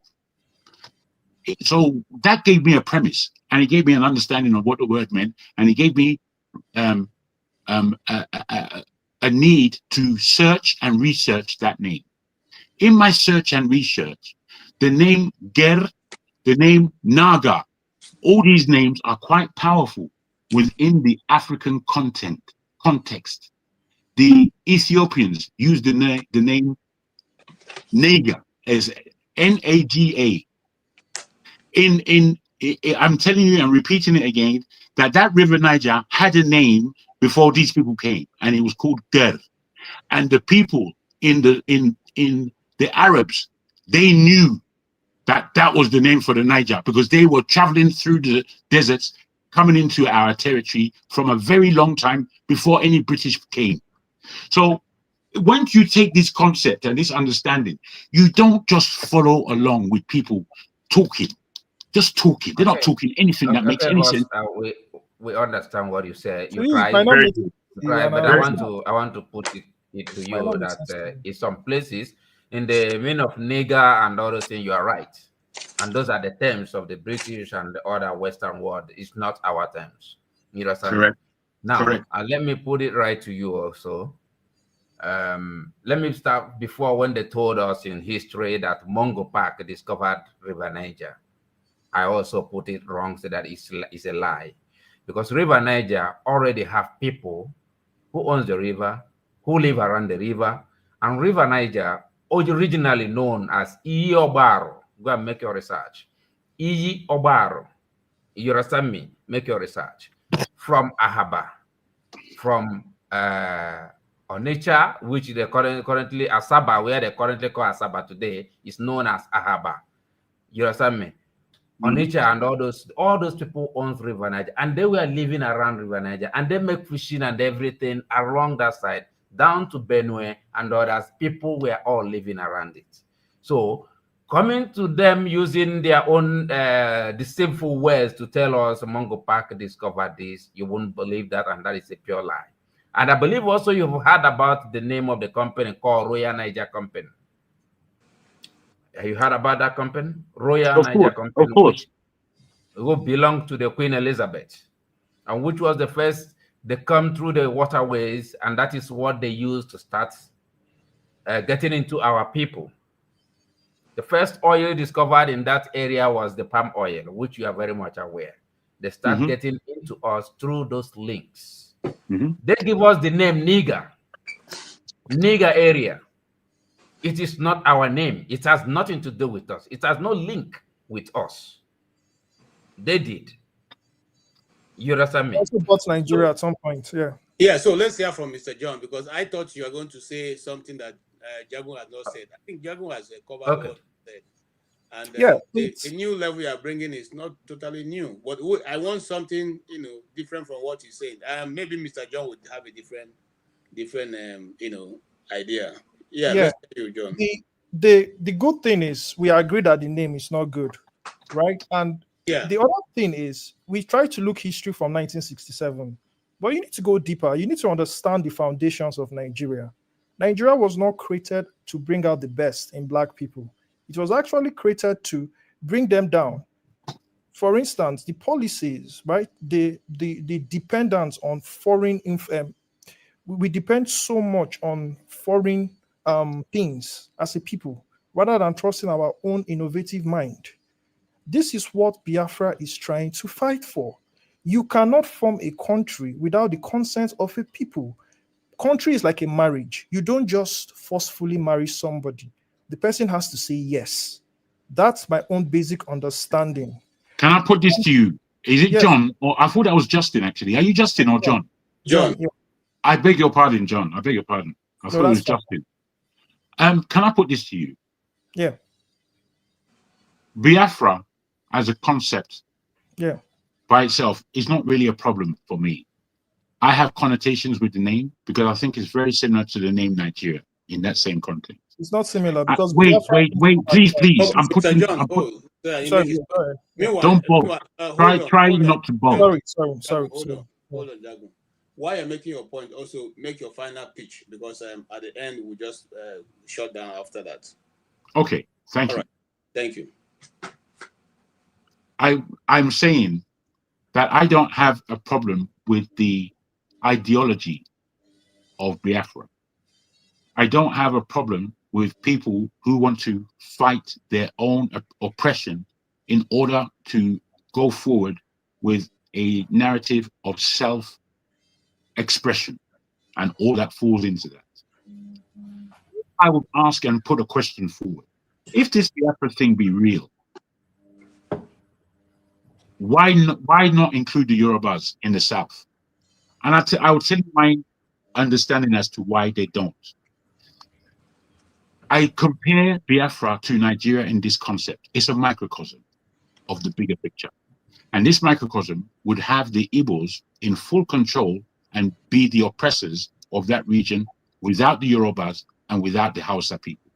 So that gave me a premise, and it gave me an understanding of what the word meant, and it gave me a need to search and research that name. In my search and research, the name Ger, the name Naga, all these names are quite powerful within the African context. The Ethiopians use the name Naga as Naga. I'm telling you and repeating it again, that River Niger had a name before these people came, and it was called Ger. And the people in the Arabs, they knew that was the name for the Niger, because they were traveling through the deserts, coming into our territory from a very long time before any British came. So once you take this concept and this understanding, you don't just follow along with people talking, just talking. They're not talking anything that makes Okay, any boss. sense. We understand what you say. To You you, it try, might not Very make good. sense to you, try, and I but Very understand. good. I want to put it to It might you not make that sense to you. in some places, in the meaning of nigger and other things, you are right. And those are the terms of the British and the other Western world. It's not our terms. You understand me? Correct. Now, Correct. let me put it right to you also. Let me start before when they told us in history that Mungo Park discovered River Niger. I also put it wrong, so that it's a lie. Because River Niger already have people who owns the river, who live around the river, and River Niger, originally known as Iyi Obaro. Go and make your research. Iyi Obaro. You understand me? Make your research. From Ahaba, from Onitsha, which they currently Asaba, where they currently call Asaba today, is known as Ahaba. You understand me? Onitsha and all those people owns River Niger, and they were living around River Niger, and they make fishing and everything along that side, down to Benue and others. People were all living around it. So coming to them using their own deceitful ways to tell us Mungo Park discovered this, you wouldn't believe that, and that is a pure lie. And I believe also you've heard about the name of the company called Royal Niger Company. Have you heard about that company? Royal Niger Company, Of course. who belonged to the Queen Elizabeth, and which was the first. They come through the waterways, and that is what they used to start getting into our people. The first oil discovered in that area was the palm oil, which you are very much aware. They start getting into us through those links. They give us the name Niger area. It is not our name. It has nothing to do with us. It has no link with us. They did. You understand me? Also bought Nigeria at some point. Yeah. Yeah, so let's hear from Mr. John, because I thought you were going to say something that Jagun has not said. I think Jagun has covered all he said. And Yeah, the new level you are bringing is not totally new. But I want something, different from what you said. Maybe Mr. John would have a different idea. Yeah, yeah. let's hear you, John. The good thing is we agree that the name is not good, right? And Yeah, the other thing is we try to look history from 1967, but you need to go deeper. You need to understand the foundations of Nigeria. Nigeria was not created to bring out the best in Black people. It was actually created to bring them down. For instance, the policies, right? The dependence on foreign we depend so much on foreign things as a people rather than trusting our own innovative mind. This is what Biafra is trying to fight for. You cannot form a country without the consent of a people. Country is like a marriage. You don't just forcefully marry somebody. The person has to say yes. That's my own basic understanding. Can I put this to you? Is it Yes. John? Or I thought that was Justin, actually. Are you Justin or John? John. Yeah. I beg your pardon, John. I beg your pardon. I thought it was Justin. Can I put this to you? Yeah. Biafra as a concept Yeah. by itself is not really a problem for me. I have connotations with the name because I think it's very similar to the name Nigeria in that same context. It's not similar because wait, please. Sorry, Meanwhile, don't bolt. Try not to bolt. Sorry. Hold on, Jagun. While you're making your point, also make your final pitch, because at the end we'll just shut down after that. Okay, thank you. Right. Thank you. I'm saying that I don't have a problem with the ideology of Biafra. I don't have a problem with people who want to fight their own oppression in order to go forward with a narrative of self-expression and all that falls into that. I would ask and put a question forward. If this Biafra thing be real, Why not include the Yorubas in the south? And I would tell you my understanding as to why they don't. I compare Biafra to Nigeria in this concept. It's a microcosm of the bigger picture. And this microcosm would have the Igbos in full control and be the oppressors of that region without the Yorubas and without the Hausa people.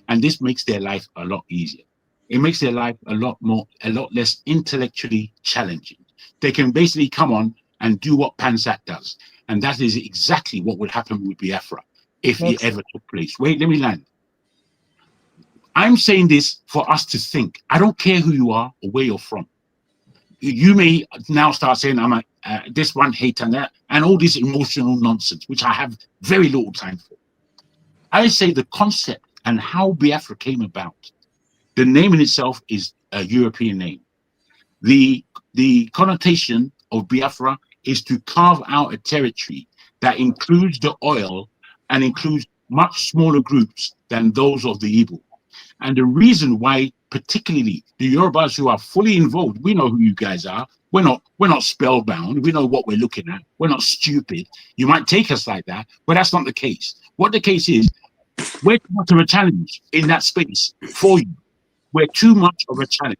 And this makes their life a lot easier. It makes their life a lot less intellectually challenging. They can basically come on and do what Pansat does. And that is exactly what would happen with Biafra if it ever took place. Wait, let me land. I'm saying this for us to think. I don't care who you are or where you're from. You may now start saying I'm this one hate and that, and all this emotional nonsense, which I have very little time for. I say the concept and how Biafra came about. The name in itself is a European name. The connotation of Biafra is to carve out a territory that includes the oil and includes much smaller groups than those of the Igbo. And the reason why, particularly the Yorubas who are fully involved, we know who you guys are. We're not spellbound. We know what we're looking at. We're not stupid. You might take us like that, but that's not the case. What the case is, we're too much of a challenge in that space for you. We're too much of a challenge.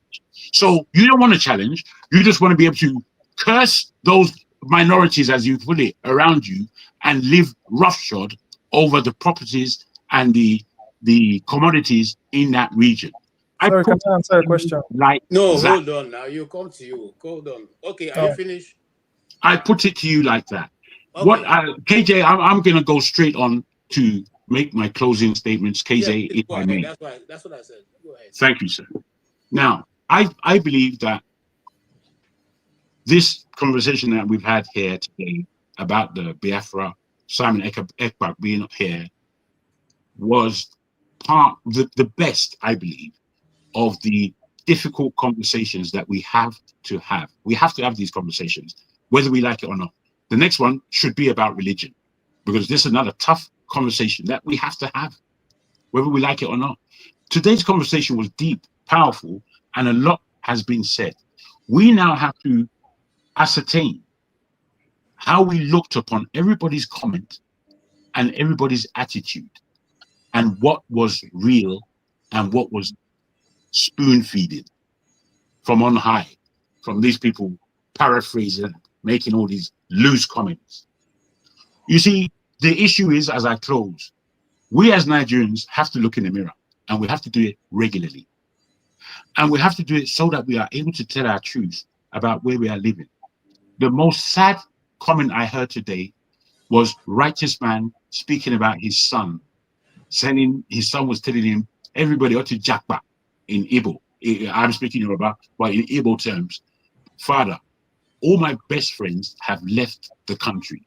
So you don't want a challenge. You just want to be able to curse those minorities, as you put it, around you and live roughshod over the properties and the commodities in that region. Sorry, can I answer a question? Like No, that. hold on now. You come to you. Hold on. Okay, are you finished? I put it to you like that. Okay. What KJ, I'm going to go straight on to make my closing statements. KJ, if I may. That's what I said. Go ahead. Thank you, sir. Now, I believe that this conversation that we've had here today about the Biafra, Simon Ekpa being up here, was the best, I believe, of the difficult conversations that we have to have. We have to have these conversations, whether we like it or not. The next one should be about religion, because this is another tough conversation that we have to have, whether we like it or not. Today's conversation was deep, powerful, and a lot has been said. We now have to ascertain how we looked upon everybody's comment and everybody's attitude, and what was real and what was spoon feeding from on high, from these people paraphrasing, making all these loose comments. You see, the issue is, as I close, we as Nigerians have to look in the mirror, and we have to do it regularly. And we have to do it so that we are able to tell our truth about where we are living. The most sad comment I heard today was Righteous Man speaking about his son, saying his son was telling him, everybody ought to jackpot in Igbo. I'm speaking Yoruba, but in Igbo terms, Father, all my best friends have left the country.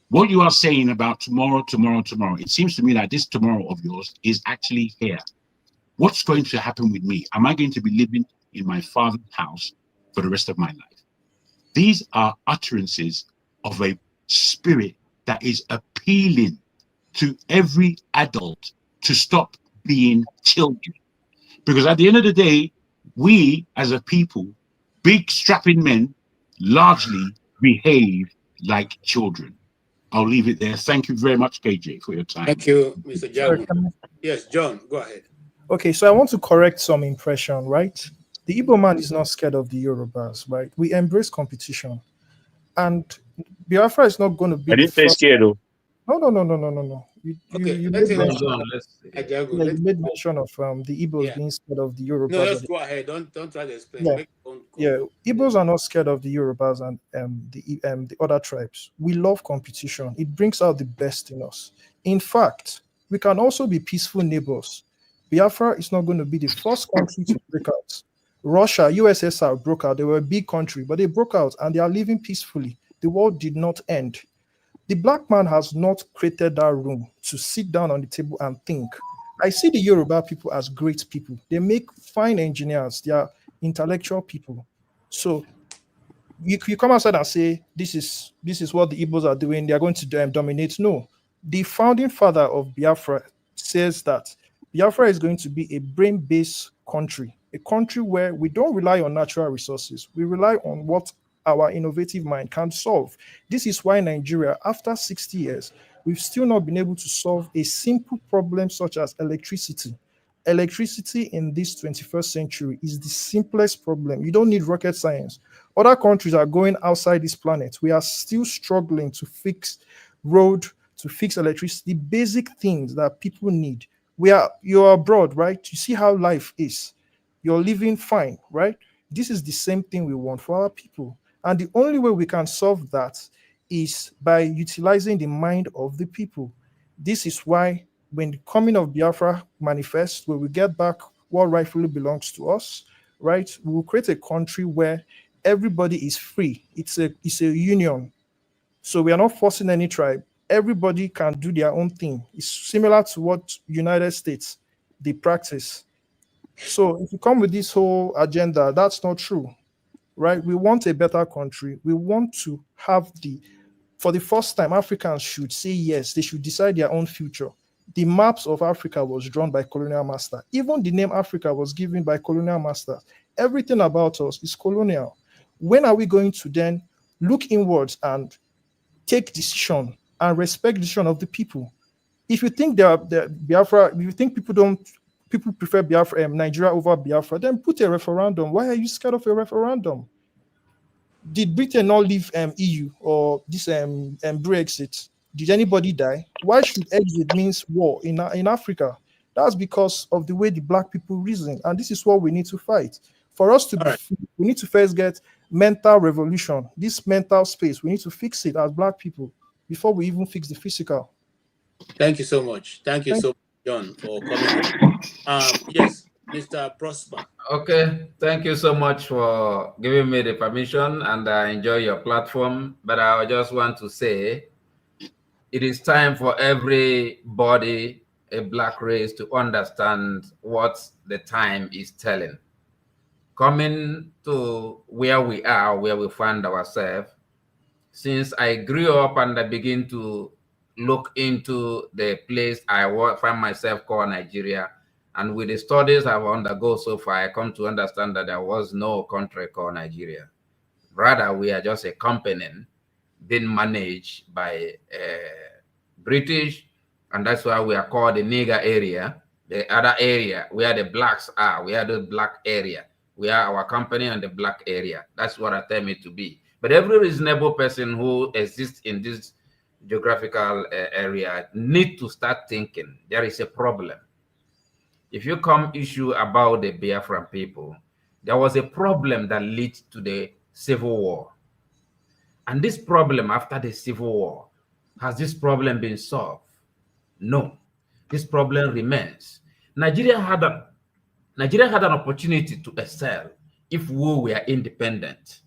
What you are saying about tomorrow, it seems to me like this tomorrow of yours is actually here. What's going to happen with me? Am I going to be living in my father's house for the rest of my life? These are utterances of a spirit that is appealing to every adult to stop being children. Because at the end of the day, we as a people, big strapping men, largely behave like children. I'll leave it there. Thank you very much, KJ, for your time. Thank you, Mr. Jagu. Yes, John, go ahead. Okay, so I want to correct some impression, right? The Igbo man is not scared of the Yorubas, right? We embrace competition. And Biafra is not going to be. I didn't say scared, though. No. You made mention of the Igbos being scared of the Yorubas. No, just go ahead. Don't try to explain. Igbos are not scared of the Yorubas and the other tribes. We love competition. It brings out the best in us. In fact, we can also be peaceful neighbors. Biafra is not going to be the first country to break out. Russia, USSR broke out. They were a big country, but they broke out and they are living peacefully. The war did not end. The black man has not created that room to sit down on the table and think. I see the Yoruba people as great people. They make fine engineers. They are intellectual people. So you come outside and say, this is what the Igbos are doing. They are going to dominate. No. The founding father of Biafra says that Biafra is going to be a brain-based country a country where we don't rely on natural resources. We rely on what our innovative mind can solve. This is why Nigeria, after 60 years, we've still not been able to solve a simple problem such as electricity. Electricity in this 21st century is the simplest problem. You don't need rocket science. Other countries are going outside this planet. We are still struggling to fix road, to fix electricity, basic things that people need. You're abroad, right? You see how life is. You're living fine, right? This is the same thing we want for our people. And the only way we can solve that is by utilizing the mind of the people. This is why when the coming of Biafra manifests, when we get back what rightfully belongs to us, right, we will create a country where everybody is free. It's a union. So we are not forcing any tribe. Everybody can do their own thing. It's similar to what United States they practice. So if you come with this whole agenda, that's not true, right? We want a better country. We want to have for the first time, Africans should say yes. They should decide their own future. The maps of Africa was drawn by colonial master. Even the name Africa was given by colonial master. Everything about us is colonial. When are we going to then look inwards and take decision and respect the decision of the people? If you think Biafra, if you think people prefer Biafra, Nigeria over Biafra, then put a referendum. Why are you scared of a referendum? Did Britain not leave EU or this Brexit? Did anybody die? Why should exit means war in Africa? That's because of the way the black people reason, and this is what we need to fight. For us to be free, we need to first get mental revolution. This mental space, we need to fix it as black people before we even fix the physical. Thank you so much. Thank you so much, John, for coming. Yes, Mr. Prosper. Okay, thank you so much for giving me the permission, and I enjoy your platform. But I just want to say, it is time for everybody, a black race, to understand what the time is telling. Coming to where we are, where we find ourselves, since I grew up and I begin to look into the place I find myself called Nigeria, and with the studies I've undergone so far, I come to understand that there was no country called Nigeria. Rather, we are just a company being managed by British, and that's why we are called the nigger area. The other area where the blacks are, we are the black area. We are our company and the black area. That's what I term it to be. But every reasonable person who exists in this geographical area need to start thinking there is a problem. If you come issue about the Biafran people, there was a problem that led to the civil war. And this problem after the civil war, has this problem been solved? No, this problem remains. Nigeria had an opportunity to excel if we were independent.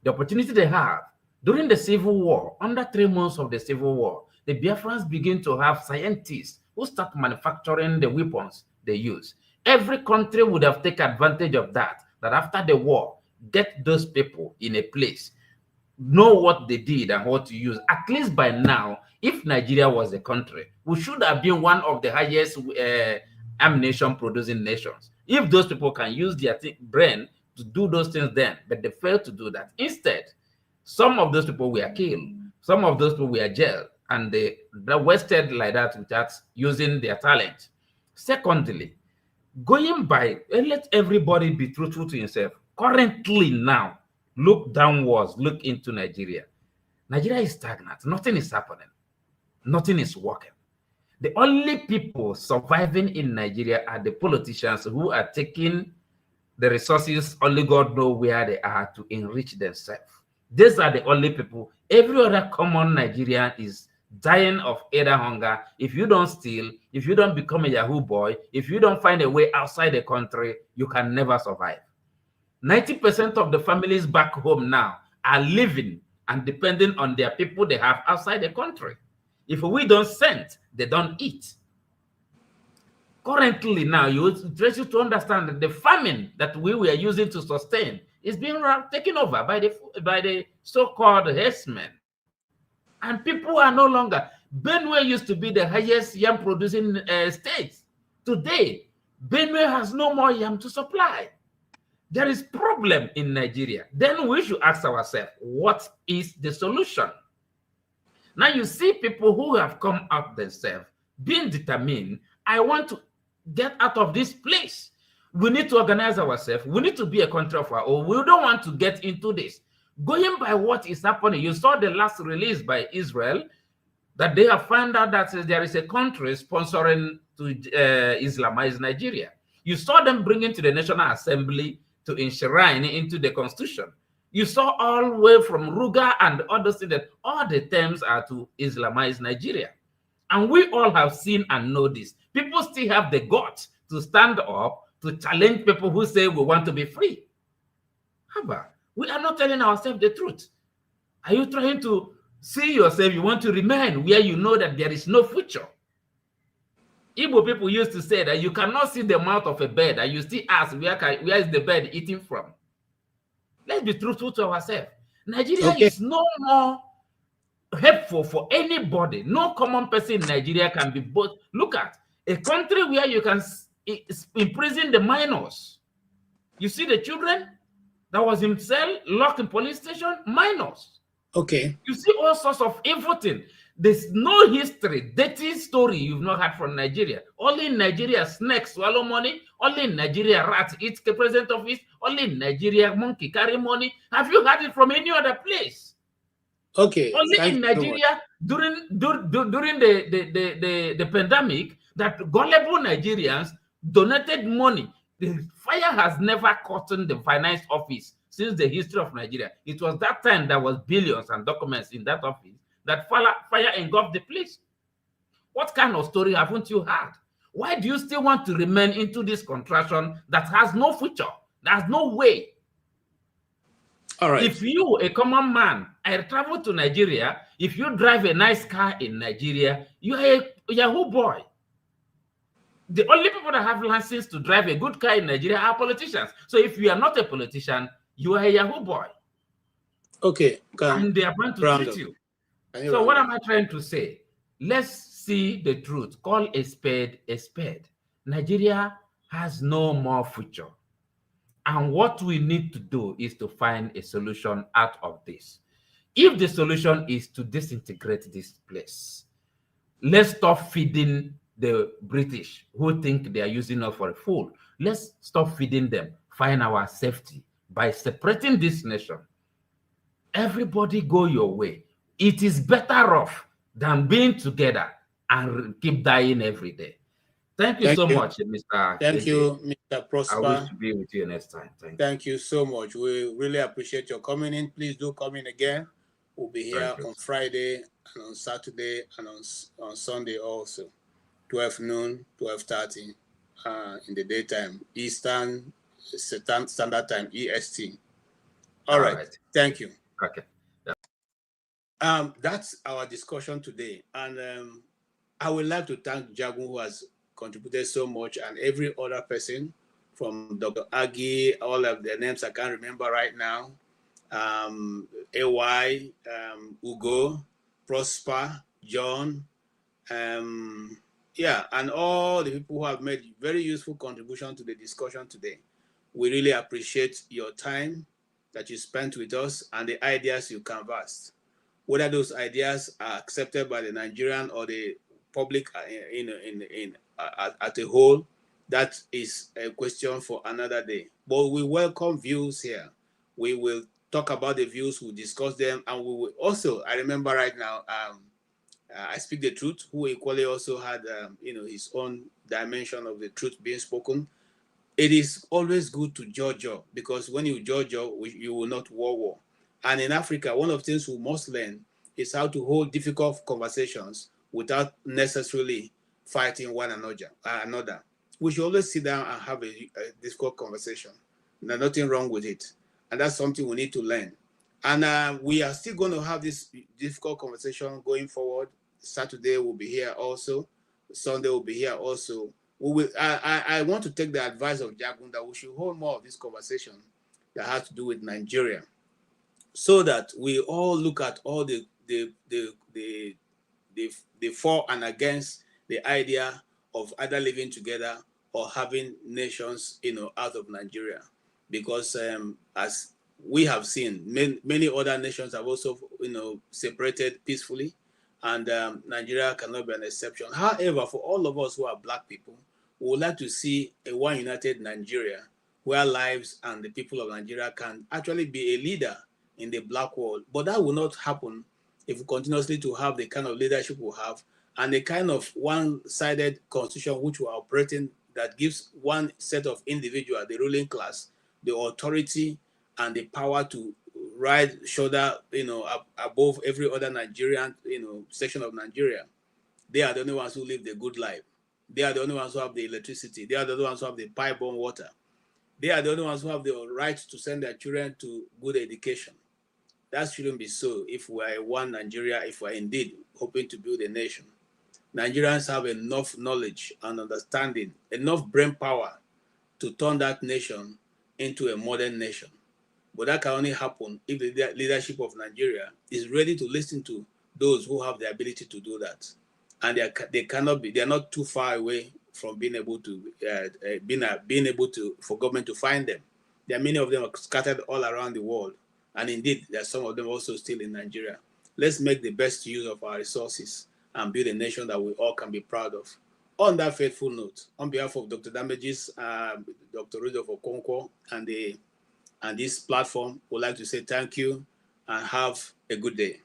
The opportunity they have during the civil war, under 3 months of the civil war, the Biafrans begin to have scientists who start manufacturing the weapons they use. Every country would have taken advantage of that after the war, get those people in a place, know what they did and what to use. At least by now, if Nigeria was a country, we should have been one of the highest ammunition producing nations. If those people can use their brain to do those things then, but they failed to do that. Instead, some of those people were killed, some of those people were jailed, and they wasted like that without using their talent. Secondly, going by, let everybody be truthful to himself. Currently now, look downwards, look into Nigeria. Nigeria is stagnant. Nothing is happening. Nothing is working. The only people surviving in Nigeria are the politicians who are taking the resources, only God knows where they are, to enrich themselves. These are the only people. Every other common Nigerian is dying of either hunger. If you don't steal, if you don't become a Yahoo boy, if you don't find a way outside the country, you can never survive. 90% of the families back home now are living and depending on their people they have outside the country. If we don't send, they don't eat. Currently now, you to understand that the famine that we were using to sustain is being taken over by the so-called herdsmen. And people are no longer. Benue used to be the highest yam producing state. Today, Benue has no more yam to supply. there is problem in Nigeria. Then we should ask ourselves, what is the solution? Now you see people who have come out themselves, being determined, I want to get out of this place. We need to organize ourselves. We need to be a country of our own. We don't want to get into this. Going by what is happening, you saw the last release by Israel that they have found out that there is a country sponsoring to Islamize Nigeria. You saw them bringing to the National Assembly to enshrine into the Constitution. You saw all the way from Ruga and others that all the terms are to Islamize Nigeria. And we all have seen and know this. People still have the guts to stand up to challenge people who say we want to be free. Haba, we are not telling ourselves the truth. Are you trying to see yourself, you want to remain where you know that there is no future? Igbo people used to say that you cannot see the mouth of a bird and you still ask, where is the bird eating from? Let's be truthful to ourselves. Nigeria is no more helpful for anybody. No common person in Nigeria can be both. Look at a country where you can imprison the minors. You see the children that was in cell, locked in police station, minors. Okay. You see all sorts of everything. There's no history, dirty story you've not had from Nigeria. Only in Nigeria, snakes swallow money. Only in Nigeria, rats eat the president office. Only in Nigeria, monkey carry money. Have you had it from any other place? Okay. Only in Nigeria, during the pandemic, that gullible Nigerians donated money. The fire has never caught the finance office since the history of Nigeria. It was that time there was billions and documents in that office that fire engulfed the place. What kind of story haven't you had? Why do you still want to remain into this contraction that has no future? There's no way. All right. If you, a common man, I travel to Nigeria, if you drive a nice car in Nigeria, you are a Yahoo boy. The only people that have license to drive a good car in Nigeria are politicians. So if you are not a politician, you are a Yahoo boy. Okay. And they are going to treat you. So what am I trying to say? Let's see the truth. Call a spade a spade. Nigeria has no more future. And what we need to do is to find a solution out of this. If the solution is to disintegrate this place, let's stop feeding the British who think they are using us for a fool. Let's stop feeding them. Find our safety by separating this nation. Everybody go your way. It is better off than being together and keep dying every day. Thank you so much, Mr. Thank you, Mr. Prosper. I wish to be with you next time. Thank you so much. We really appreciate your coming in. Please do come in again. We'll be here on Friday and on Saturday and on Sunday also. 12 noon, 12:30 in the daytime, Eastern Standard Time, EST. All right. Thank you. Okay. That's our discussion today. And I would like to thank Jagun, who has contributed so much, and every other person from Dr. Agi, all of their names I can't remember right now. AY, Ugo, Prosper, John, and all the people who have made very useful contribution to the discussion today. We really appreciate your time that you spent with us and the ideas you canvassed. Whether those ideas are accepted by the Nigerian or the public at a whole, that is a question for another day. But we welcome views here. We will talk about the views, we'll discuss them, and we will also, I remember right now, I Speak the Truth, who equally also had his own dimension of the truth being spoken. It is always good to judge, because when you judge, you will not war. And in Africa, one of the things we must learn is how to hold difficult conversations without necessarily fighting one another. We should always sit down and have a difficult conversation. There's nothing wrong with it. And that's something we need to learn. And we are still going to have this difficult conversation going forward. Saturday will be here also. Sunday will be here also. I want to take the advice of Jagun that we should hold more of this conversation that has to do with Nigeria, so that we all look at all the for and against the idea of either living together or having nations, out of Nigeria. because as we have seen, many other nations have also, separated peacefully, and Nigeria cannot be an exception. However, for all of us who are Black people, we would like to see a one united Nigeria where lives and the people of Nigeria can actually be a leader in the Black world. But that will not happen if we continuously to have the kind of leadership we have and the kind of one-sided constitution which we are operating that gives one set of individuals, the ruling class, the authority and the power to ride shoulder, above every other Nigerian, section of Nigeria. They are the only ones who live the good life. They are the only ones who have the electricity. They are the only ones who have the pipe-borne water. They are the only ones who have the right to send their children to good education. That shouldn't be so if we are one Nigeria, if we are indeed hoping to build a nation. Nigerians have enough knowledge and understanding, enough brain power to turn that nation into a modern nation. But that can only happen if the leadership of Nigeria is ready to listen to those who have the ability to do that. And they're not too far away from being able to, for government to find them. There are many of them scattered all around the world. And indeed, there are some of them also still in Nigeria. Let's make the best use of our resources and build a nation that we all can be proud of. On that faithful note, on behalf of Dr. Damages, Dr. Rudolph Okonkwo, and this platform, would like to say thank you and have a good day.